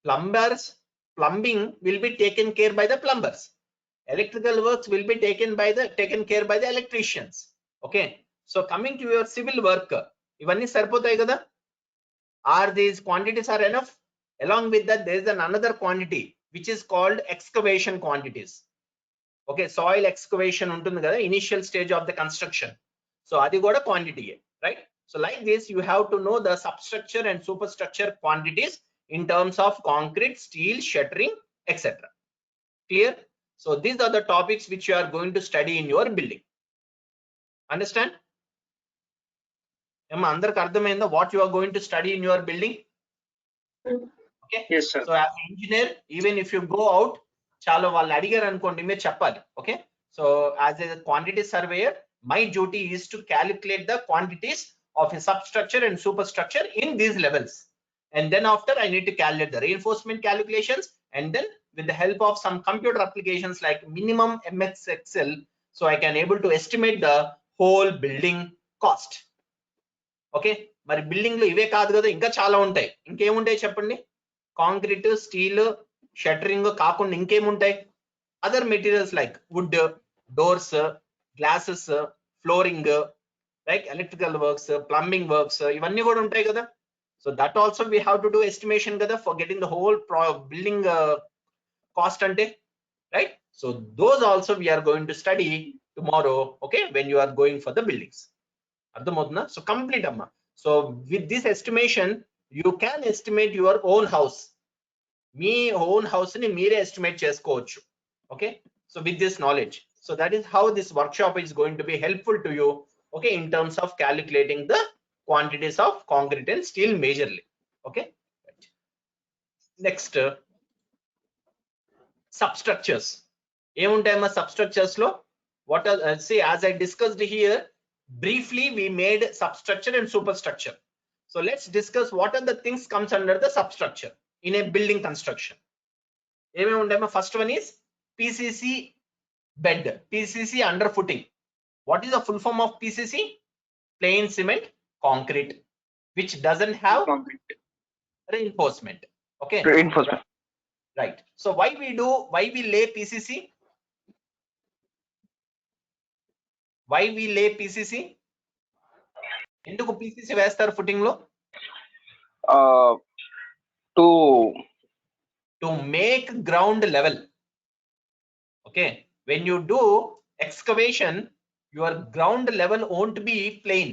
B: Plumbing will be taken care by the plumbers. Electrical works will be taken care by the electricians. Okay. So coming to your civil work, ivanni saripothayi kada? Are these quantities are enough? Along with that, there is another quantity which is called excavation quantities. Okay, soil excavation untundi kada, initial stage of the construction. So adi kuda quantity, right? So like this, you have to know the substructure and superstructure quantities in terms of concrete, steel, shuttering, etc. Clear? So these are the topics which you are going to study in your building. Understand? What you are going to study in your building? Okay.
H: Yes, sir.
B: So as an engineer, even if you go out, chalo vallu adigaru anukondi meer cheppali. Okay. So as a quantity surveyor, my duty is to calculate the quantities of a substructure and superstructure in these levels. And then after, I need to calculate the reinforcement calculations, and then with the help of some computer applications like minimum MS Excel, so I can able to estimate the whole building cost. Okay, మరి building లో ఇవే కాదు కదా, ఇంకా చాలా ఉంటాయి. ఇంకేముంటాయి చెప్పండి? Concrete, steel, shuttering కాకుండా ఇంకేముంటాయి? Other materials like wood, doors, glasses, flooring, right, electrical works, plumbing works, ఇవన్నీ కూడా ఉంటాయి కదా. So that also we have to do estimation కదా for getting the whole building cost అంటే, right. So those also we are going to study tomorrow, okay, when you are going for the buildings. అర్థమవుతుందా? So complete అమ్మా. So with this estimation you can estimate your own house. మీ own house ని మీరే estimate చేసుకోవచ్చు. Okay, so with this knowledge, so that is how this workshop is going to be helpful to you, okay, in terms of calculating the quantities of concrete and steel majorly. Okay, next substructures. ఏముంటాయమ్మా substructures లో? What are see, as I discussed here briefly, we made substructure and superstructure. So let's discuss what are the things comes under the substructure in a building construction. ఏమేమి ఉంటాయమ్మా? First one is PCC bed, PCC underfooting. What is the full form of PCC? Plain cement concrete, which doesn't have reinforcement. Okay,
C: Reinforcement.
B: right. So why we lay PCC? Why we lay PCC? ఎందుకు PCC వేస్తారు footing లో? To make ground level. Okay, when you do excavation, your ground level won't be plain.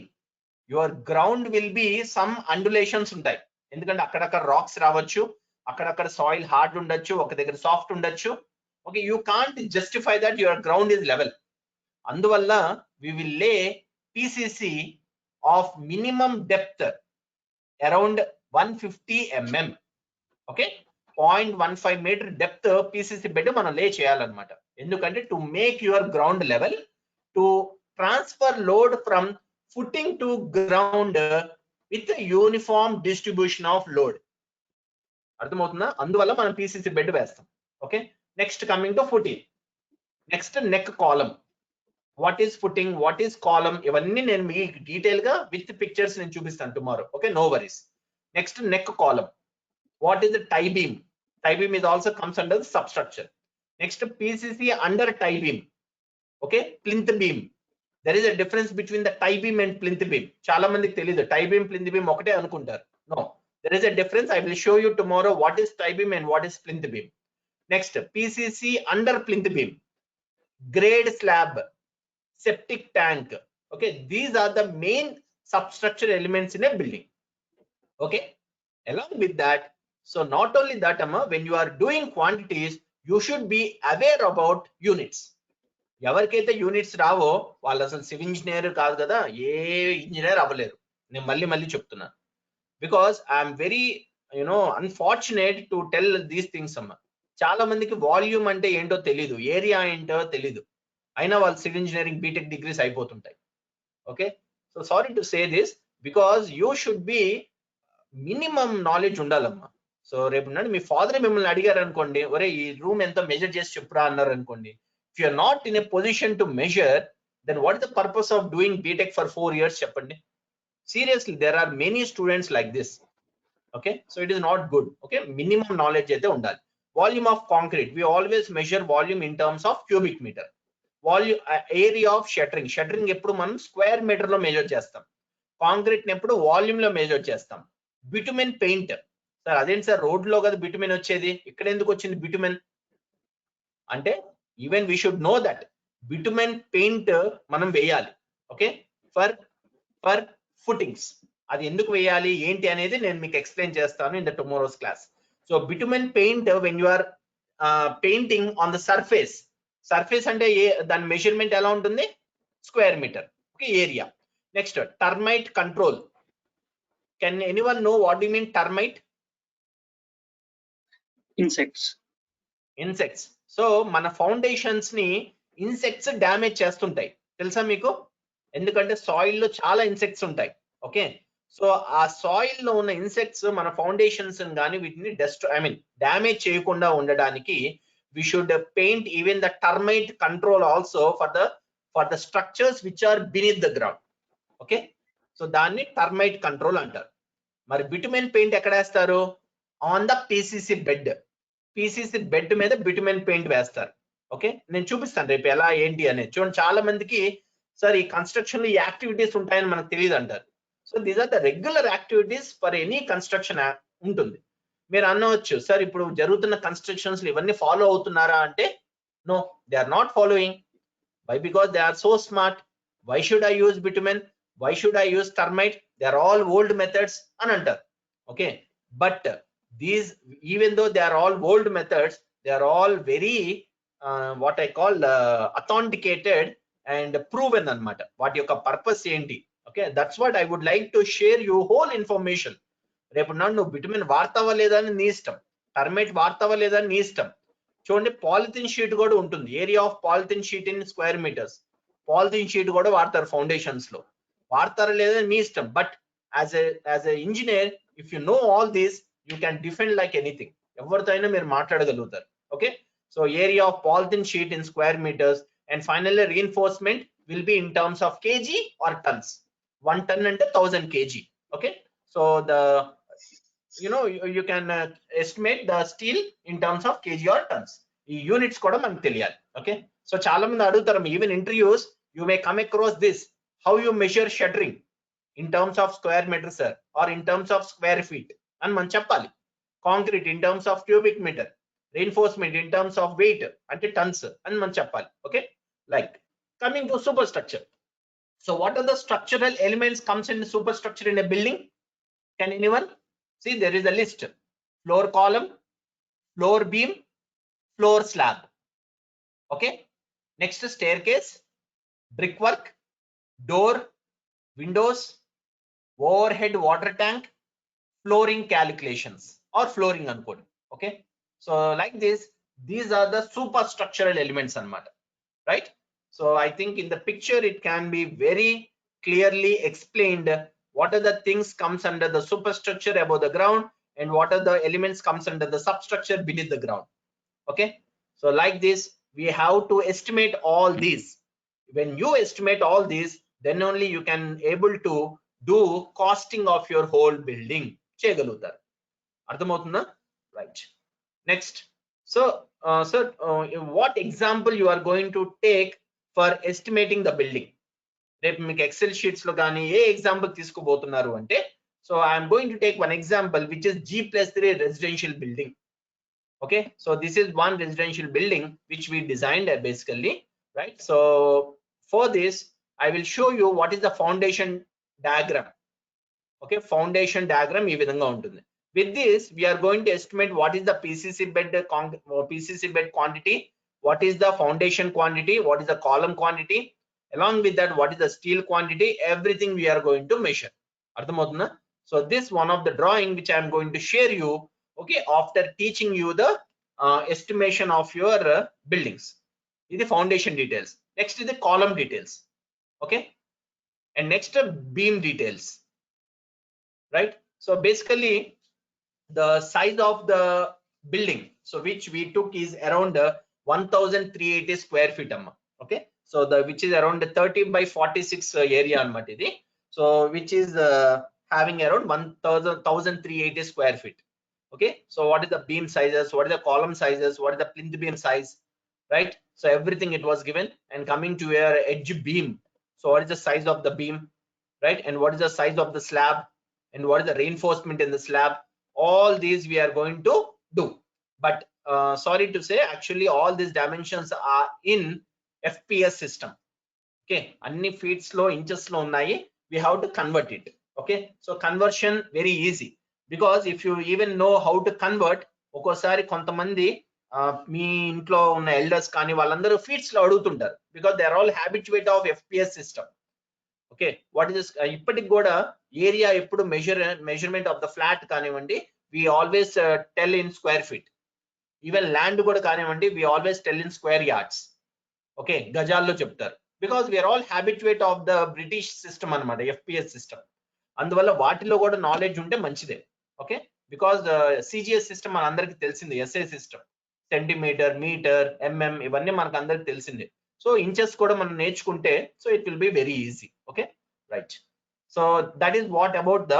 B: Your ground will be some undulations ఉంటాయి. ఎందుకంటే అక్కడక్కడ racks రావచ్చు, అక్కడక్కడ soil hard ఉండొచ్చు, ఒక దగ్గర సాఫ్ట్ ఉండొచ్చు. Okay, you can't justify that your ground is level. అందువల్ల we will lay PCC of minimum depth around 150 mm. Okay, 0.15 metre depth PCC bed మనం లే చేయాలన్నమాట. ఎందుకంటే to make your ground level, to transfer load from footing to ground with a uniform distribution of load. అర్థమవుతుందా? అందువల్ల మనం PCC bed వేస్తాం. Okay, next coming to footing. Next neck column. What is footing, what is column, ఇవన్నీ నేను మీకు detail గా with pictures నేను చూపిస్తాను tomorrow. Okay, no worries. Next neck column. What is the tie beam? Tie beam is also comes under the substructure. Next PCC under tie beam. Okay, plinth beam. There is a difference between the tie beam and plinth beam. చాలా మందికి తెలియదు, టై beam plinth beam ఒకటే అనుకుంటారు. No, there is a difference. I will show you tomorrow what is tie beam and what is plinth beam. Next, PCC under plinth beam, grade slab, septic tank. Okay, these are the main substructure elements in a building. Okay, along with that, so not only that, when you are doing quantities, you should be aware about units. ఎవరికైతే units రావో వాళ్ళు అసలు civil engineer కాదు కదా, ఏ engineer అవ్వలేరు. నేను మళ్ళీ చెప్తున్నాను. because I'm very unfortunate to tell these things అమ్మా. చాలా మందికి వాల్యూమ్ అంటే ఏంటో తెలీదు, ఏరియా ఏంటో తెలీదు, అయినా వాళ్ళు సివిల్ ఇంజనీరింగ్ బీటెక్ డిగ్రీస్ అయిపోతుంటాయి. Okay, so sorry to say this, because you should be minimum knowledge ఉండాలమ్మా. సో రేపు నాడు మీ ఫాదర్ మిమ్మల్ని అడిగారు అనుకోండి, ఒరే ఈ రూమ్ ఎంత మెజర్ చేసి చెప్పురా అన్నారు అనుకోండి, if you're not in a position to measure, then what is the purpose of doing BTech for 4 years చెప్పండి. Seriously, there are many students like this. Okay, so it is not good. Okay, minimum knowledge అయితే ఉండాలి. Volume of concrete, we always measure volume in terms of cubic meter. Volume, area of shuttering ఎప్పుడు మనం square metre లో measure చేస్తాం, concrete ఎప్పుడు volume లో measure చేస్తాం. Bitumen paint, sir అదేంటి సార్ రోడ్ లో కదా బిటుమెన్ వచ్చేది, ఇక్కడ ఎందుకు వచ్చింది బిటుమెన్ అంటే, even we should know that bitumen paint మనం వేయాలి. ఓకే, ఫర్ ఫుటింగ్స్, అది ఎందుకు వేయాలి ఏంటి అనేది నేను మీకు ఎక్స్ప్లెయిన్ చేస్తాను in the tomorrow's class. So bitumen paint when you are painting on the surface అంటే దాని మెజర్మెంట్ ఎలా ఉంటుంది, square metre. Okay, area. Next termite control. Can anyone know what you mean termite? Insects. So మన foundations ని insects damage చేస్తుంటాయి, తెలుసా మీకు? ఎందుకంటే సాయిల్ లో చాలా ఇన్సెక్ట్స్ ఉంటాయి. ఓకే, సో ఆ సాయిల్ లో ఉన్న ఇన్సెక్ట్స్ మన ఫౌండేషన్స్ కానీ వీటిని డ్యామేజ్ చేయకుండా ఉండడానికి we should paint even the termite control also for the structures which are beneath the ground. Okay, so దాన్ని టర్మైట్ కంట్రోల్ అంటారు. మరి బిటుమెన్ పెయింట్ ఎక్కడ వేస్తారు? ఆన్ ద పీసీసీ బెడ్ మీద బిటుమెన్ పెయింట్ వేస్తారు. ఓకే, నేను చూపిస్తాను రేపు ఎలా ఏంటి అనేది. చూడండి, చాలా మందికి సార్ ఈ కన్స్ట్రక్షన్ లో ఈ యాక్టివిటీస్ ఉంటాయని మనకు తెలియదు అంటారు. So these are the regular activities for any construction ఉంటుంది. మీరు అనవచ్చు, సార్ ఇప్పుడు జరుగుతున్న కన్స్ట్రక్షన్స్ ఇవన్నీ ఫాలో అవుతున్నారా అంటే, no, they are not following. Why? Because they are so smart. Why should I use bitumen? Why should I use termite? They are all old methods అని అంటారు. Okay, but these, even though they are all old methods, they are all very what I call authenticated and proven అన్నమాట. వాటి యొక్క purpose ఏంటి? Okay, that's what I would like to share you whole information. రేపు నాడు నువ్వు bitumen వాడతావా లేదా అని నీ ఇష్టం, టర్మైట్ వాడతావా లేదా అని నీ ఇష్టం. చూడండి, పాలిథిన్ షీట్ కూడా ఉంటుంది, area of polythene sheet in square metres. Polythene sheet కూడా వాడతారు ఫౌండేషన్స్ లో, వాడతారా లేదా మీ ఇష్టం. But as a engineer, if you know all these, you can defend like anything. ఎవరితో అయినా మీరు మాట్లాడగలుగుతారు. Okay, so area of polythene sheet in square metres, and finally reinforcement will be in terms of KG or tons. 1 ton అంటే 1000 kg. Okay, so you can estimate the steel in terms of kg or tons. ఈ units కూడా మనకు తెలియాలి. Okay, so చాలా మంది అడుగుతారు, even interviews you may come across this, how you measure shuttering in terms of square metre sir, or in terms of square feet అని మనం చెప్పాలి. Concrete in terms of cubic metre, reinforcement in terms of weight అంటే tons అని మనం చెప్పాలి. Okay, like coming to super structure. So what are the structural elements comes in the superstructure in a building? Can anyone see? There is a list: floor column, floor beam, floor slab. Okay, next staircase, brickwork, door, windows, overhead water tank, flooring calculations or flooring uncode. Okay, so like this, these are the superstructural elements anamata, right? So I think in the picture it can be very clearly explained what are the things comes under the superstructure above the ground and what are the elements comes under the substructure beneath the ground. Okay, so like this we have to estimate all these. When you estimate all these, then only you can able to do costing of your whole building cheyagalutaru. Ardhamavutunda? Right. Next, so what example you are going to take for estimating the building? రేపు మీకు XL sheets లో కానీ ఏ example తీసుకోబోతున్నారు అంటే, so I'm going to take one example which is G+3 residential building. Okay, so this is one residential building which we designed basically, right? So for this I will show you what is the foundation diagram. Okay, foundation diagram ఈ విధంగా ఉంటుంది. With this we are going to estimate what is the PCC bed quantity, what is the foundation quantity, what is the column quantity, along with that what is the steel quantity, everything we are going to measure. అర్థమవుతుందా? So this one of the drawing which I am going to share you, okay, after teaching you the estimation of your buildings. This is foundation details. Next is the column details, okay, and next beam details, right? So basically the size of the building, so which we took is around 1380 square feet amma. Okay, so the which is around 30 by 46 area anamata idi. So which is having around 1380 square feet. Okay, so what is the beam sizes, what is the column sizes, what is the plinth beam size, right? So everything it was given. And coming to your edge beam, so what is the size of the beam, right? And what is the size of the slab, and what is the reinforcement in the slab? All these we are going to do. But sorry to say, actually all these dimensions are in FPS system. Okay, anni feet lo inches lo unnayi, we have to convert it. Okay, so conversion very easy, because if you even know how to convert, okosari kontamandi మీ ఇంట్లో ఉన్న elders కానీ వాళ్ళందరూ feets లో అడుగుతుంటారు, because they are all habituated of FPS system. Okay, what is ఇప్పటికి కూడా area ఎప్పుడు measurement of the flat కానివ్వండి, we always tell in square feet. Even land కూడా కానివ్వండి, we always tell in square yards. Okay, గజాల్లో చెప్తారు, because we're all habituate of the British system అనమాట, FPS system. అందువల్ల వాటిలో కూడా నాలెడ్జ్ ఉంటే మంచిదే. ఓకే, బికాస్ సిజిఎస్ సిస్టమ్ మన అందరికి తెలిసింది, SI system, centimetre, metre, mm, ఇవన్నీ మనకు అందరికి తెలిసిందే. సో ఇంచెస్ కూడా మనం నేర్చుకుంటే, so it will be very easy. Okay, right. So that is what about the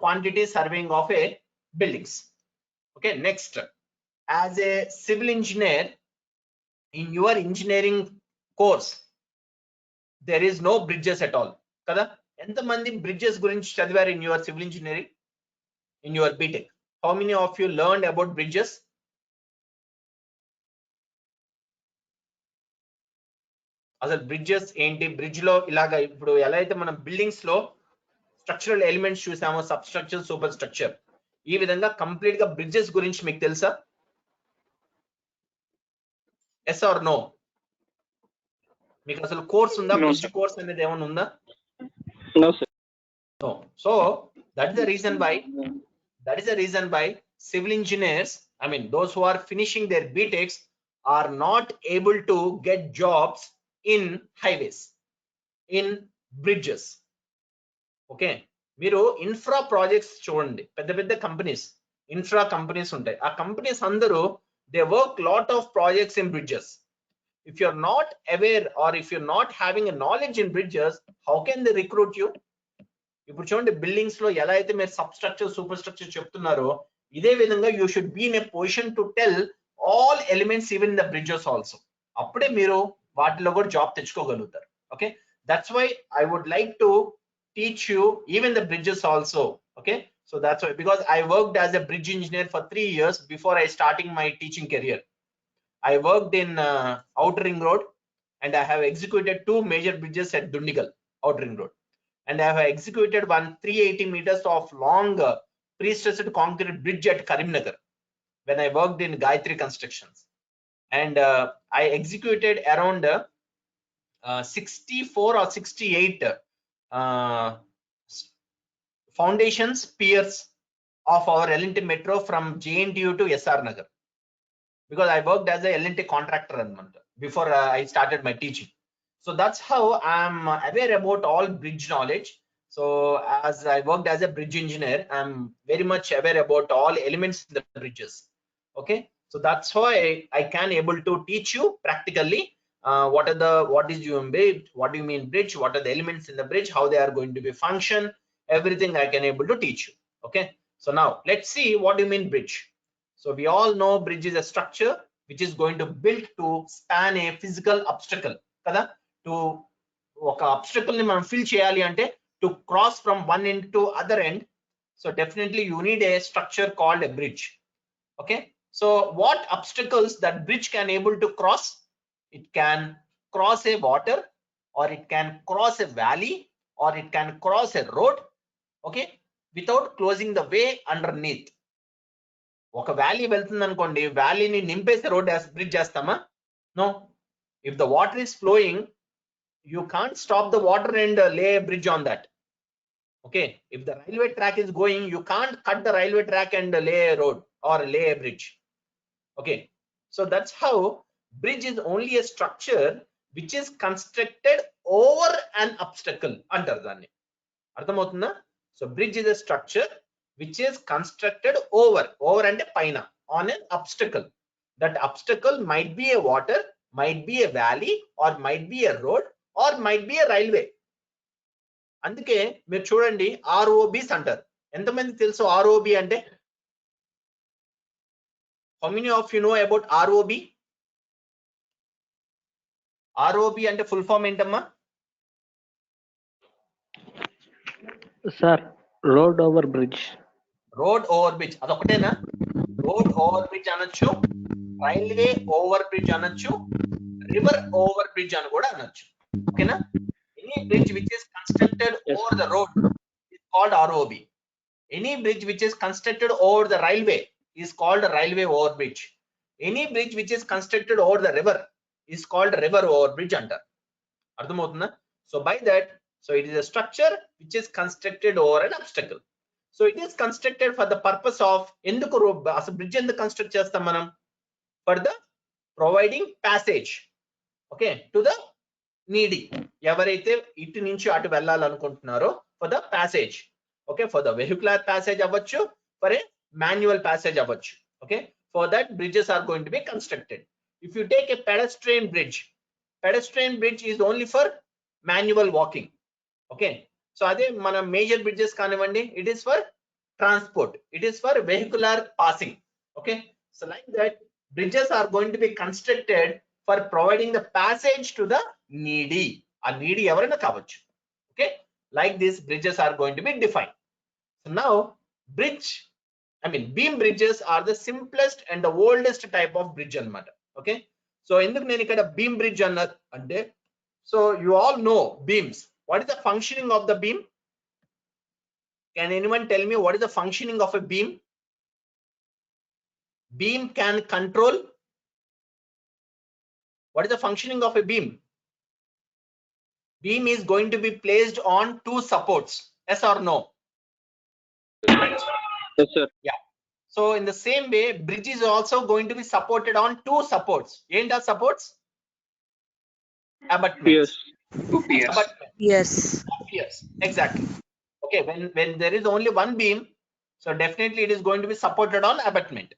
B: quantity surveying of a buildings. Okay, next, as a civil engineer in your engineering course there is no bridges at all kada. ఎంతమంది bridges గురించి చదివారు in your civil engineering, in your BTech? How many of you learned about bridges? అసలు bridges ఏంటి, bridge లో ఇలాగా ఇప్పుడు ఎలా అయితే మనం బిల్డింగ్స్ లో స్ట్రక్చరల్ ఎలిమెంట్స్ చూసామో, సబ్ స్ట్రక్చర్, సూపర్ స్ట్రక్చర్, ఈ విధంగా కంప్లీట్ గా బ్రిడ్జెస్ గురించి మీకు తెలుసా? Yes or no? మీకు అసలు కోర్స్ ఉందా, బ్రిడ్జ్ కోర్స్ అనేది ఏమైనా ఉందా?
C: No, sir.
B: No. So that is the reason why civil engineers, I mean those who are finishing their BTechs, are not able to get jobs in highways, in bridges. Okay, మీరు infra projects చూడండి, పెద్ద పెద్ద companies, infra companies ఉంటాయి. ఆ companies అందరూ they work lot of projects in bridges. If you're not aware, or if you're not having a knowledge in bridges, how can they recruit you? ఇప్పుడు చూడండి, buildings లో ఎలా అయితే మీరు సబ్ స్ట్రక్చర్, సూపర్ స్ట్రక్చర్ చెప్తున్నారో, ఇదే విధంగా you should be in a position to tell all elements, even the bridges also. అప్పుడే మీరు వాటిలో కూడా జాబ్ తెచ్చుకోగలుగుతారు. Okay, that's why I would like to teach you even the bridges also. Okay, so that's why, because I worked as a bridge engineer for 3 years before I starting my teaching career. I worked in Outer Ring Road, and I have executed 2 major bridges at Dundigal, Outer Ring Road, and I have executed one 380 meters of long pre-stressed concrete bridge at Karimnagar when I worked in Gayatri Constructions, and I executed around 64 or 68 foundations, piers of our L&T Metro from JNTU to SR Nagar, because I worked as a L&T contractor before I started my teaching. So that's how I'm aware about all bridge knowledge. So as I worked as a bridge engineer, I'm very much aware about all elements in the bridges. Okay, so that's why I can able to teach you practically what is bridge, what do you mean bridge, what are the elements in the bridge, how they are going to be function, everything I can able to teach you. Okay, so now let's see what do you mean bridge. So we all know bridge is a structure which is going to build to span a physical obstacle kada. To oka obstacle ni manam fill cheyali ante, to cross from one end to other end, so definitely you need a structure called a bridge. Okay, so what obstacles that bridge can able to cross? It can cross a water, or it can cross a valley, or it can cross a road, okay, without closing the way underneath. ఒక valley వెళ్తుంది అనుకోండి, వ్యాలీని నింపేసి road bridge చేస్తామా? No. If the water is flowing, you can't stop the water and lay bridge on that. Okay, if the railway track is going, you can't cut the railway track and lay a road or lay a bridge. Okay, so that's how bridge is only a structure which is constructed over an obstacle under danni. Ardhamavutunda? So bridge is a structure which is constructed over and paina on an obstacle. That obstacle might be a water, might be a valley, or might be a road, or might be a railway. అందుకే మీరు చూడండి ROBs అంటారు. ఎంతమంది తెలుసు ROB అంటే? How many of you know about ROB? ROB అంటే full form ఏంటమ్మా?
E: Sir road over bridge.
B: Road over bridge అదొకటేనా? రోడ్ ఓవర్ బ్రిడ్జ్ అనొచ్చు, రైల్వే ఓవర్ బ్రిడ్జ్ అనొచ్చు, రివర్ ఓవర్ బ్రిడ్జ్ అని కూడా అనొచ్చు. ఓకేనా? Any bridge which is constructed over the road is called ROB. Any bridge which is constructed over the railway is called a railway over bridge. Any bridge which is constructed over the river is called river over bridge అంటారు. అర్థమవుతుందా? So by that, so it is a structure which is constructed over an obstacle. So it is constructed for the purpose of ఎందుకు అసలు bridge ఎందుకు construct చేస్తాం మనం? For the providing passage, okay, to the needy. ఎవరైతే ఇటు నుంచి అటు వెళ్ళాలనుకుంటున్నారో for the passage, okay, for the vehicular passage avvachu, for a manual passage avvachu. Okay, for that bridges are going to be constructed. If you take a pedestrian bridge is only for manual walking. Okay, so ade mana major bridges kanivandi, it is for transport, it is for vehicular passing. Okay, so like that bridges are going to be constructed for providing the passage to the needy. A needy ఎవరైనా కావచ్చు. Okay, like this bridges are going to be defined. So now beam bridges are the simplest and the oldest type of bridge anamata. Okay, so enduku nenu ikkada beam bridge anna ante, so you all know beams. What is the functioning of the beam? Can anyone tell me what is the functioning of a beam? Beam can control. What is the functioning of a beam? Beam is going to be placed on two supports. Yes or no?
C: Yes, sir.
B: Yeah. So in the same way, bridge is also going to be supported on two supports. Ain't that supports? Abutments.
C: Yes.
H: Two piers.
B: Abutments.
A: Yes.
B: Piers. Exactly. Okay, when there is only one beam, so definitely it is going to be supported on abutment.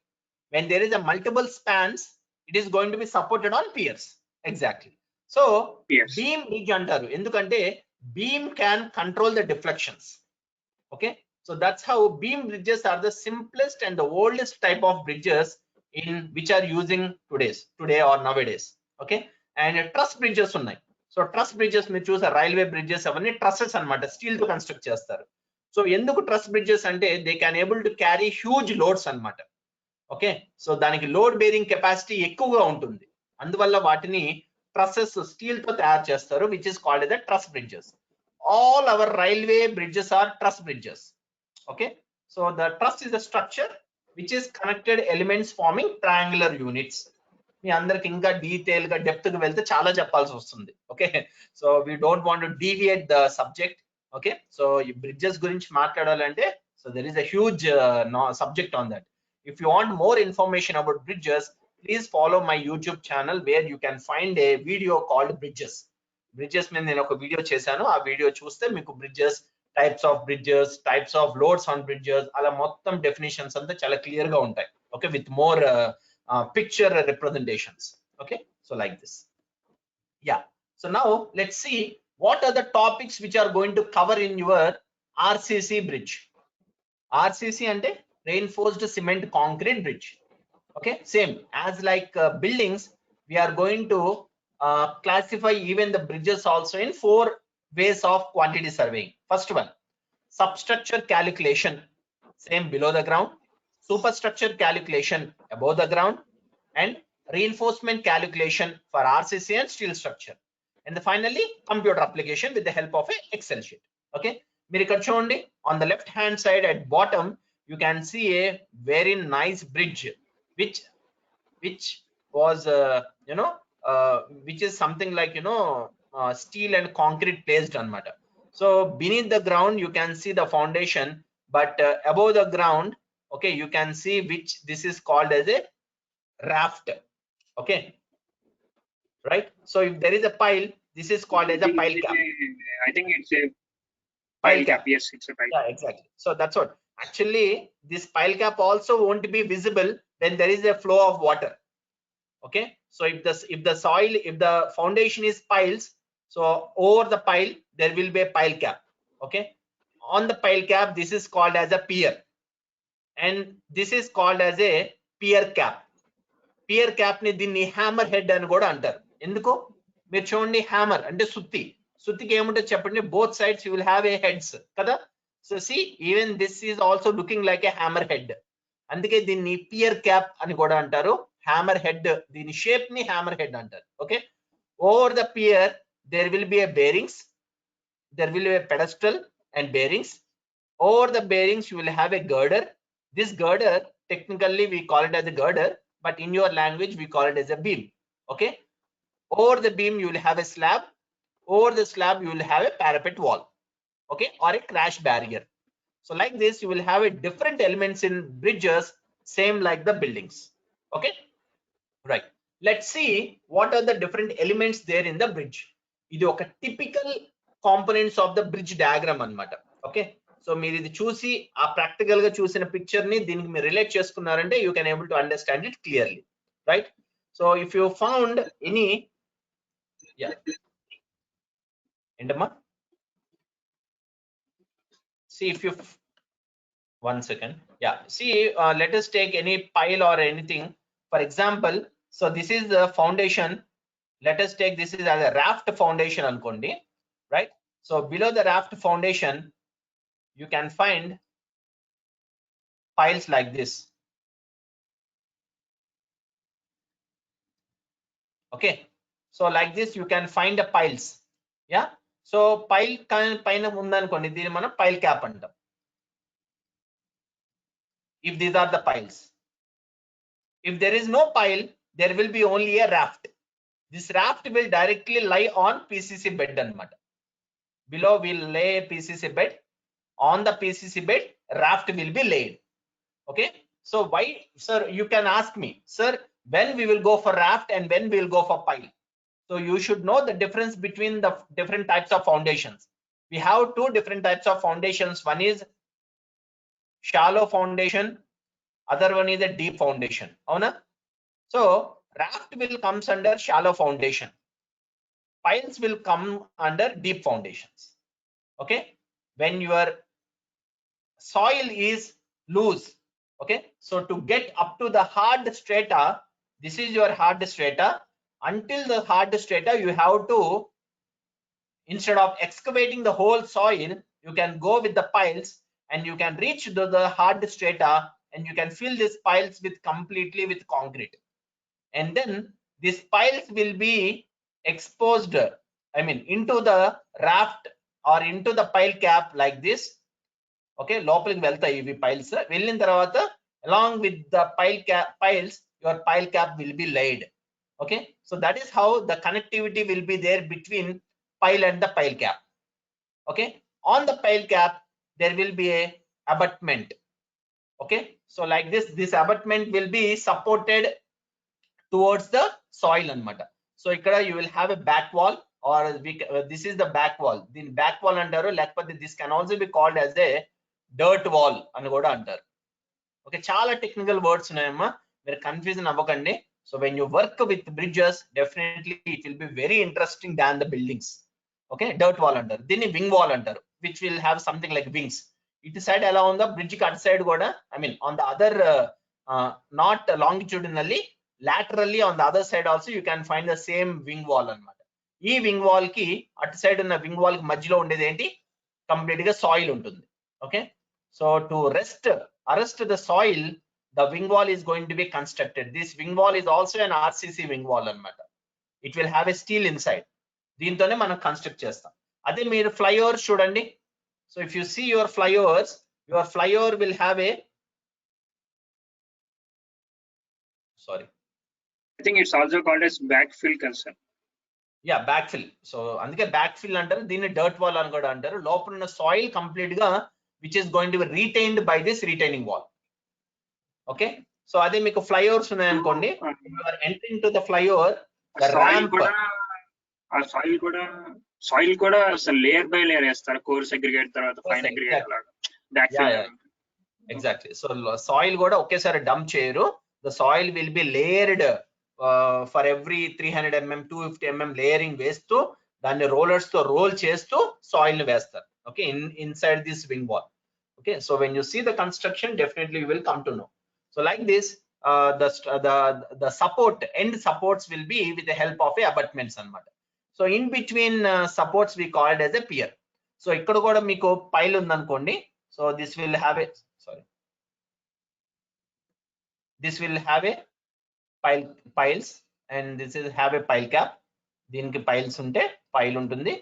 B: When there is a multiple spans, it is going to be supported on piers. Exactly. So
H: Yes.
B: beam bridge antaru endukante beam can control the deflections. Okay, so that's how beam bridges are the simplest and the oldest type of bridges in which are using today or nowadays. Okay, and truss bridges unnai. So truss bridges మీరు చూసే railway bridges అవన్నీ trusses అన్నమాట, steel తో construct చేస్తారు. So ఎందుకు truss bridges అంటే they can able to carry huge loads అన్నమాట. Okay, so దానికి లోడ్ బేరింగ్ కెపాసిటీ ఎక్కువగా ఉంటుంది, అందువల్ల వాటిని ట్రస్సెస్ స్టీల్ తో తయారు చేస్తారు, which is called the truss bridges. All our railway bridges are truss bridges. Okay, so the truss is a structure which is connected elements forming triangular units. మీ అందరికి ఇంకా detail గా డెప్త్ గా వెళ్తే చాలా చెప్పాల్సి వస్తుంది. Okay, so we don't want to deviate the subject. Okay, so ఈ bridges గురించి మాట్లాడాలంటే so there is a huge subject on that. If you want more information about bridges, please follow my YouTube channel wear you can find a video called bridges. Bridges మీద నేను ఒక video చేశాను, ఆ video చూస్తే మీకు bridges, types of bridges, types of loads on bridges, అలా మొత్తం definitions అంతా చాలా క్లియర్ గా ఉంటాయి. Okay, with more picture representations. Okay, so like this. Yeah, so now let's see what are the topics which are going to cover in your RCC bridge. RCC అంటే reinforced cement concrete bridge. Okay, same as like buildings, we are going to classify even the bridges also in 4 ways of quantity surveying. First one, substructure calculation, same below the ground, superstructure calculation above the ground, and reinforcement calculation for RCC and steel structure, and finally computer application with the help of a Excel sheet. Okay, మీరు ఇక్కడ చూడండి, on the left hand side at bottom you can see a very nice bridge which was which is something like steel and concrete placed anamata. So beneath the ground you can see the foundation, but above the ground, okay, you can see which this is called as a raft. Okay, right? So if there is a pile, this is called as a pile cap.
H: I think it's a pile cap. Yes, it's a pile cap.
B: Yeah, exactly. So that's what. Actually, this pile cap also won't be visible when there is a flow of water. Okay, so if the soil, if the foundation is piles, so over the pile there will be a pile cap. Okay, on the pile cap this is called as a pier, and this is called as a pier cap. Pier cap ni దీన్ని hammer head అని కూడా అంటారు. ఎందుకు మీరు చూడండి, hammer అంటే సుత్తికి ఏముంటుంది చెప్పండి, both sides you will have a heads కదా. So see even this is also looking like a hammer head, అందుకే దీన్ని పియర్ క్యాప్ అని కూడా అంటారు. హ్యామర్ హెడ్, దీని షేప్ ని హ్యామర్ హెడ్ అంటారు. Okay, over the pier there will be a bearings, there will be a pedestal and bearings. Over the bearings you will have a girder. This girder, technically we call it as a girder, but in your language we call it as a beam. Okay, over the beam you will have a slab. Over the slab you will have a parapet wall, okay, or a crash barrier. So like this you will have a different elements in bridges, same like the buildings. Okay, right, let's see what are the different elements there in the bridge. ఇది ఒక typical components of the bridge diagram అన్నమాట. Okay, so మీరు ఇది చూసి ఆ practical గా చూసిన picture ని దీనికి మీరు రిలేట్ చేసుకున్నారంటే you can able to understand it clearly, right? So if you found any, ఏంటమ్మా, see if you, one second, yeah, see, let us take any pile or anything, for example. So this is the foundation, let us take this is as a raft foundation అనుకోండి, right? So below the raft foundation you can find piles like this. Okay, so like this you can find the piles. Yeah, so pile పైన ఉందనుకోండి, దీన్ని మనం pile cap అంటాం. If these are the piles, if there is no pile, there will be only a raft. This raft will directly lie on PCC bed అన్నమాట. Below we'll lay a PCC bed, on the PCC bed raft will be laid. Okay, so why, sir, you can ask me, sir, when we will go for raft and when we will go for pile? So you should know the difference between the different types of foundations. We have two different types of foundations. One is shallow foundation, other one is a deep foundation. Avuna? So raft will comes under shallow foundation, piles will come under deep foundations. Okay, when your soil is loose, okay, so to get up to the hard strata, this is your hard strata. Until the hard strata you have to, instead of excavating the whole soil, you can go with the piles and you can reach the hard strata and you can fill these piles with completely with concrete, and then these piles will be exposed, I mean into the raft or into the pile cap like this. Okay, లోపలికి వెళ్తాయి ఇవి piles. వెళ్ళిన తర్వాత along with the piles your pile cap will be laid. Okay, so that is how the connectivity will be there between pile and the pile cap. Okay, on the pile cap there will be a abutment. Okay, so like this abutment will be supported towards the soil anamata. So ikkada you will have a back wall, or this is the back wall. Din back wall antaru, lekapothe this can also be called as a dirt wall అని కూడా అంటారు. Okay, చాలా technical words ఉన్నాయమ్మా, మీరు confusion అవ్వకండి. So when you work with bridges definitely it will be very interesting than the buildings. Okay, dirt wall అంటారు, దీన్ని wing wall అంటారు, which will have something like wings. ఇటు సైడ్ ఎలా ఉందో బ్రిడ్జ్ కి అటు సైడ్ కూడా, I mean on the other, not longitudinally, laterally on the other side also you can find the same wing wall అన్నమాట. ఈ wing wall కి అటు సైడ్ ఉన్న వింగ్ వాల్ కి మధ్యలో ఉండేది ఏంటి, కంప్లీట్ గా సాయిల్ ఉంటుంది. Okay, so to arrest the soil, the wing wall is going to be constructed. This wing wall is also an RCC wing wall అన్నమాట. It will have a steel inside. దీంతోనే మనం construct చేస్తాం. అదే మీరు flyovers చూడండి. So if you see your flyovers, your flyover will have a, sorry,
H: I think it's also called as backfill concept.
B: Yeah backfill. So అందుకే backfill అంటారు, దీన్ని dirt wall అని కూడా అంటారు. లోపల ఉన్న సాయిల్ కంప్లీట్ గా which is going to be retained by this retaining wall. Okay, so అదే మీకు ఫ్లైఓవర్స్ ఉన్నాయనుకోండి, you are entering to the flyover, the ramp.
H: Soil కూడా అసలు లేయర్ బై లేయర్ వేస్తారు, కోర్స్ అగ్రిగేట్ తర్వాత ఫైన్ అగ్రిగేట్ లాగా backfill.
B: Exactly. So soil కూడా ఒకేసారి డంప్ చేయరు. The soil will be layered for every 300 mm 250 mm layering వేస్తూ దాన్ని రోలర్స్ తో రోల్ చేస్తూ సాయిల్ ని వేస్తారు. Okay, inside this wing wall. Okay, so when you see the construction, definitely you will come to know. So like this, the support end supports will be with the help of a abutments anamata. So in between supports we call it as a pier. So ikkada kuda meeku pile undanukondi, so this will have a piles, and this is have a pile cap. దీనికి piles ఉంటే pile ఉంటుంది.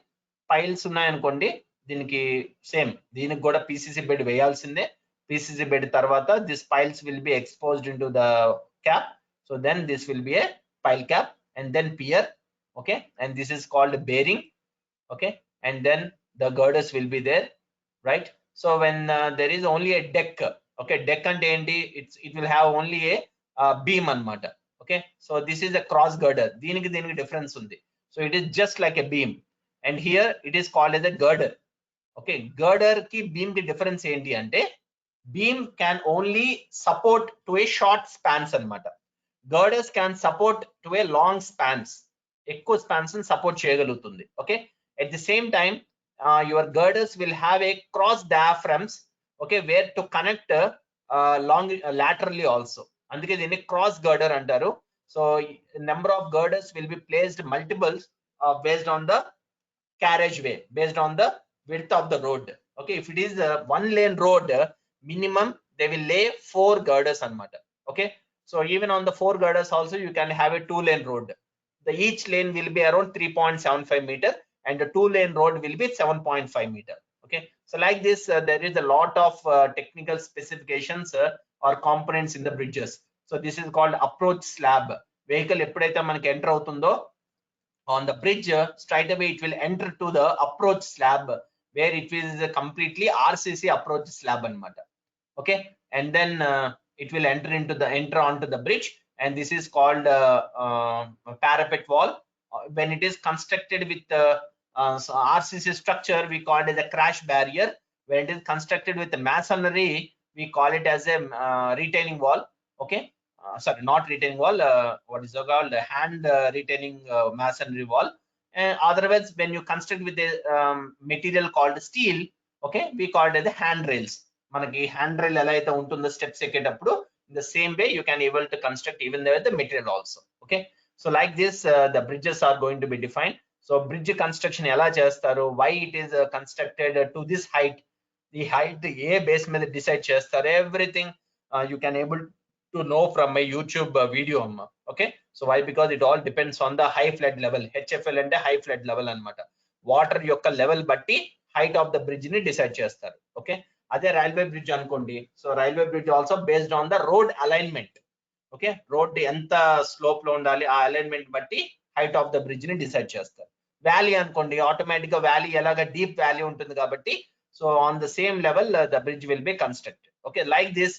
B: piles ఉన్నాయనుకోండి, దీనికి same, దీనికి కూడా PCC bed వేయాల్సిందే. PCC bed తర్వాత this piles will be exposed into the cap. So then this will be a pile cap and then pier. Okay, and this is called bearing. Okay, and then the girders will be there, right? So when there is only a deck. Okay, deck అంటే ఏంటి? It will have only a beam అన్నమాట. Okay, so this is a cross girder. దీనికి difference ఉంది. So it is just like a beam, and here it is called as a girder. Okay, girder కి beam కి difference ఏంటి అంటే, beam can only support to a short spans అన్నమాట. Girders can support to a long spans, ఎక్కువ spans ని support చేయగలుగుతుంది. Okay, at the same time your girders will have a cross diaphragms. Okay, where to connect long laterally also. అందుకే దీన్ని cross girder అంటారు. So number of girders will be placed multiples based on the carriage way, based on the width of the road. Okay, if it is a one lane road, minimum they will lay 4 girders anamata. Okay, so even on the 4 girders also you can have a 2 lane road. The each lane will be around 3.75 meter and the 2 lane road will be 7.5 meter. Okay, so like this there is a lot of technical specifications or components in the bridges. So this is called approach slab. Vehicle eppudaithe manaki enter avutundo on the bridge, straight away it will enter to the approach slab, where it is a completely RCC approach slab anamata. Okay, and then it will enter onto the bridge, and this is called parapet wall. When it is constructed with so RCC structure, we call it as a crash barrier. When it is constructed with the masonry, we call it as a retaining wall. Okay, sorry, not retaining wall, what is it called, hand retaining masonry wall. Otherwise, when you construct with a material called steel, okay, we call it as the handrails. Manaki handrail ela aithe untundo steps ekketappudu, in the same way you can able to construct even the material also. Okay, so like this the bridges are going to be defined. So bridge construction ela chestaru, why it is constructed to this height, the height a base మీద decide చేస్తారు, everything you can able to know from my YouTube video. Okay, so why? Because it all depends on the high flood level. HFL and high flood level anamata. Water yokka level batti height of the bridge ni decide chestaru. Okay, ade railway bridge anukondi. So railway bridge also based on the road alignment. Okay, road enta slope lo undali, aa alignment batti height of the bridge ni decide chestaru. Valley anukondi, automatic valley elaga deep valley untundi kabatti, so on the same level the bridge will be constructed. Okay, like this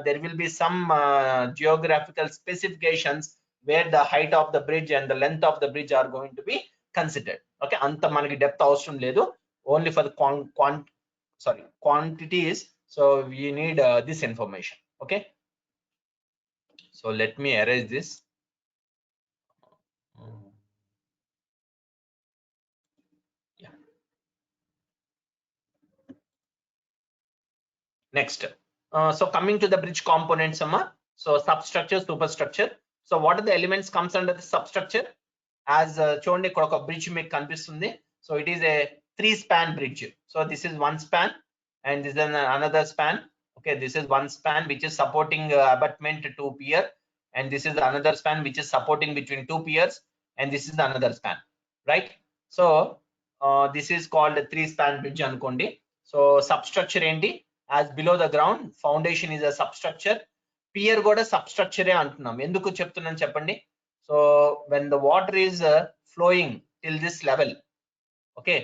B: there will be some geographical specifications where the height of the bridge and the length of the bridge are going to be considered. Okay, anta manaki depth avasram ledu, only for the quantities. So we need this information. Okay, so let me erase this. Yeah, next. So coming to the bridge components, so substructure, superstructure. So what are the elements comes under the substructure? As chonde oka bridge make kanipistundi. So it is a 3-span bridge. So this is one span and this is another span. Okay, this is one span which is supporting abutment to pier, and this is another span which is supporting between 2 piers, and this is another span, right? So this is called a 3-span bridge anukondi. So substructure enti, as below the ground foundation is a substructure, pier kuda substructure antunnam. Enduku cheptunnanu cheppandi. So when the water is flowing till this level, okay,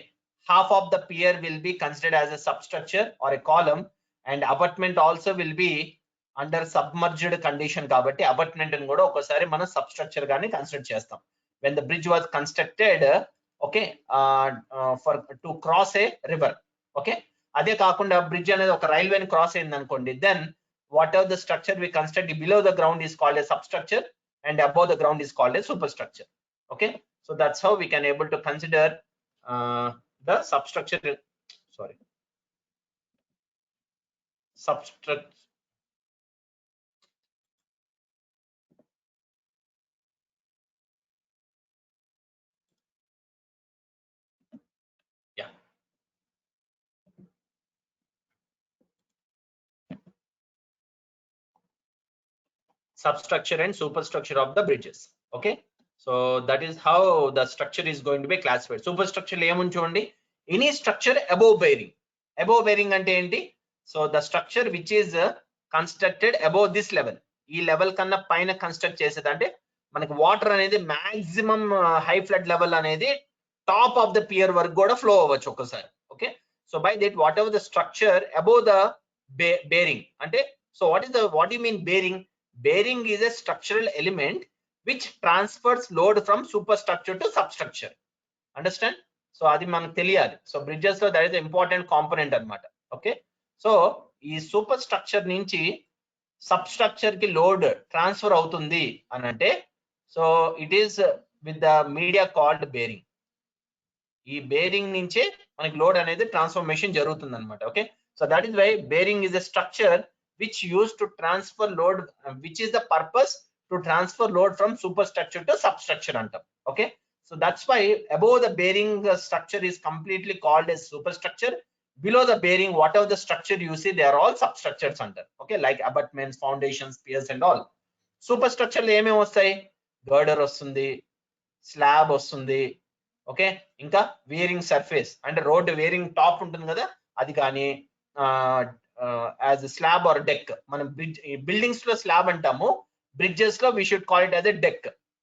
B: half of the pier will be considered as a substructure or a column, and abutment also will be under submerged condition kabatti abutment ni kuda okasari mana substructure gaani consider chestam when the bridge was constructed, okay, for to cross a river, okay. అదే కాకుండా bridge అనేది ఒక రైల్వేని cross అయింది అనుకోండి, then whatever the structure we construct below the ground is called a substructure and above the ground is called a super structure, okay. So that's how we can able to consider the substructure, sorry, substructure, yeah, substructure and superstructure of the bridges, okay. So that is how the structure is going to be classified. Superstructure lo em unchodi, any structure above bearing. Above bearing ante enti? So the structure which is constructed above this level, ee level kanna paina construct chesedante మనకి water అనేది maximum high flood level అనేది top of the pier వరకు కూడా flow అవ్వచ్చు ఒకసారి, okay. So by that whatever the structure above the bearing అంటే, so what you mean bearing? Bearing is a structural element which transfers load from superstructure to substructure. Understand? So adi manaku teliyali. So bridges lo that is the important component anamata, okay. So ee superstructure nunchi substructure ki load transfer avutundi anante, so it is with the media called bearing. Ee bearing nunche manaki load anedi transformation jarugutundi anamata, okay. So that is why bearing is a structure which used to transfer load, which is the purpose to transfer load from superstructure to substructure antam, okay. So that's why above the bearing structure is completely called as superstructure. Below the bearing, whatever the structure you see, they are all substructures under, okay, like abutments, foundations, piers and all. Superstructure lo em vastayi? Girder vastundi, slab vastundi, okay, inka wearing surface అంటే road wearing top ఉంటుంది కదా అది కానీ, as a slab or deck. మనం buildings లో slab అంటాము, bridges లో we should call it as a deck,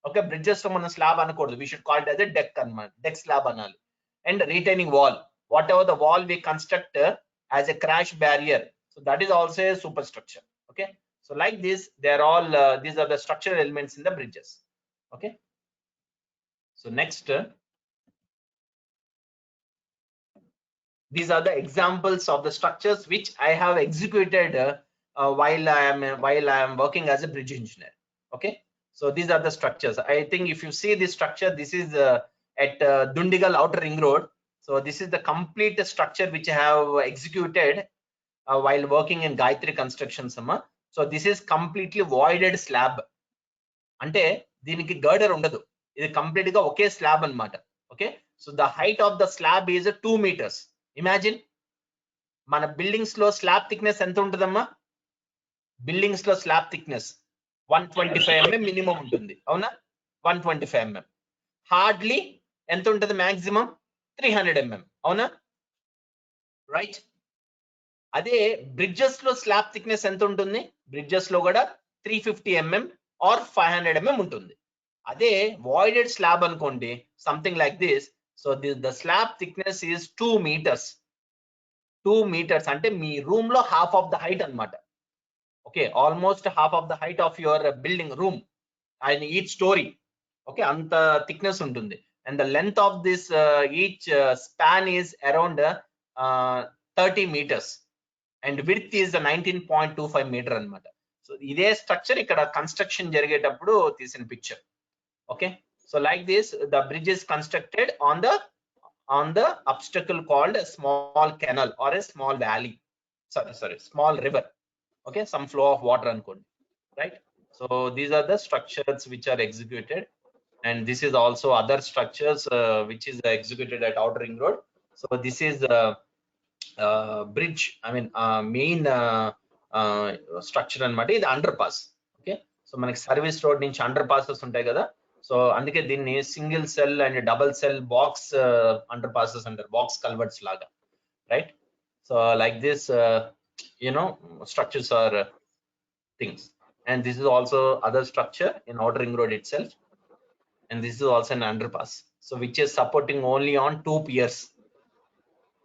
B: okay. Bridges లో మనం స్లాబ్ అనకూడదు, we should call it as a deck అన్నమాట, డెక్ స్లాబ్ అనాలి. And retaining wall, whatever the wall we construct as a crash barrier, so that is also a superstructure, okay. So like this, they are all these are the structural elements in the bridges, okay. So next, these are the examples of the structures which I have executed while I am working as a bridge engineer, okay. So these are the structures. I think if you see this structure, this is at Dundigal Outer Ring Road. So this is the complete structure which I have executed while working in Gayatri Construction Sama. So this is completely voided slab, ante దీనికి girder ఉండదు, ఇది complete గా ఒకే slab అన్నమాట, okay. So the height of the slab is 2 meters. Imagine మన buildings లో slab thickness ఎంత ఉంటుందమ్మా? Buildings లో స్లాబ్ థిక్నెస్ 125 mm మినిమం ఉంటుంది, అవునా? 125 mm. హార్డ్లీ ఎంత ఉంటుంది? మాక్సిమం 300 mm, అవునా? రైట్. అదే బ్రిడ్జెస్ లో స్లాబ్ థిక్నెస్ ఎంత ఉంటుంది? బ్రిడ్జెస్ లో కూడా 350 mm ఆర్ 500 mm ఉంటుంది. అదే వాయిడెడ్ స్లాబ్ అనుకోండి, something like this. So the slab thickness is 2 meters. 2 meters అంటే మీ రూమ్ లో half of the height అన్నమాట, okay. Almost half of the height of your building room and each story, okay, అంత thickness ఉంటుంది. And the length of this each span is around 30 meters and width is 19.25 meter అన్నమాట. So ఇదే structure ఇక్కడ construction జరిగేటప్పుడు తీసిన picture, okay. So like this, the bridge is constructed on the obstacle called a small canal or a small valley, sorry small river, okay, some flow of water anukondi, right. So these are the structures which are executed, and this is also other structures which is executed at Outer Ring Road. So this is bridge, I mean main structure anamata, ఇది underpass, okay. So మనకి service road నుంచి under passes ఉంటాయి కదా, so అందుకే దీన్ని single cell and double cell box under passes అంటారు, box culverts లాగా, right. So like this structures are things, and this is also other structure in Outer Ring Road itself, and this is also an underpass, So which is supporting only on 2 piers,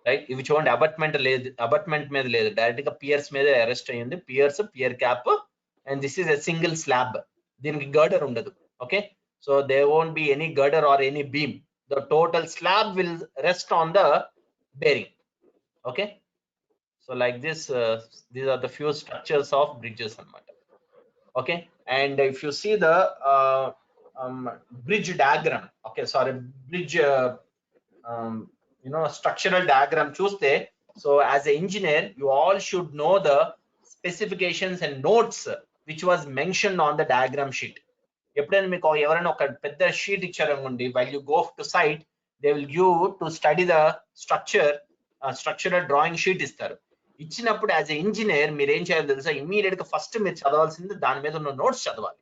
B: right? If you want abutment మీద లేదు, direct గా Pierce మీద arrest అయ్యింది. Piers, pier cap, and this is a single slab. దీనికి girder ఉండదు. Okay, so they won't be any girder or any beam. The total slab will rest on the bearing. Okay, so like this, these are the few structures of bridges అన్నమాట. Okay, and if you see the bridge diagram, okay, sorry, bridge structural diagram చూస్తే, so as an engineer you all should know the specifications and notes which was mentioned on the diagram sheet. ఎప్పుడైనా మీకు ఎవరైనా ఒక పెద్ద sheet ఇచ్చారనుకోండి, while you go to site they will give to study the structural drawing sheet ఇస్తారు. ఇచ్చినప్పుడు as a engineer మీరు ఏం చేయాలి తెలుసా? ఇమ్మీడియట్ గా ఫస్ట్ మీరు చదవాల్సింది దాని మీద ఉన్న నోట్స్ చదవాలి.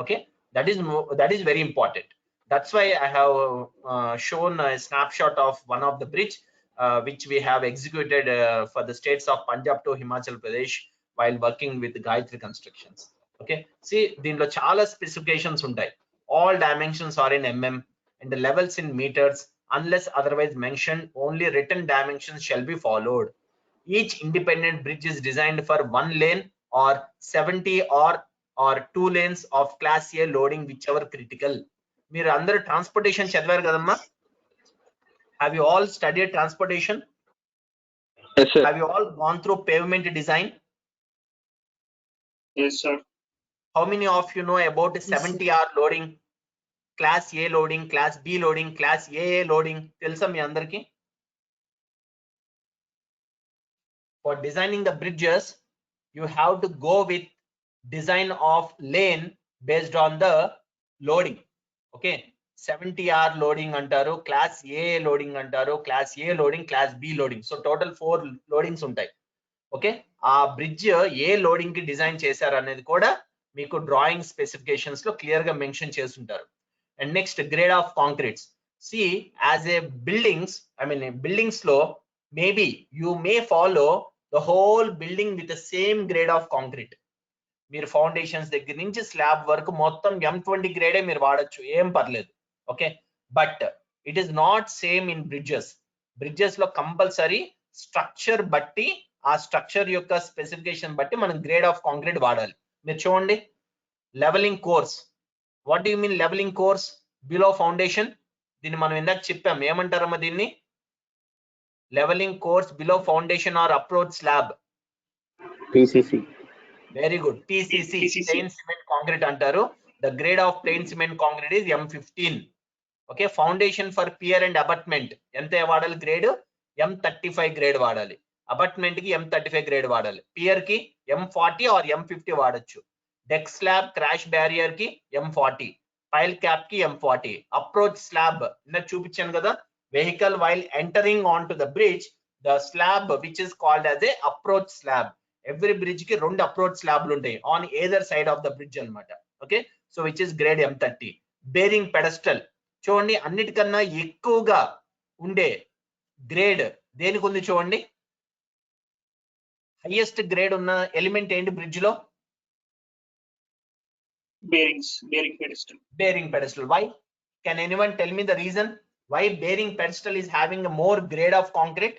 B: Okay, that is very important. That's why I have shown snapshot of one of the bridge which we have executed for the states of Punjab to Himachal Pradesh while working with Gayatri constructions. Okay, see దీంట్లో చాలా specifications ఉంటాయి. All dimensions are in mm and the levels in meters. Unless otherwise mentioned, only written dimensions shall be followed. Each independent bridge is designed for 1 lane or 70 or 2 lanes of class A loading, whichever critical. మీరు అందరూ transportation చదివారు కదమ్మా? Have you all studied transportation?
C: Yes, sir.
B: Have you all gone through pavement design?
H: Yes, sir.
B: How many of you know about 70R loading, class A loading, class B loading, class AA loading? తెలుసా మీ అందరికి? For designing the bridges, you have to go with design of lane based on the loading. Okay, 70R loading antaru, class A loading antaru, class A loading, class B loading. So total 4 loadings ఉంటాయి. Okay, ఆ bridge ఏ loading కి design చేశారు అనేది కూడా మీకు drawing specifications లో clear గా మెన్షన్ చేస్తుంటారు. And next, grade of concretes. See as a buildings లో maybe you may follow the whole building with the same grade of concrete. మీరు ఫౌండేషన్స్ దగ్గర నుంచి స్లాబ్ వరకు మొత్తం M20 గ్రేడే మీరు వాడచ్చు, ఏం పర్లేదు. Okay, but it is not same in bridges లో కంపల్సరీ స్ట్రక్చర్ బట్టి, ఆ స్ట్రక్చర్ యొక్క స్పెసిఫికేషన్ బట్టి మనం గ్రేడ్ ఆఫ్ కాంక్రీట్ వాడాలి. మీరు చూడండి, levelling course. What do you mean levelling course? Below foundation. దీన్ని మనం ఇందాక చెప్పాం, ఏమంటారమ్మా దీన్ని? Leveling course below foundation or approach slab.
C: PCC.
B: Very good. PCC, plain cement concrete antaru. The grade of plain cement concrete is M15. Okay, foundation for pier and abutment ente vaadali grade? M35 grade vaadali. Abutment ki M35 grade vaadali. Pier ki M40 or M50 vaadachu. Deck slab, crash barrier ki M40. Pile cap ki M40. Approach slab inna chupichanu kada. Vehicle while entering onto the bridge, the slab which is called as a approach slab. Every bridge ki రెండు approach slabలు ఉంటాయి on either side of the bridge అన్నమాట. Okay, so which is grade M30. Bearing pedestal. చూడండి, అన్నిటికన్నా ఎక్కువగా ఉండే grade దేనికి ఉంది చూడండి? హైయెస్ట్ గ్రేడ్ ఉన్న ఎలిమెంట్ ఏంటి బ్రిడ్జ్ లో?
H: Bearing pedestal.
B: Bearing pedestal. Why? Can anyone tell me the reason why bearing pedestal is having a more grade of concrete?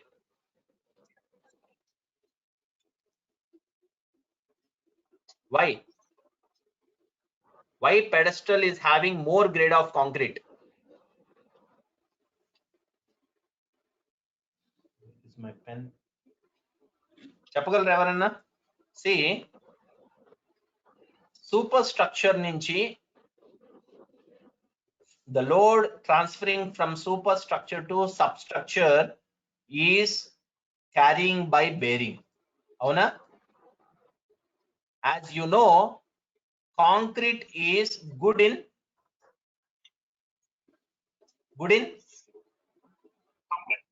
B: Why pedestal is having more grade of concrete? This is my pen. చెప్పగలరా ఎవరన్నా? See, super structure నుంచి the load transferring from superstructure to substructure is carrying by bearing. Avuna? As you know, concrete is good in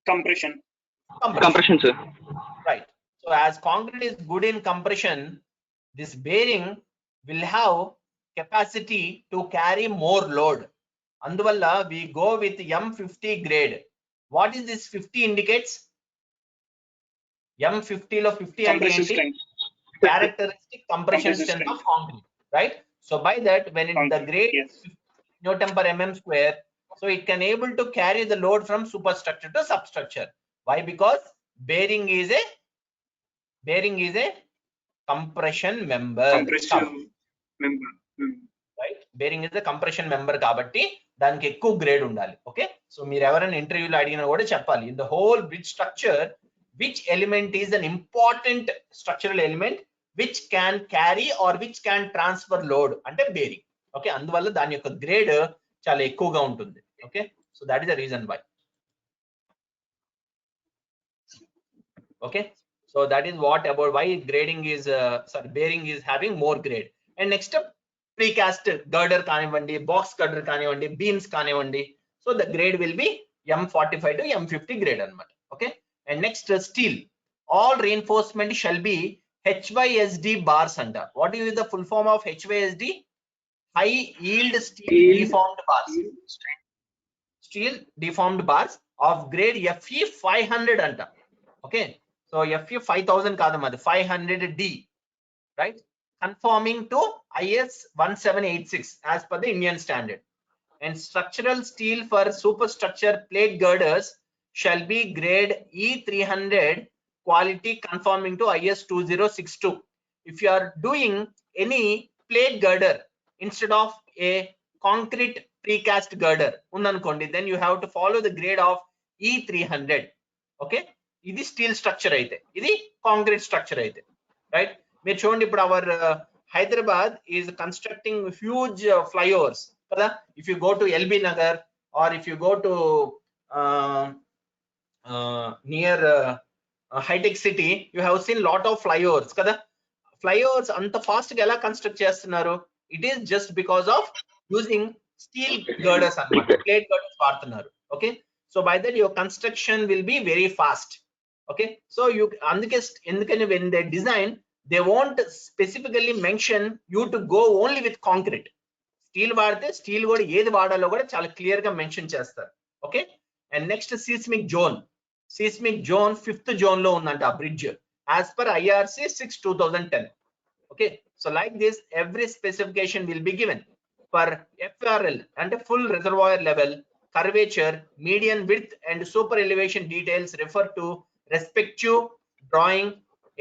H: Compression.
C: Compression, sir.
B: Right. So as concrete is good in compression, this bearing will have capacity to carry more load. అందువల్ల we go with M50 grade. What is this 50 indicates? M50 లో 50 అంటే ఏంటి? Characteristic compression strength of concrete, right? So by that, when the grade is 50 Newton per mm square, So it can able to carry the load from superstructure to substructure. Why? Because bearing is a compression member.
H: Compressive member.
B: Right? Bearing is a compression member కాబట్టి దానికి ఎక్కువ grade ఉండాలి. Okay, so మీరు ఎవరైనా ఇంటర్వ్యూలో అడిగినా కూడా చెప్పాలి, in the whole bridge structure which element is an important structural element which can carry or which can transfer load అంటే బేరింగ్. ఓకే, అందువల్ల దాని యొక్క గ్రేడ్ చాలా ఎక్కువగా ఉంటుంది. Okay, so that is the reason why. Okay, so that is what about why grading is bearing is having more grade. And next up, precast girder కానివ్వండి, box girder కానివ్వండి, beams కానివ్వండి, so the grade will be M45 to M50 grade అన్నమాట. Okay, and next steel, all reinforcement shall be HYSD bars అంట. What is the full form of HYSD? High yield steel deformed bars. Steel deformed bars of grade FE 500 అంట. Okay, so FE 5000 కాదు మాది 500D, right? Conforming to IS 1786 as per the Indian standard. And structural steel for superstructure plate girders shall be grade E300 quality conforming to IS 2062. If you are doing any plate girder instead of a concrete precast girder undanukondi, then you have to follow the grade of E300. Okay, ఇది steel structure అయితే, ఇది concrete structure అయితే, right? మీరు చూడండి, ఇప్పుడు our Hyderabad is constructing huge flyovers కదా. If you go to LB Nagar or if you go to near హైటెక్ City, you have seen lot of flyovers కదా. ఫ్లైఓవర్స్ అంత ఫాస్ట్ గా ఎలా కన్స్ట్రక్ట్ చేస్తున్నారు? It is just because of using steel girders అన్నమాట, plate girders వాడుతున్నారు. Okay, so by that your construction will be very fast. Okay, so you ఎందుకని when they design, they won't specifically mention you to go only with concrete. Steel వాడితే steel కూడా ఏది వాడాలో కూడా చాలా clear గా mention చేస్తారు. Okay, and next seismic zone. Seismic zone 5th zone లో ఉందంట ఆ bridge as per IRC 6/2010. Okay, so like this every specification will be given for FRL అంటే full reservoir level, curvature, median width and super elevation details refer to respective drawing.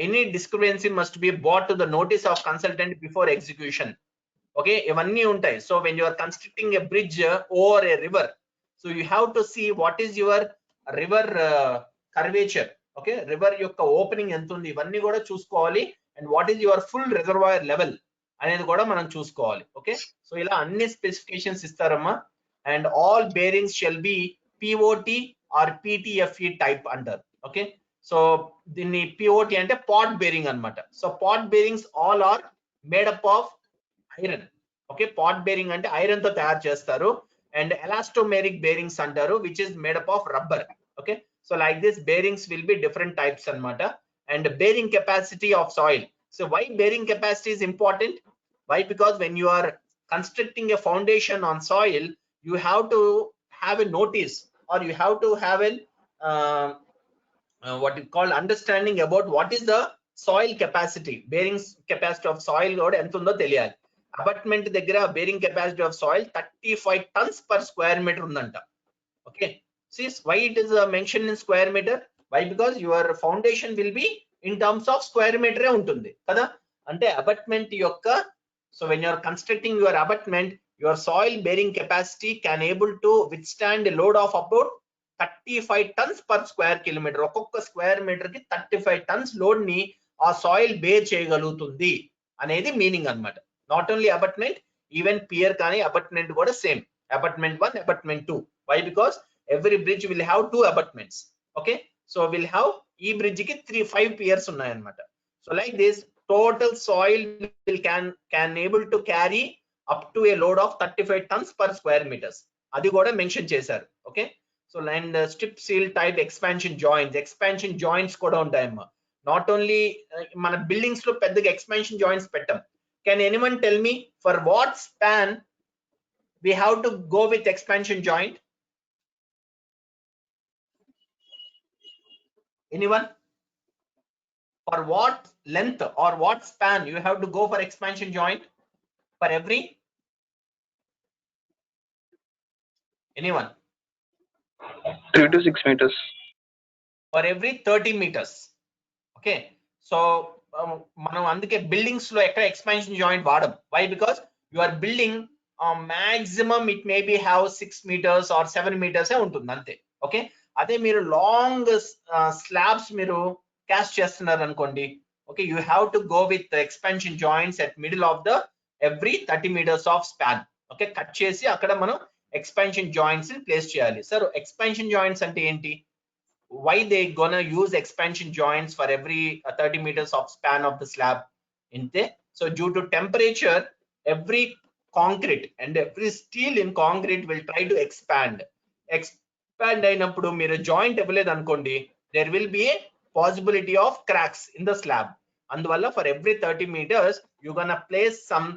B: Any discrepancy must be brought to the notice of consultant before execution. Okay, ఇవన్నీ ఉంటాయి. So when you are constructing a bridge over a river, so you have to see what is your river curvature. Okay, river యొక్క opening ఎంత ఉంది, ఇవన్నీ కూడా చూసుకోవాలి. And what is your full reservoir level అనేది కూడా మనం చూసుకోవాలి. ఓకే, సో ఇలా అన్ని స్పెసిఫికేషన్స్ ఇస్తారమ్మా. And all bearings shall be POT or PTFE type అంటారు. ఓకే, సో దీన్ని POT అంటే పాట్ బేరింగ్ అన్నమాట. So pot bearings all are made up of iron. Okay, pot bearing అంటే ఐరన్ తో తయారు చేస్తారు. అండ్ ఎలాస్టోమెరిక్ బేరింగ్స్ అంటారు, which is made up of rubber. Okay, so like this bearings will be different types అన్నమాట. And bearing capacity of soil. So why bearing capacity is important? Why? Because when you are constructing a foundation on soil, you have to have a notice or you have to have an what you call understanding about what is the soil capacity, bearing capacity of soil కూడా ఎంత ఉందో తెలియాలి. అబాట్మెంట్ దగ్గర bearing capacity of soil 35 tons per square meter ఉందంట. Okay, see why it is mentioned in square meter? Why? Because your foundation will be in terms of square meter ఉంటుంది కదా. అంటే అబాట్మెంట్ యొక్క, so when you are constructing your abutment, your soil bearing capacity can able to withstand a load of about 35 tons per square kilometer. ఒక్కొక్క square metre కి 35 tons load ని ఆ soil bear చేయగలుగుతుంది అనేది మీనింగ్ అన్నమాట. Not only abutment, even pier కానీ abutment కూడా same. Abutment 1, abutment 2. Why? Because every bridge will have 2 abutments. Okay, so will have ఈ బ్రిడ్జ్ కి 5 పియర్స్ ఉన్నాయన్నమాట. So like this total soil will can able to carry up to a load of 35 tons per square meters. అది కూడా mention చేశారు. Okay, so and strip seal type expansion joints కూడా ఉంటాయమ్మా. Not only మన buildings లో పెద్దగా expansion joints పెట్టాం. Can anyone tell me for what span we have to go with expansion joint? Anyone? For what length or what span you have to go for expansion joint? For every Anyone?
C: 3 to 6 meters.
B: For every 30 meters. Okay, so మనం అందుకే buildings లో ఎక్కడ expansion joint వాడం. Why? Because you are building maximum it may be have 6 meters or 7 meters ఉంటుంది అంతే. Okay, అదే మీరు long slabs మీరు క్యాస్ట్ చేస్తున్నారు అనుకోండి, okay, you have to go with expansion joints at middle of the every 30 meters of span. Okay, cut చేసి అక్కడ మనం ఎక్స్పాన్షన్ జాయింట్స్ ప్లేస్ చేయాలి. సార్ ఎక్స్పాన్షన్ జాయింట్స్ అంటే ఏంటి? Why they gonna use expansion joints for every 30 meters of span of the slab? So due to temperature, every concrete and every steel in concrete will try to expand అయినప్పుడు మీరు joint ఇవ్వలేదు అనుకోండి, there will be a possibility of cracks in the slab. అందువల్ల for every 30 meters you're gonna place some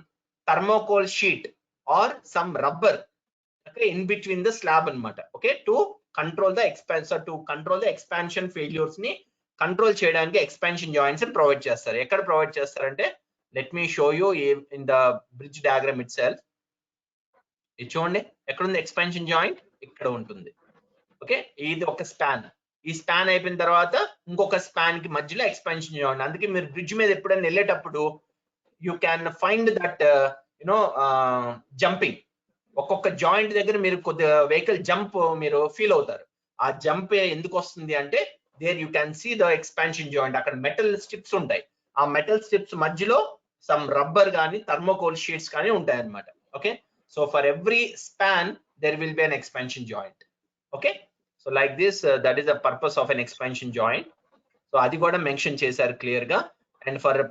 B: thermocol sheet or some rubber, okay, in between the slab anamata, okay, to control the expansion, to control the expansion failures ni control cheyadaniki expansion joints ni provide chestaru. Ekkada provide chestarante, let me show you in the bridge diagram itself. ఇది చూడండి, ఎక్కడ ఉంది expansion joint? ఇక్కడ ఉంటుంది. Okay, ఇది ఒక span. ఈ span అయిపోయిన తర్వాత ఇంకొక స్పాన్ కి మధ్యలో ఎక్స్పాన్షన్ జాయింట్. అందుకే మీరు బ్రిడ్జ్ మీద ఎప్పుడైనా వెళ్ళేటప్పుడు you can find that jumping. ఒక్కొక్క జాయింట్ దగ్గర మీరు కొద్దిగా వెహికల్ జంప్ మీరు ఫీల్ అవుతారు. ఆ జంప్ ఎందుకు వస్తుంది అంటే, there you can see the expansion joint. అక్కడ మెటల్ స్ట్రిప్స్ ఉంటాయి. ఆ మెటల్ స్ట్రిప్స్ మధ్యలో సమ్ రబ్బర్ కానీ థర్మోకోల్ షీట్స్ కానీ ఉంటాయి అన్నమాట. Okay, so for every span there will be an expansion joint. Okay, so like this, that is the purpose of an expansion joint. So అది కూడా mention చేశారు clear గా. And for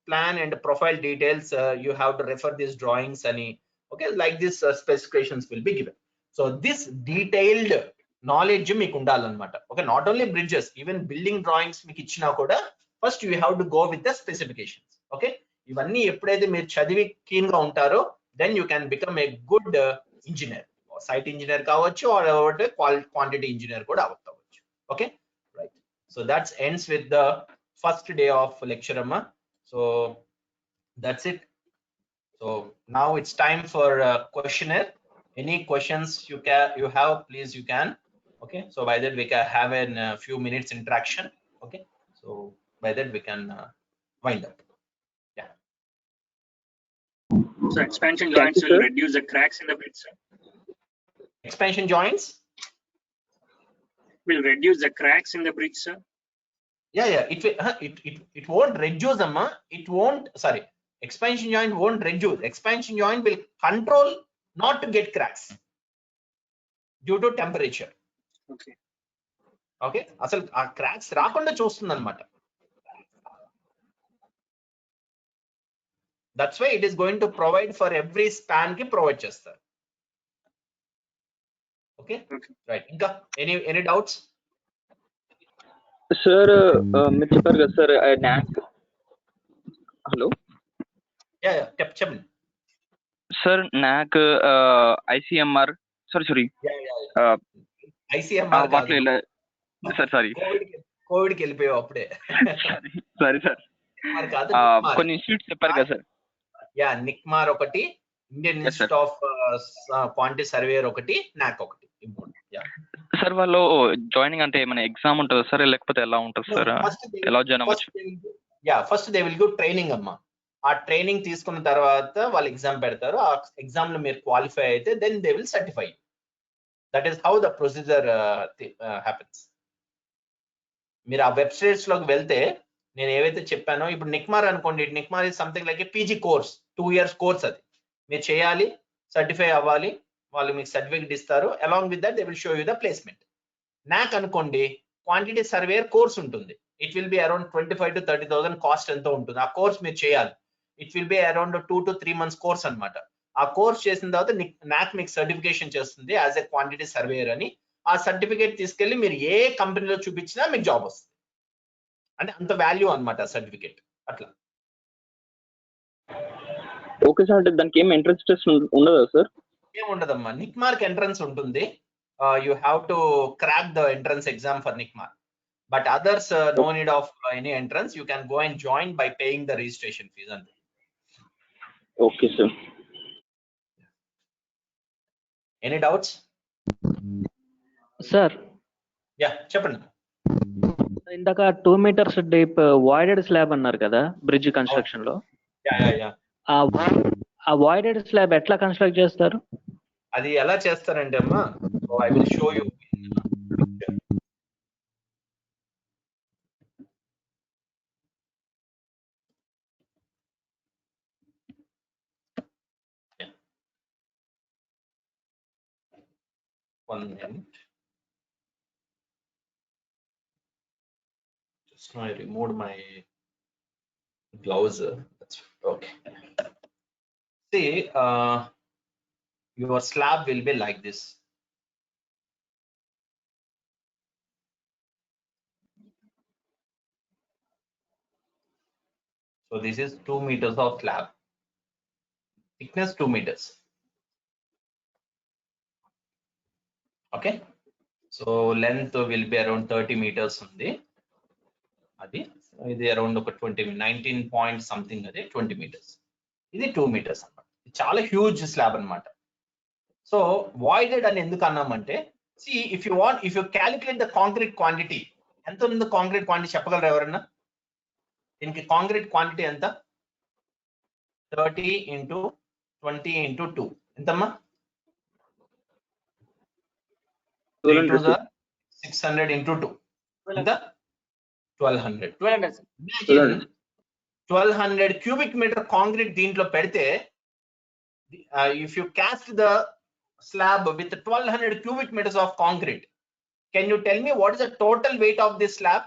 B: plan and profile details you have to refer this drawings అని. Okay, like this specifications will be given. So this detailed knowledge meeku undalannamata. Okay, not only bridges, even building drawings meeku ichina kuda first you have to go with the specifications. Okay, ivanni eppudaithe meer chadivi keen ga untaro, then you can become a good engineer, or site engineer kavachu, or quantity engineer kuda avutavachu. Okay, right. So that ends with the first day of lecture amma. So that's it. So now it's time for questionnaire. Any questions you have, please you can. Okay, so by that we can have a few minutes interaction. Okay, so by that we can wind up. Yeah.
H: So expansion joints will reduce the cracks in the bridge, sir.
B: Expansion joints
H: will reduce the cracks in the bridge, sir.
B: Yeah, it won't reduce them. It won't, sorry, expansion joint won't reduce. Expansion joint will control not to get cracks due to temperature.
H: Okay.
B: Okay, asal aa cracks raakunda chustund anamata. That's why it is going to provide for every span ki provide chestar. Okay, right. Inka any doubts?
C: Sir, మీరు చెప్పారు కదా sir NAC. Hello,
B: చెప్పండి
C: sir. NAC ICMR, sorry
B: ICMR
C: వాటిలో ఇలా sir, sorry
B: కోవిడ్కి వెళ్ళిపోయావు అప్పుడే.
C: Sorry sir, కొన్ని institutes చెప్పారు కదా సార్.
B: యా, నిక్మార్ ఒకటి, Indian institute of quantity surveyor ఒకటి, NAC ఒకటి.
C: సార్ వాళ్ళు జాయినింగ్ అంటే ఏమైనా ఎగ్జామ్ ఉంటుందా సార్, లేకపోతే ఎలా ఉంటుంది సార్? ఎలా జాయిన్ అవ్వచ్చు?
B: First they will give training అమ్మా. ఆ ట్రైనింగ్ తీసుకున్న తర్వాత వాళ్ళు ఎగ్జామ్ పెడతారు. ఆ ఎగ్జామ్ లో మీరు క్వాలిఫై అయితే then they will certify. That is how the procedure happens. మీరు ఆ వెబ్సైట్స్ లోకి వెళ్తే నేను ఏవైతే చెప్పానో, ఇప్పుడు నిక్మార్ అనుకోండి, NICMAR is something like a PG course, 2 years course. అది మీరు చేయాలి, సర్టిఫై అవ్వాలి, వాళ్ళు మీకు సర్టిఫికేట్ ఇస్తారు. Along with that they will show you the placement. NAC అనుకోండి, క్వాంటిటీ సర్వేయర్ కోర్స్ ఉంటుంది. It will be around 25,000 to 30,000 cost ఎంతో ఉంటుంది. ఆ కోర్స్ మీరు చేయాలి. It will be around 2 to 3 months course అనమాట. ఆ కోర్స్ చేసిన తర్వాత NAC మీకు సర్టిఫికేషన్ చేస్తుంది యాజ్ ఎ క్వాంటిటీ సర్వేయర్ అని. ఆ సర్టిఫికేట్ తీసుకెళ్లి మీరు ఏ కంపెనీలో చూపించినా మీకు జాబ్ వస్తుంది. అంటే అంత వాల్యూ అనమాట సర్టిఫికేట్. అట్లా.
C: ఓకే సార్, అంటే దానికి ఏం ఎంట్రన్స్ టెస్ట్ ఉండదా సార్?
B: ఏముండదమ్మా, నిక్మార్క్ ఎంట్రన్స్ ఉంటుంది. You have to crack the entrance exam for NICMAR, but others no need of any entrance. You can go and join by paying the registration fees.
C: Okay sir.
B: Any doubts?
E: Sir
B: yeah చెప్పండి.
E: ఇందాక 2 meters deep వాయిడెడ్ slab అన్నారు కదా bridge construction లో.
B: Yeah
E: ఆ వాయిడెడ్ slab ఎట్లా construct చేస్తారు?
B: అది ఎలా చేస్తారంటే అమ్మా, so I will show you. One minute. Just now I removed my gloves. That's okay. See, your slab will be like this. So this is 2 meters of slab. Thickness 2 meters. Okay. So length will be around 30 meters ఉంది. అది ఇది around ఒక 19 point something అదే 20 meters. ఇది 2 meters అన్నమాట. చాలా huge slab అన్నమాట. So వాయిడెడ్ అని ఎందుకు అన్నామంటే, see if you calculate the concrete quantity, ఎంత ఉంది కాంక్రీట్ క్వాంటిటీ చెప్పగలరా ఎవరన్నా? దీనికి కాంక్రీట్ క్వాంటిటీ ఎంత? 30 into 20 into 2 ఎంతమ్మా? 600 into 2 ఎంత? 1200. 1200 cubic meter కాంక్రీట్ దీంట్లో పెడితే, if you cast the slab with 1200 cubic meters of concrete, can you tell me what is the total weight of this slab?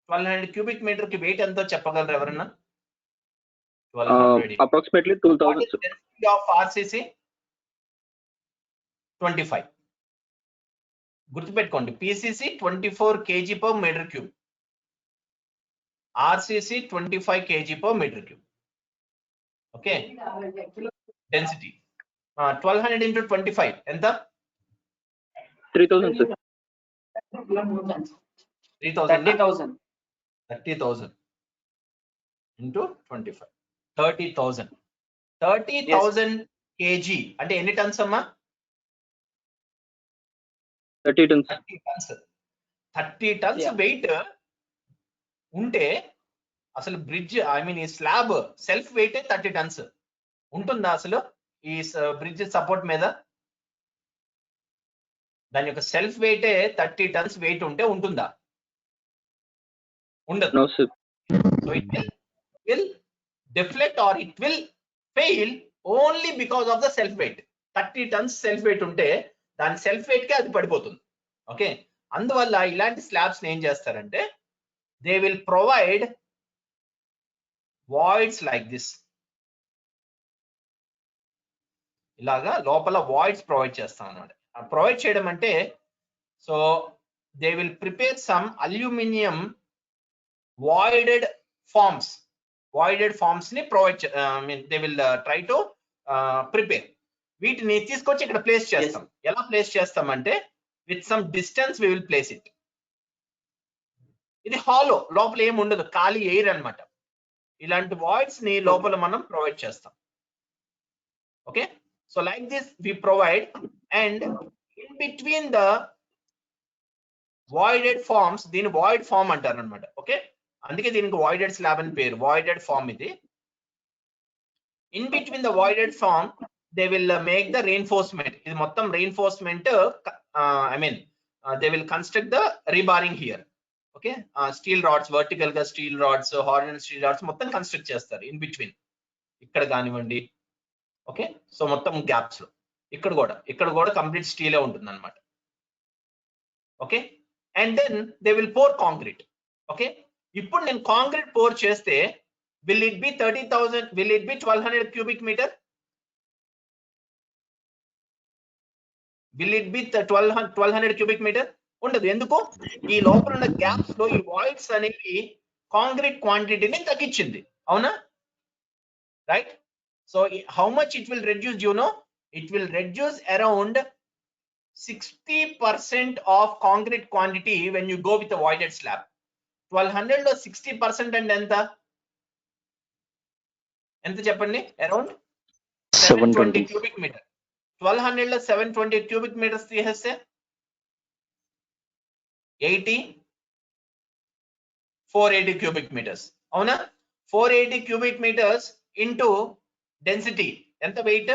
B: 1200 cubic meter ki weight ఎంతో చెప్పగలరా ఎవరన్నా? 1200
C: approximately 2000.
B: What is the density of RCC? 25. గుర్తుపెట్టుకోండి, PCC 24 kg per meter cube, RCC 25 kg per meter cube. Okay, density 1200 into 25 ఎంత?
C: 3000 sir.
B: 30,000 into 25, 30,000 kg అంటే ఎన్ని turns అమ్మా?
C: 30 tons.
B: 30 tons wait ఉంటే అసలు బ్రిడ్జ్ ఈ స్లాబ్ సెల్ఫ్ వెయిట్ 30 tons ఉంటుందా అసలు ఈ బ్రిడ్జ్ సపోర్ట్ మీద? దాని యొక్క సెల్ఫ్ వెయిట్ 30 tons వెయిట్ ఉంటే ఉంటుందా? ఉండదు.
C: No sir.
B: So it will deflect or it will fail only because of the self weight. 30 tons self weight ఉంటే దాని సెల్ఫ్ వెయిట్ కి అది పడిపోతుంది. ఓకే, అందువల్ల ఇలాంటి స్లాబ్స్ ఏం చేస్తారంటే, they will provide voids like this. ఇలాగా లోపల వాయిడ్స్ ప్రొవైడ్ చేస్తాం అన్నమాట. ప్రొవైడ్ చేయడం అంటే, so they will prepare some aluminium voided forms ని provide they will try to prepare. వీటిని తీసుకొచ్చి ఇక్కడ ప్లేస్ చేస్తాం. ఎలా ప్లేస్ చేస్తామంటే, with some distance we will place it. ఇది హాలో, లోపల ఏమి ఉండదు, ఖాళీ ఎయిర్ అన్నమాట. ఇలాంటి వాయిడ్స్ ని లోపల మనం ప్రొవైడ్ చేస్తాం. Okay, so like this we provide, and in between the voided forms, దీని వాయిడ్ ఫార్మ్ అంటారు అనమాట. ఓకే, అందుకే దీనికి వాయిడెడ్ స్లాబ్ అని పేరు, వాయిడెడ్ ఫార్మ్ ఇది. In between the voided form they will make the reinforcement. ఇది మొత్తం reinforcement, they will construct the rebarring here. Okay, steel rods, vertical గా steel rods, horizontal steel rods మొత్తం construct చేస్తారు in between. ఇక్కడ కానివ్వండి, okay, so మొత్తం gaps లో ఇక్కడ కూడా కంప్లీట్ స్టీలే ఉంటుంది అనమాట. Okay, and then they will pour concrete. Okay, ఇప్పుడు నేను కాంక్రీట్ పోర్ చేస్తే will it be 30,000, will it be 1200 cubic meter? Will it be 1200 cubic meter? ఉండదు. ఎందుకు? ఈ లోపల ఉన్న గ్యాప్స్ లో ఈ వాయిడ్స్ అనేవి కాంక్రీట్ క్వాంటిటీని తగ్గించింది. అవునా? Right. So how much it will reduce? You know, it will reduce around 60% of concrete quantity when you go with a voided slab. 1200 లో 60% అంటే ఎంత చెప్పండి? Around 720 cubic meter. 1200 లో 720 cubic meters తీసేస్తే 480 cubic meters. అవునా? 480 cubic meters into density ఎంత weight?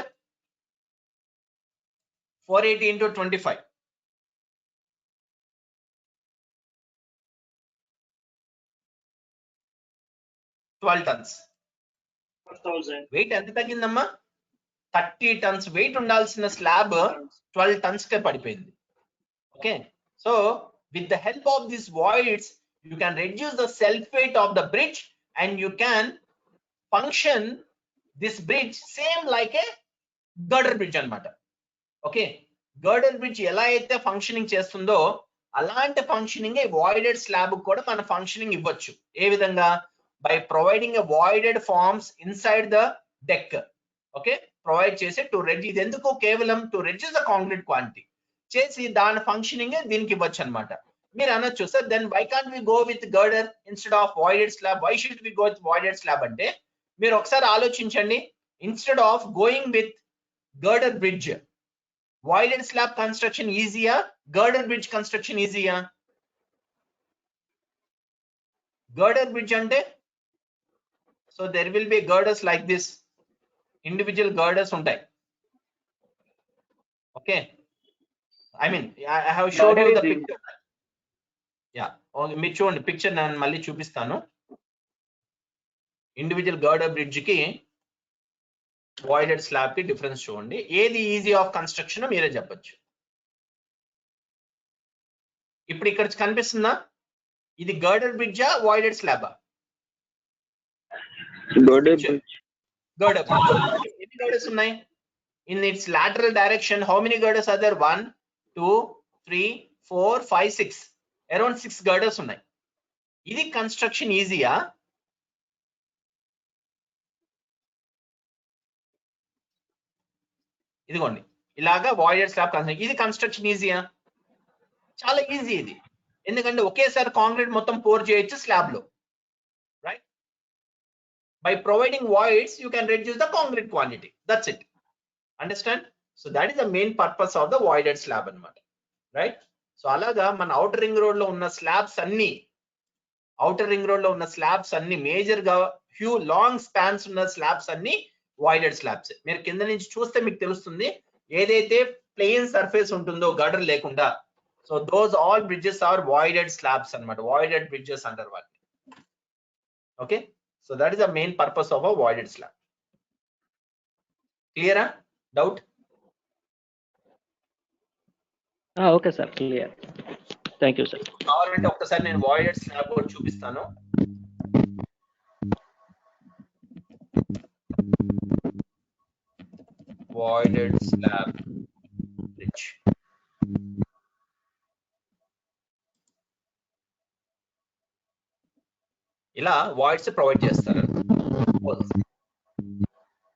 B: 480 into 25. 12 tons. Weight ఎంత తగ్గిందమ్మా? 30 tons వెయిట్ ఉండాల్సిన స్లాబ్ 12 tons కే పడిపోయింది. Okay, so with the help of this voids you can reduce the self weight of the bridge and you can function this bridge same like a girder bridge అన్నమాట. Okay, girder bridge ఎలా అయితే functioning చేస్తుందో అలాంటి functioning వాయిడెడ్ slab కూడా మన functioning ఇవ్వచ్చు. ఏ విధంగా? by providing a voided forms inside the deck. Okay, provide చేసి to reduce, ఇది ఎందుకు? కేవలం to reduce the concrete quantity చేసి దాని ఫంక్షనింగ్ దీనికి ఇవ్వచ్చు అన్నమాట. మీరు అనొచ్చు, sir then why can't we go with girder instead of voided slab? Why should we go with voided slab? అంటే మీరు ఒకసారి ఆలోచించండి, instead of going with girder bridge, voided slab construction easier, girder bridge construction easier? Girder bridge అంటే, so there will be girders like this, individual girders ఉంటాయి. Okay, I mean I have showed you the picture. Yeah, మీరు చూడండి picture, నేను మళ్ళీ చూపిస్తాను. Individual గర్డర్ bridge కి వాయిడెడ్ slab కి difference చూడండి. ఏది ఈజీ ఆఫ్ కన్స్ట్రక్షన్ మీరే చెప్పొచ్చు. ఇప్పుడు ఇక్కడ కనిపిస్తుందా? ఇది గర్డర్ బ్రిడ్జా వాయిడెడ్ స్లాబా?
C: గర్డర్ bridge.
B: Girder bridge. How many girders ఉన్నాయి? In its lateral direction, how many girders are there? 1, 2, 3, 4, 5, 6. Around 6 girders ఉన్నాయి. ఇది కన్స్ట్రక్షన్ ఈజీయా? ఇదిగోండి, ఇలాగా వాయిడెడ్ స్లాబ్ కన్స్ట్రక్షన్. ఇది కన్స్ట్రక్షన్ ఈజీయా? చాలా ఈజీ ఇది, ఎందుకంటే ఒకేసారి కాంక్రీట్ మొత్తం పోర్ చేయొచ్చు స్లాబ్ లో. Right, by providing voids you can reduce the concrete quantity. That's it. Understand? So that is the main purpose of the voided slab anamata. Right? So alaga man outer ring road lo unna slabs anni major ga few long spans unna slabs anni voided slabs. Meer kinda nunchi chuste meeku telustundi edaithe plain surface untundo gutter lekunda, so those all bridges are voided slabs anamata, voided bridges under one. Okay, so that is the main purpose of a voided slab. Clear? Doubt?
E: Okay sir, clear. Thank you sir.
B: కావాలంటే ఒకసారి నేను వాయిడెడ్ slab కూడా చూపిస్తాను. వాయిడెడ్ slab bridge. ఇలా voids provide చేస్తారు.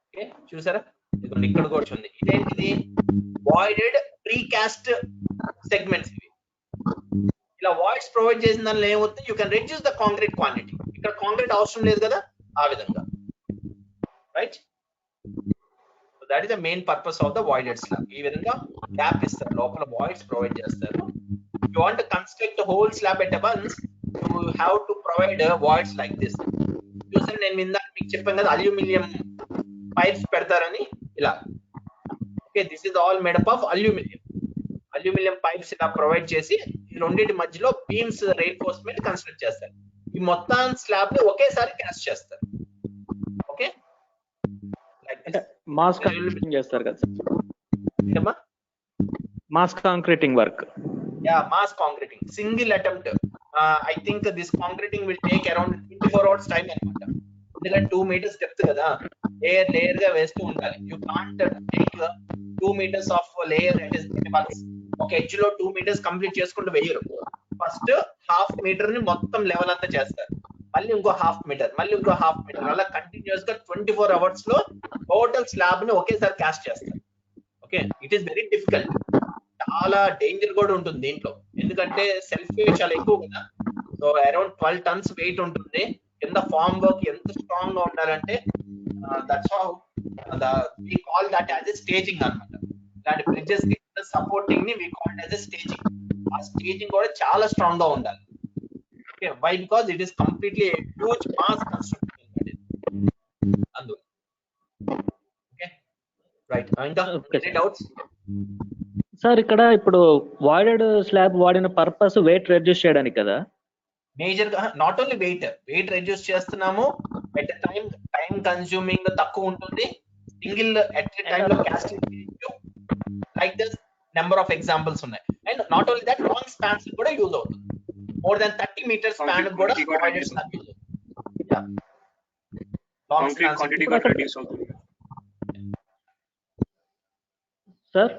B: Okay, చూసారా? ఇదిగోండి ఇక్కడ కూడా ఉంది. ఇదేంటిది? వాయిడెడ్ ప్రీకాస్ట్ సెగ్మెంట్స్ ఇవి. ఇలా వాయిడ్స్ ప్రొవైడ్ చేసిన దానిలో ఏమవుతుంది? You can reduce the concrete quantity. ఇక్కడ కాంక్రీట్ అవసరం లేదు కదా, ఆ విధంగా. Right, so that is the main purpose of the voided slab. ఈ విధంగా గ్యాప్ ఇస్తారు, లోపల వాయిడ్స్ ప్రొవైడ్ చేస్తారు. You want to construct whole slab at once, you have to provide voids like this. చూసారు, నేను ఇందాక మీకు చెప్పాను కదా అల్యూమినియం పైప్స్ పెడతారని. ఇలా okay, this is all made up of aluminium pipes ఇలా ప్రొవైడ్ చేసి ఈ రెండింటి మధ్యలో బీమ్స్ రెయిన్ఫోర్స్మెంట్ కన్స్ట్రక్ట్ చేస్తారు. ఈ మొత్తం స్లాబ్ ని ఒకేసారి క్యాస్ట్ చేస్తారు. ఓకే,
E: మాస్ కాంక్రీటింగ్ చేస్తారు కదా సార్?
B: ఏంటమ్మా?
E: Mass concreting work.
B: Yeah, mass concreting, single attempt. I think this concreting will take around 24 hours time అన్నమాట. ఎందుకంటే 2 meters డెప్త్ కదా, లేయర్ గా వేస్తూ ఉండాలి. You can't take 2 meters of layer it is once. ఒక ఎడ్జ్ లో 2 meters complete చేసుకుంటూ వేయరు. ఫస్ట్ హాఫ్ మీటర్ ని మొత్తం లెవెల్ అంతా చేస్తారు, మళ్ళీ ఇంకో హాఫ్ మీటర్, మళ్ళీ ఇంకో హాఫ్ మీటర్, అలా కంటిన్యూస్ గా 24 hours లో టోటల్ స్లాబ్ ని ఒకేసారి కాస్ట్ చేస్తారు. Okay, it is very difficult. చాలా డేంజర్ కూడా ఉంటుంది దీంట్లో, ఎందుకంటే సెల్ఫ్ వెయిట్ చాలా ఎక్కువ కదా. సో అరౌండ్ 12 tons వెయిట్ ఉంటుంది. కింద ఫార్మ్ వర్క్ ఎంత స్ట్రాంగ్ గా ఉండాలంటే that's how we call that as a staging అన్నమాట. ఇలాంటి బ్రిడ్జెస్ కి సపోర్టింగ్ ని we call as a staging. ఆ స్టేజింగ్ కూడా చాలా స్ట్రాంగ్ గా ఉండాలి. Okay, why? Because it is completely huge mass construction అందులో. ఓకే రైట్, ఇంకా ఎనీ డౌట్స్?
E: సార్ ఇక్కడ ఇప్పుడు వాయిడెడ్ స్లాబ్ వాడిన పర్పస్ వెయిట్ రెడ్యూస్ చేయడానికి కదా?
B: మేజర్ గా నాట్ ఓన్లీ వెయిట్ రెడ్యూస్ చేస్తున్నాము, ఎట్ టైం కన్స్యూమింగ్ తక్కువ ఉంటుంది, సింగిల్ ఎట్ టైమ్ లో casting like this number of examples ఉన్నాయి. And not only that, long spans కూడా యూజ్ అవుతుంది. మోర్ దెన్ 30 meters స్పాన్ కూడా వాయిడెడ్ స్లాబ్ యూజ్ అవుతుంది. Long spans
E: sir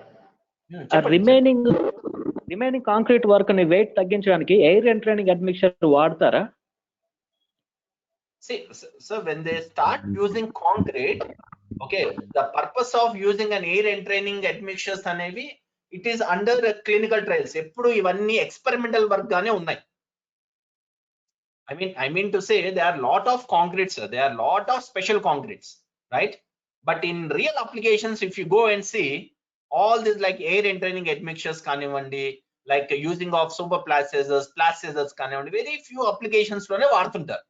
E: remaining concrete work ని weight తగ్గించడానికి ఎయిర్ ఎంట్రైనింగ్ అడ్మిక్చర్ వాడతారా?
B: See, so when they start using concrete, okay, the purpose of using an air entraining admixtures అనేవి it is under clinical trials. ఎప్పుడు ఇవన్నీ experimental work గానే ఉన్నాయి. I mean to say there are lot of concretes, there are lot of special concretes, right? But in real applications, if you go and see all this like air entraining admixtures కానివ్వండి, like using of super plastizers కానివ్వండి, very few applications లోనే వాడుతుంటారు.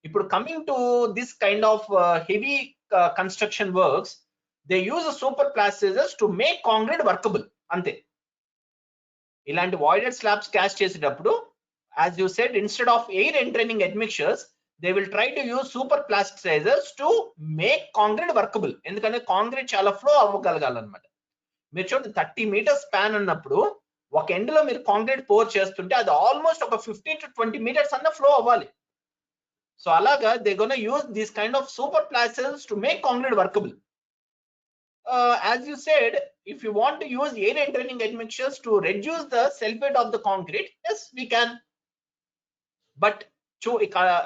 B: ఇప్పుడు coming to this kind of heavy construction works, they use a super plastizers to make concrete workable అంతే. ఇలాంటి voided slabs cast చేసేటప్పుడు, as you said, instead of air entraining admixtures, they will try to use super plastizers to make concrete workable. ఎందుకంటే concrete చాలా flow అవ్వగలగాలన్నమాట. మీరు చూడండి 30 meters span అన్నప్పుడు ఒక end లో మీరు కాంక్రీట్ పోర్ చేస్తుంటే అది ఆల్మోస్ట్ ఒక 15 to 20 meters అన్న ఫ్లో అవ్వాలి. సో అలాగా they gonna use this kind of super plasters to make concrete workable. As you said, if you want to use air entraining admixtures to reduce the self-weight of the concrete, yes we can. But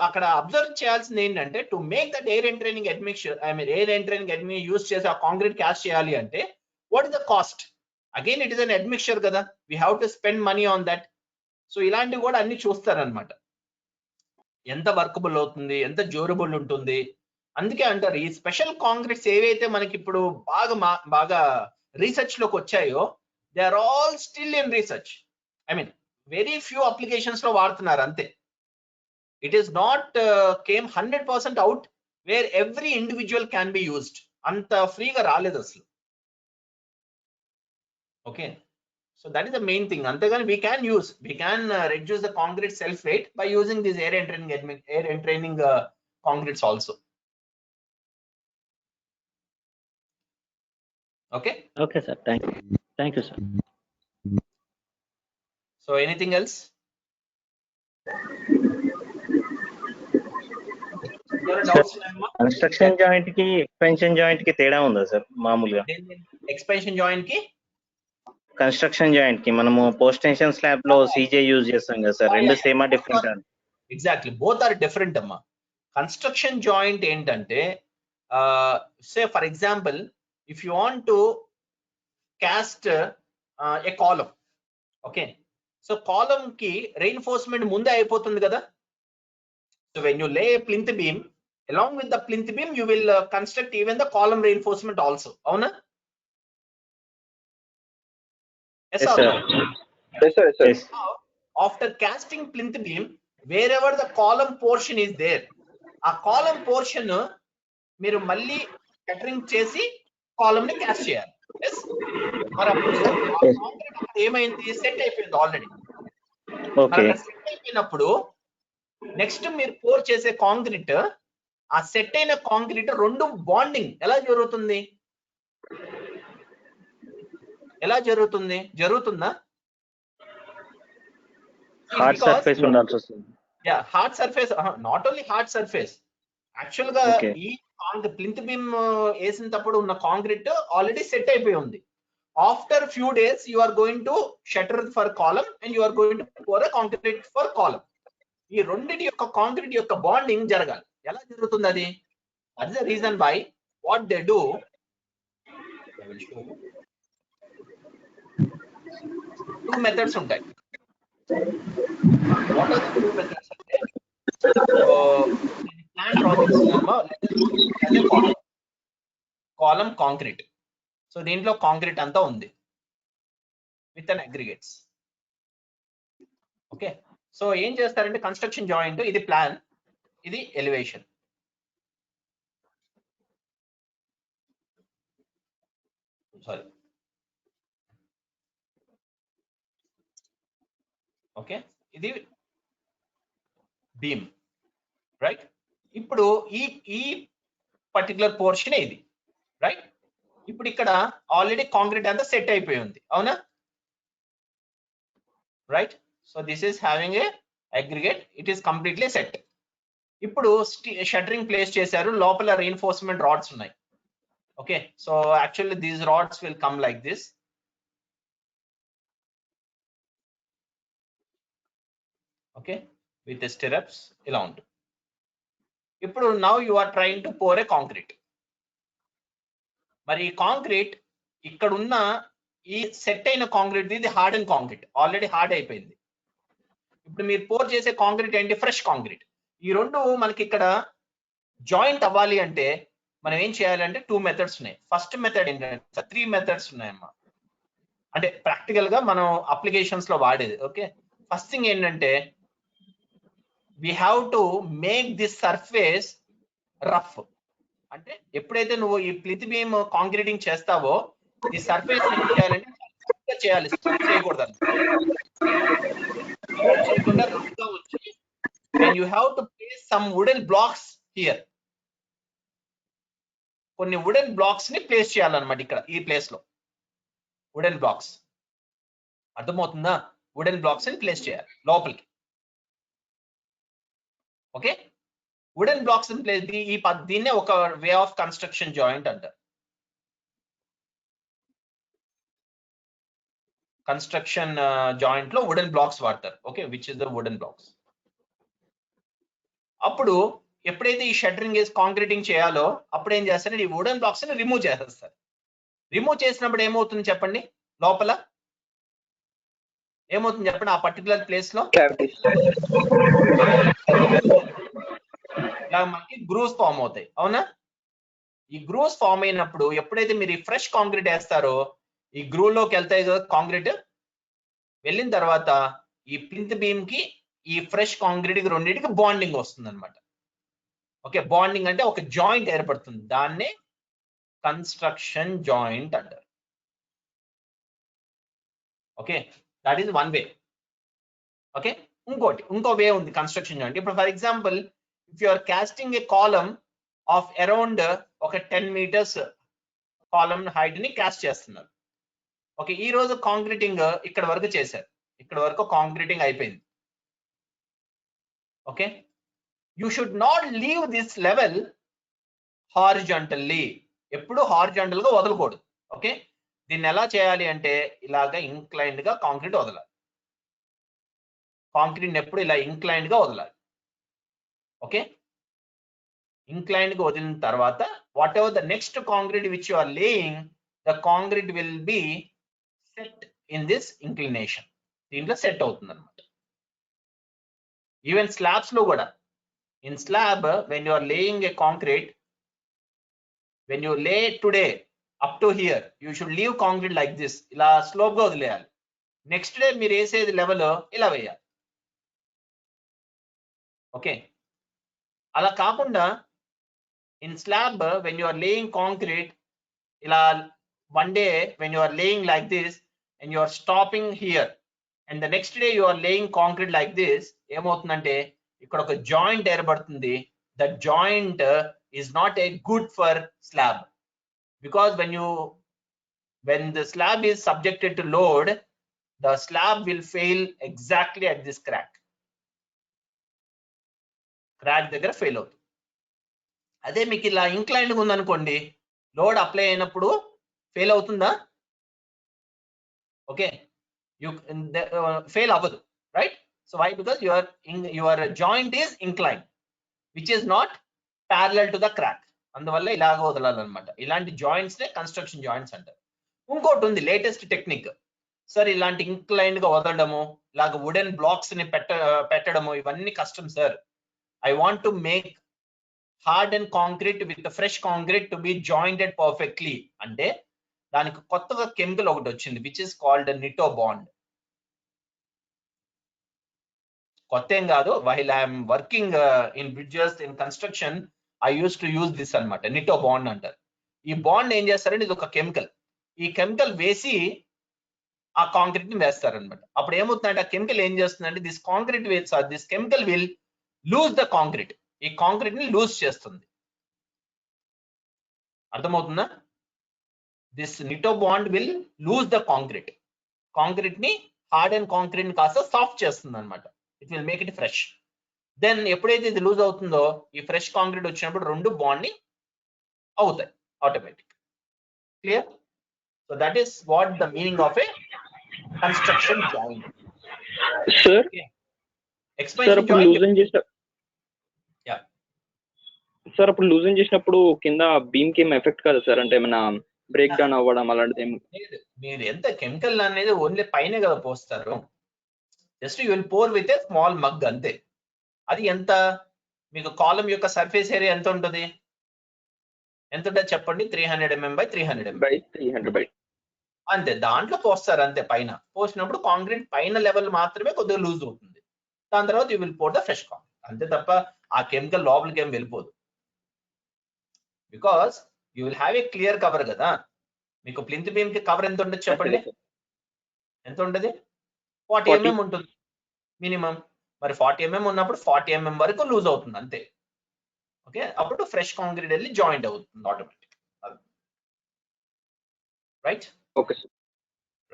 B: అక్కడ observe చేయాల్సింది ఏంటంటే, to make that air entraining admixture, air entraining admixture use చేసి ఆ concrete cast చేయాలి అంటే what is the cost? Again it is an admixture కదా, we have to spend money on that. So ఇలాంటివి కూడా అన్ని చూస్తారనమాట, ఎంత వర్కబుల్ అవుతుంది, ఎంత డ్యూరబుల్ ఉంటుంది. అందుకే అంటారు ఈ స్పెషల్ కాంక్రీట్స్ ఏవైతే మనకి ఇప్పుడు బాగా రీసెర్చ్ లోకి వచ్చాయో, they are all still in research. Very few applications లో వాడుతున్నారు అంతే. It is not came 100% out where every individual can be used. అంత ఫ్రీగా రాలేదు అసలు. Okay, so that is the main thing. Antegani we can reduce the concrete self weight by using these air entraining concretes also. Okay
E: sir, thank you sir.
B: So anything else?
K: Construction joint కి expansion joint కి తేడా ఉందా sir? మామూలుగా
B: expansion joint కి
K: construction joint కి మనము post tension slab లో CJ use చేస్తాం కదా సార్, రెండు సేమా different?
B: Exactly, both are different అమ్మా. కన్స్ట్రక్షన్ జాయింట్ ఏంటంటే, say for example if you want to cast a column, okay, so column కి రెయిన్ఫోర్స్మెంట్ ముందే అయిపోతుంది కదా. So when you lay plinth beam, along with the plinth beam you will construct even the column reinforcement also. avuna? Yes sir. Yes. After casting plinth beam, wherever the column portion is there, a column portion మీరు మళ్ళీ కటరింగ్ చేసి column ని caste చేయాలి. yes మరి అప్పుడు concrete ఏమైంది, set అయిపోయింది already. Okay, set అయిపోయినప్పుడు నెక్స్ట్ మీరు పోర్ చేసే కాంక్రీట్, ఆ సెట్ అయిన కాంక్రీట్ రెండు బాండింగ్ ఎలా జరుగుతుందా?
K: హార్డ్ సర్ఫేస్ ఉండాల్సి వస్తుంది.
B: Yeah, hard surface, not only hard surface, actual గా ఈ ప్లింత్ బీమ్ వేసినప్పుడు ఉన్న కాంక్రీట్ ఆల్రెడీ సెట్ అయిపోయి ఉంది. After few days you are going to shutter for column and you are going to pour concrete for column. ఈ రెండింటి యొక్క concrete యొక్క బాండింగ్ జరగాలి. ఎలా జరుగుతుంది అది? That is the reason why what they do, I will show you. Two methods ఉంటాయి. What are the two methods? Plan drawings as a column concrete. So దీంట్లో కాంక్రీట్ అంతా ఉంది with an aggregates. Okay, so ఏం చేస్తారంటే construction joint, ఇది plan, ఇది elevation. Sorry, okay, ఇది beam, right. ఇప్పుడు ఈ పర్టికులర్ పోర్షన్ ఇది, రైట్. ఇప్పుడు ఇక్కడ ఆల్రెడీ కాంక్రీట్ అంతా సెట్ అయిపోయి ఉంది, అవునా, right. So this is having a aggregate, it is completely set. ఇప్పుడు షట్టరింగ్ ప్లేస్ చేశారు, లోపల రీఇన్ఫోర్స్మెంట్ రాడ్స్ ఉన్నాయి. Okay, so actually these rods will come like this. Okay, with stirrups ఇలా ఉంటుంది. ఇప్పుడు now you are trying to pour a concrete. మరి ఈ concrete ఇక్కడ ఉన్న ఈ సెట్ అయిన కాంక్రీట్, ఇది hard and concrete, already hard అయిపోయింది. ఇప్పుడు మీరు పోర్ చేసే కాంక్రీట్ ఏంటి, ఫ్రెష్ కాంక్రీట్. ఈ రెండు మనకి ఇక్కడ జాయింట్ అవ్వాలి అంటే మనం ఏం చేయాలంటే 2 మెథడ్స్ ఉన్నాయి. ఫస్ట్ మెథడ్ ఏంటంటే 3 మెథడ్స్ ఉన్నాయమ్మా, అంటే ప్రాక్టికల్ గా మనం అప్లికేషన్స్ లో వాడేది. ఓకే, ఫస్ట్ థింగ్ ఏంటంటే we have to make this surface rough. అంటే ఎప్పుడైతే నువ్వు ఈ ప్లిత్ బీమ్ కాంక్రీటింగ్ చేస్తావో ఈ సర్ఫేస్ ఏం చేయాలంటే చేయాలి, చేయకూడదు చేయకుండా రఫ్ గా వచ్చి, and you have to place some wooden blocks here. కొన్ని వుడెన్ బ్లాక్స్ ని ప్లేస్ చేయాలన్నమాట ఇక్కడ ఈ ప్లేస్ లో. వుడెన్ బ్లాక్స్ అర్థమవుతుందా, వుడెన్ బ్లాక్స్ ని ప్లేస్ చేయాలి లోపలికి. ఓకే, వుడెన్ బ్లాక్స్ ని ప్లేస్, దీన్నే ఒక వే ఆఫ్ కన్స్ట్రక్షన్ జాయింట్ అంటారు. కన్స్ట్రక్షన్ జాయింట్ లో వుడెన్ బ్లాక్స్ వాడతారు. Okay, which is the wooden blocks. అప్పుడు ఎప్పుడైతే ఈ షట్టరింగ్ వేసి కాంక్రీటింగ్ చేయాలో అప్పుడు ఏం చేస్తారంటే ఈ వుడెన్ బ్లాక్స్ ని రిమూవ్ చేసేస్తారు. రిమూవ్ చేసినప్పుడు ఏమవుతుంది చెప్పండి, లోపల ఏమవుతుంది చెప్పండి, ఆ పర్టికులర్ ప్లేస్ లో ఇలా మనకి గ్రూవ్స్ ఫామ్ అవుతాయి, అవునా. ఈ గ్రూవ్స్ ఫామ్ అయినప్పుడు ఎప్పుడైతే మీరు ఈ ఫ్రెష్ కాంక్రీట్ వేస్తారో ఈ గ్రూవ్ లోకి వెళ్తాయి కదా కాంక్రీట్, వెళ్ళిన తర్వాత ఈ ప్లింత్ బీమ్ కి ఈ ఫ్రెష్ కాంక్రీట్ కి రెండింటికి బాండింగ్ వస్తుంది అనమాట. ఓకే, బాండింగ్ అంటే ఒక జాయింట్ ఏర్పడుతుంది, దాన్నే కన్స్ట్రక్షన్ జాయింట్ అంటారు. Okay, that is one way. Okay, ఇంకో వే ఉంది కన్స్ట్రక్షన్ జాయింట్. ఇప్పుడు for example if you are casting a column of around ఒక 10 meters కాలమ్ హైట్ ని కాస్ట్ చేస్తున్నారు. ఓకే, ఈ రోజు కాంక్రీటింగ్ ఇక్కడ వరకు చేశారు, ఇక్కడ వరకు కాంక్రీటింగ్ అయిపోయింది. Okay, you should not leave this level horizontally, ఎప్పుడు హారిజాంటల్ గా వదలకూడదు. ఓకే, దీన్ని ఎలా చేయాలి అంటే ఇలాగా ఇంక్లైన్డ్ గా కాంక్రీట్ వదలాలి. కాంక్రీట్ ఎప్పుడు ఇలా ఇంక్లైన్డ్ గా వదలాలి. ఓకే, ఇంక్లైన్డ్ గా వదిలిన తర్వాత whatever the next concrete which you are laying, the concrete will be set in this inclination, దీంట్లో సెట్ అవుతుంది అనమాట. ఈవెన్ స్లాబ్స్ లో కూడా, in slab when you are laying a concrete, when you lay today up to here you should leave concrete like this, ఇలా slope గా వదిలేయాలి. Next day మీరు వేసేది లెవెల్ ఇలా వేయాలి. ఓకే, అలా కాకుండా in slab when you are laying concrete, ఇలా one day when you are laying like this and you are stopping here and the next day you are laying concrete like this, ఏమవుతుందంటే ఇక్కడ ఒక joint ఏర్పడుతుంది. that joint is not a good for slab, because when the slab is subjected to load, the slab will fail exactly at this crack దగ్గర fail అవుతుంది. అదే మీకు ఇలా inclined ఉందనుకోండి, లోడ్ అప్లై అయినప్పుడు ఫెయిల్ అవుతుందా? ఓకే, ఫెయిల్ అవ్వదు, right. So why, because your joint is incline which is not parallel to the crack, అందువల్ల ఇలాగ వదలాలన్నమాట. ఇలాంటి జాయింట్స్ నే కన్స్ట్రక్షన్ జాయింట్స్ అంటారు. ఇంకోటి ఉంది లేటెస్ట్ టెక్నిక్ సార్, ఇలాంటి ఇంక్లైన్డ్ గా వదలడము, ఇలాగ వుడెన్ బ్లాక్స్ ని పెట్టడము, ఇవన్నీ కష్టం sir. I want to make hard and concrete with fresh concrete to be jointed perfectly అంటే దానికి కొత్తగా కెమికల్ ఒకటి వచ్చింది విచ్ ఇస్ కాల్డ్ నిటో బాండ్. కొత్త ఏం కాదు, while I'm working in bridges in construction I used to use this అనమాట, నిటో bond అంటారు. ఈ బాండ్ ఏం చేస్తారంటే ఇది ఒక కెమికల్, ఈ కెమికల్ వేసి ఆ కాంక్రీట్ ని వేస్తారనమాట. అప్పుడు ఏమవుతుందంటే ఆ కెమికల్ ఏం చేస్తుందంటే this concrete this chemical will loose the concrete, ఈ కాంక్రీట్ ని లూజ్ చేస్తుంది. అర్థమవుతుందా? This Nitobond will loose the concrete, concrete ని హార్డ్ అండ్ కాంక్రీట్ ని కాస్త సాఫ్ట్ చేస్తుంది అనమాట. It will make it fresh. Then ఎప్పుడైతే ఇది లూజ్ అవుతుందో ఈ ఫ్రెష్ కాంక్రీట్ వచ్చినప్పుడు రెండు బాండ్ ని అవుతాయి automatic. Clear? So that is what the meaning of A construction joint.
C: Sir
B: expansion
C: అప్పుడు లూజన్ చేసిన సార్ అప్పుడు లూజన్ చేసినప్పుడు కింద బీమ్ కి ఏం ఎఫెక్ట్ కాదు సార్, అంటే ఏమైనా బ్రేక్ డౌన్ అవ్వడం అలాంటిది ఏం?
B: మీరు ఎంత కెమికల్ అనేది ఓన్లీ పైనే కదా పోస్తారు, just you will pour with a small mug అంతే. అది ఎంత మీకు కాలం యొక్క సర్ఫేస్ ఏరియా ఎంత ఉంటుంది, ఎంత ఉంటుంది చెప్పండి? 300 mm by 300 mm.
C: 300
B: అంతే, దాంట్లో పోస్తారు అంతే. పైన పోసినప్పుడు కాంక్రీట్ పైన లెవెల్ మాత్రమే కొద్దిగా లూజ్ అవుతుంది, దాని తర్వాత you will pour the fresh concrete అంతే తప్ప ఆ కెమికల్ లోపలికి ఏం వెళ్ళిపోదు. Because you will have a clear cover కదా. మీకు ప్లింత్ బీమ్ కి కవర్ ఎంత ఉంటుంది చెప్పండి? ఎంత ఉంటుంది? 40 mm ఉంటుంది మినిమం. మరి 40 mm ఉన్నప్పుడు 40 mm వరకు లూజ్ అవుతుంది అంతే. ఓకే, అప్పుడు ఫ్రెష్ కాంక్రీట్ వెళ్ళి జాయింట్ అవుతుంది automatic. Right?
C: Okay sir.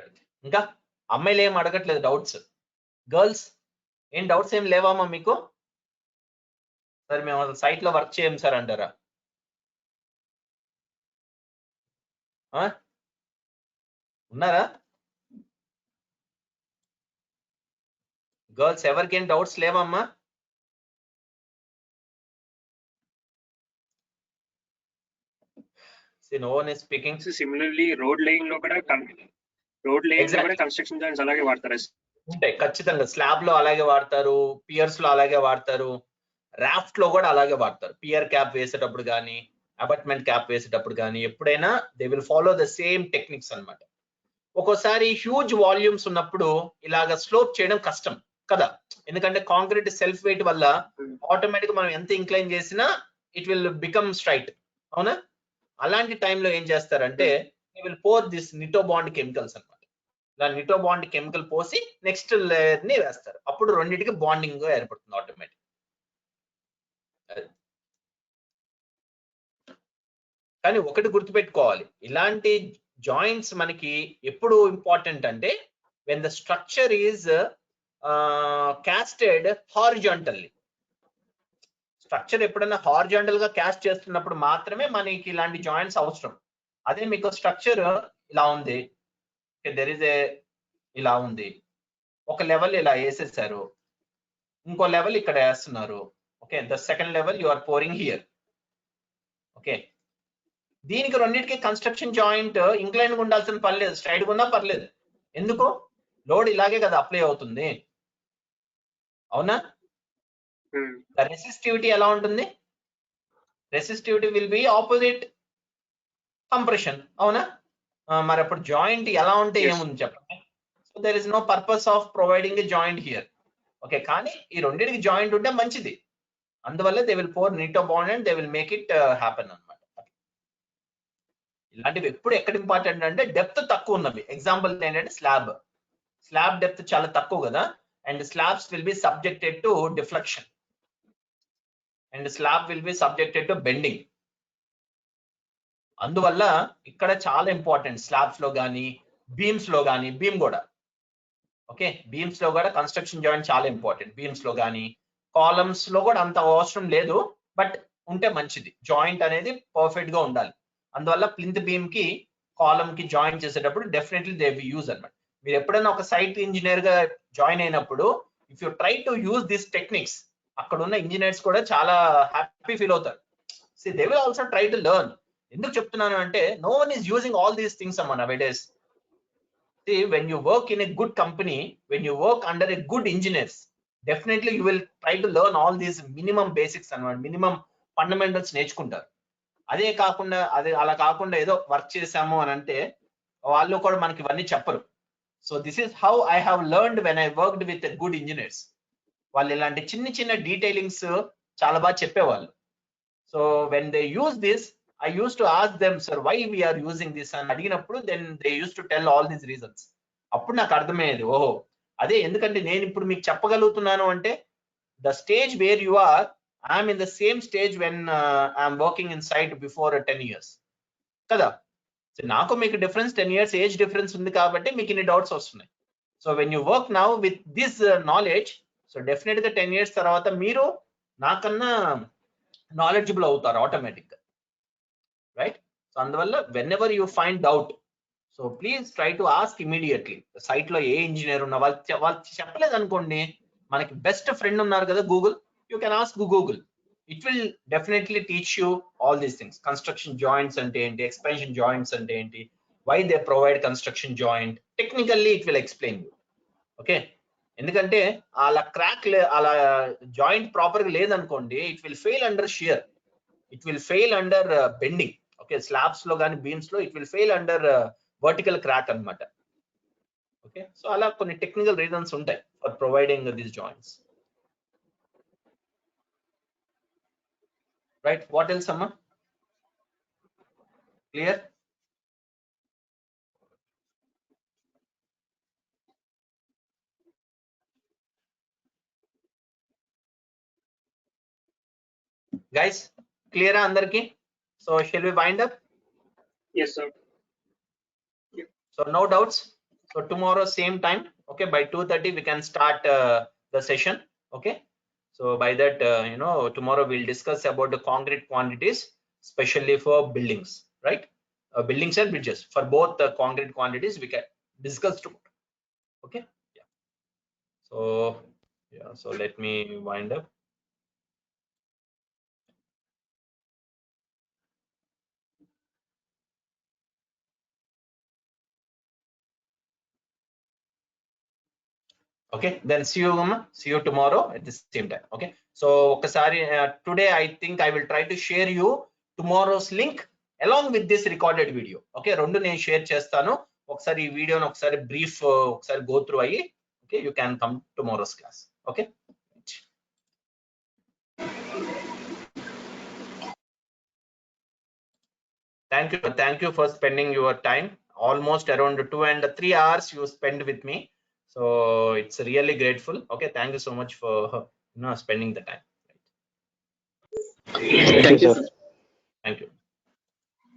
B: Right. ఇంకా అమ్మాయిలు ఏం అడగట్లేదు డౌట్స్? గర్ల్స్ ఏం డౌట్స్ ఏం లేవామా మీకు? సార్ మేము అసలు సైట్ లో వర్క్ చేయం సార్ అంటారా? ఉన్నారా గర్ల్స్? ఎవరికేం డౌట్స్ లేవమ్మా? No one is speaking.
H: So similarly road laying లో కూడా కన్స్ట్రక్షన్ జాయింట్స్ అలాగే వాడతారు.
B: ఉంటాయి ఖచ్చితంగా. స్లాబ్ లో అలాగే వాడతారు, పియర్స్ లో అలాగే వాడతారు, రాఫ్ట్ లో కూడా అలాగే వాడతారు. పియర్ క్యాప్ వేసేటప్పుడు కానీ అబాట్మెంట్ క్యాప్ వేసేటప్పుడు కానీ ఎప్పుడైనా they will follow the same techniques అన్నమాట. ఒక్కోసారి హ్యూజ్ వాల్యూమ్స్ ఉన్నప్పుడు ఇలాగ స్లోప్ చేయడం కష్టం కదా, ఎందుకంటే కాంక్రీట్ సెల్ఫ్ వెయిట్ వల్ల ఆటోమేటిక్ మనం ఎంత ఇంక్లైన్ చేసినా ఇట్ విల్ బికమ్ స్ట్రైట్. అవునా? అలాంటి టైంలో ఏం చేస్తారంటే they will pour this Nitobond chemicals అన్నమాట. ఇలా నిటో బాండ్ కెమికల్ పోసి నెక్స్ట్ లేయర్ ని వేస్తారు, అప్పుడు రెండింటికి బాండింగ్ ఏర్పడుతుంది ఆటోమేటిక్. కానీ ఒకటి గుర్తుపెట్టుకోవాలి, ఇలాంటి జాయింట్స్ మనకి ఎప్పుడు ఇంపార్టెంట్ అంటే when the structure is casted horizontally. Structure ఎప్పుడైనా హారిజాంటల్ గా క్యాస్ట్ చేస్తున్నప్పుడు మాత్రమే మనకి ఇలాంటి జాయింట్స్ అవసరం. అదే మీకు స్ట్రక్చర్ ఇలా ఉంది, దెర్ ఇస్ ఏ ఇలా ఉంది, ఒక లెవెల్ ఇలా వేసేసారు, ఇంకో లెవెల్ ఇక్కడ వేస్తున్నారు. Okay, the second level you are pouring here. Okay, దీనికి రెండింటికి కన్స్ట్రక్షన్ జాయింట్ ఇంక్లైన్ గా ఉండాల్సిన పర్లేదు, స్ట్రైట్ గా ఉన్నా పర్లేదు. ఎందుకు? లోడ్ ఇలాగే కదా అప్లై అవుతుంది. అవునా? రెసిస్టివిటీ ఎలా ఉంటుంది? Resistivity will be opposite compression. అవునా? మరి అప్పుడు జాయింట్ ఎలా ఉంటే ఏముంది చెప్పండి? So there is no purpose of providing a joint here. Okay, కానీ ఈ రెండింటికి జాయింట్ ఉంటే మంచిది, అందువల్ల they will pour Nitobond and they will make it happen అన్నమాట. ఇలాంటివి ఎప్పుడు ఎక్కడ ఇంపార్టెంట్ అంటే డెప్త్ తక్కువ ఉన్నవి. ఎగ్జాంపుల్ ఏంటంటే స్లాబ్ డెప్త్ చాలా తక్కువ కదా, and slabs will be subjected to deflection and slab will be subjected to bending. అందువల్ల ఇక్కడ చాలా ఇంపార్టెంట్ స్లాబ్స్ లో కానీ బీమ్స్ లో కానీ, బీమ్ కూడా ఓకే, బీమ్స్ లో కూడా కన్స్ట్రక్షన్ జాయింట్ చాలా ఇంపార్టెంట్. బీమ్స్ లో కానీ కాలమ్స్ లో కూడా అంత అవసరం లేదు, బట్ ఉంటే మంచిది. జాయింట్ అనేది పర్ఫెక్ట్ గా ఉండాలి. అందువల్ల ప్లింత్ బీమ్ కి కాలమ్ కి జాయిన్ చేసేటప్పుడు డెఫినెట్లీ దే విల్ యూజ్ అన్నమాట. మీరు ఎప్పుడైనా ఒక సైట్ ఇంజనీర్ గా జాయిన్ అయినప్పుడు if you try to use this techniques, అక్కడ ఉన్న ఇంజనీర్స్ కూడా చాలా హ్యాపీ ఫీల్ అవుతారు. See, they will also try to learn. ఎందుకు చెప్తున్నాను అంటే no one is using all these things nowadays. See, when you work in a good company, when you work under a good engineers, definitely you will try to learn all these minimum basics and minimum fundamentals నేర్చుకుంటారు. అదే కాకుండా అలా కాకుండా ఏదో work చేసాము అని అంటే వాళ్ళు కూడా మనకి ఇవన్నీ చెప్పరు. So this is how I have learned when I worked with good engineers. వాళ్ళు ఇలాంటి చిన్న చిన్న డీటెయిలింగ్స్ చాలా బాగా చెప్పేవాళ్ళు. So when they use this, I used to ask them, sir why we are using this అని అడిగినప్పుడు then they used to tell all these reasons. అప్పుడు నాకు అర్థమయ్యేది, ఓహో అదే, ఎందుకంటే నేను ఇప్పుడు మీకు చెప్పగలుగుతున్నాను అంటే the stage where you are, I am in the same stage when I am working in site before 10 years kada. So నాకు మీకు డిఫరెన్స్ 10 years ఏజ్ డిఫరెన్స్ ఉంది కాబట్టి మీకు ఇన్ని డౌట్స్ వస్తున్నాయి. So when you work now with this knowledge, so definite గా 10 years తర్వాత మీరు నాకన్నా నాలెడ్జబుల్ అవుతారు ఆటోమేటిక్ గా, రైట్? సో అందువల్ల whenever you find doubt, so please try to ask immediately. Site లో ఏ ఇంజనీర్ ఉన్న వాళ్ళు చెప్పలేదు అనుకోండి, మనకి బెస్ట్ ఫ్రెండ్ ఉన్నారు కదా Google, you can ask Google. It will definitely teach you all these things. Construction joints అంటే ఏంటి, ఎక్స్పాన్షన్ జాయింట్స్ అంటే ఏంటి, why they provide construction joint, technically it will explain you. Okay, ఎందుకంటే అలా క్రాక్ అలా joint proper గా లేదనుకోండి, it will fail under shear, it will fail under bending. Okay, slabs లో కానీ బీమ్స్ లో it will fail under vertical crack అన్నమాట. Okay, so అలా కొన్ని టెక్నికల్ రీజన్స్ ఉంటాయి for providing these joints, right? What else అమ్మా? క్లియర్? గైస్ క్లియరా అందరికి? So shall we wind up?
H: Yes, sir.
B: So no doubts. So tomorrow same time, okay, by 2:30 we can start the session. Okay, so by that tomorrow we'll discuss about the concrete quantities, especially for buildings, right? Buildings and bridges. For both the concrete quantities we can discuss tomorrow. Okay, yeah. So let me wind up. Okay, then see you tomorrow at the same time. Okay, so okasari today I think I will try to share you tomorrow's link along with this recorded video. Okay, rendu nenu share chestanu, okasari ee video nu okasari brief okasari go through ayi. Okay, you can come tomorrow's class. Okay, thank you for spending your time, almost around 2 and 3 hours you spend with me. So it's really grateful. Okay, thank you so much for spending the time.
C: Thank you, sir.
B: Thank you.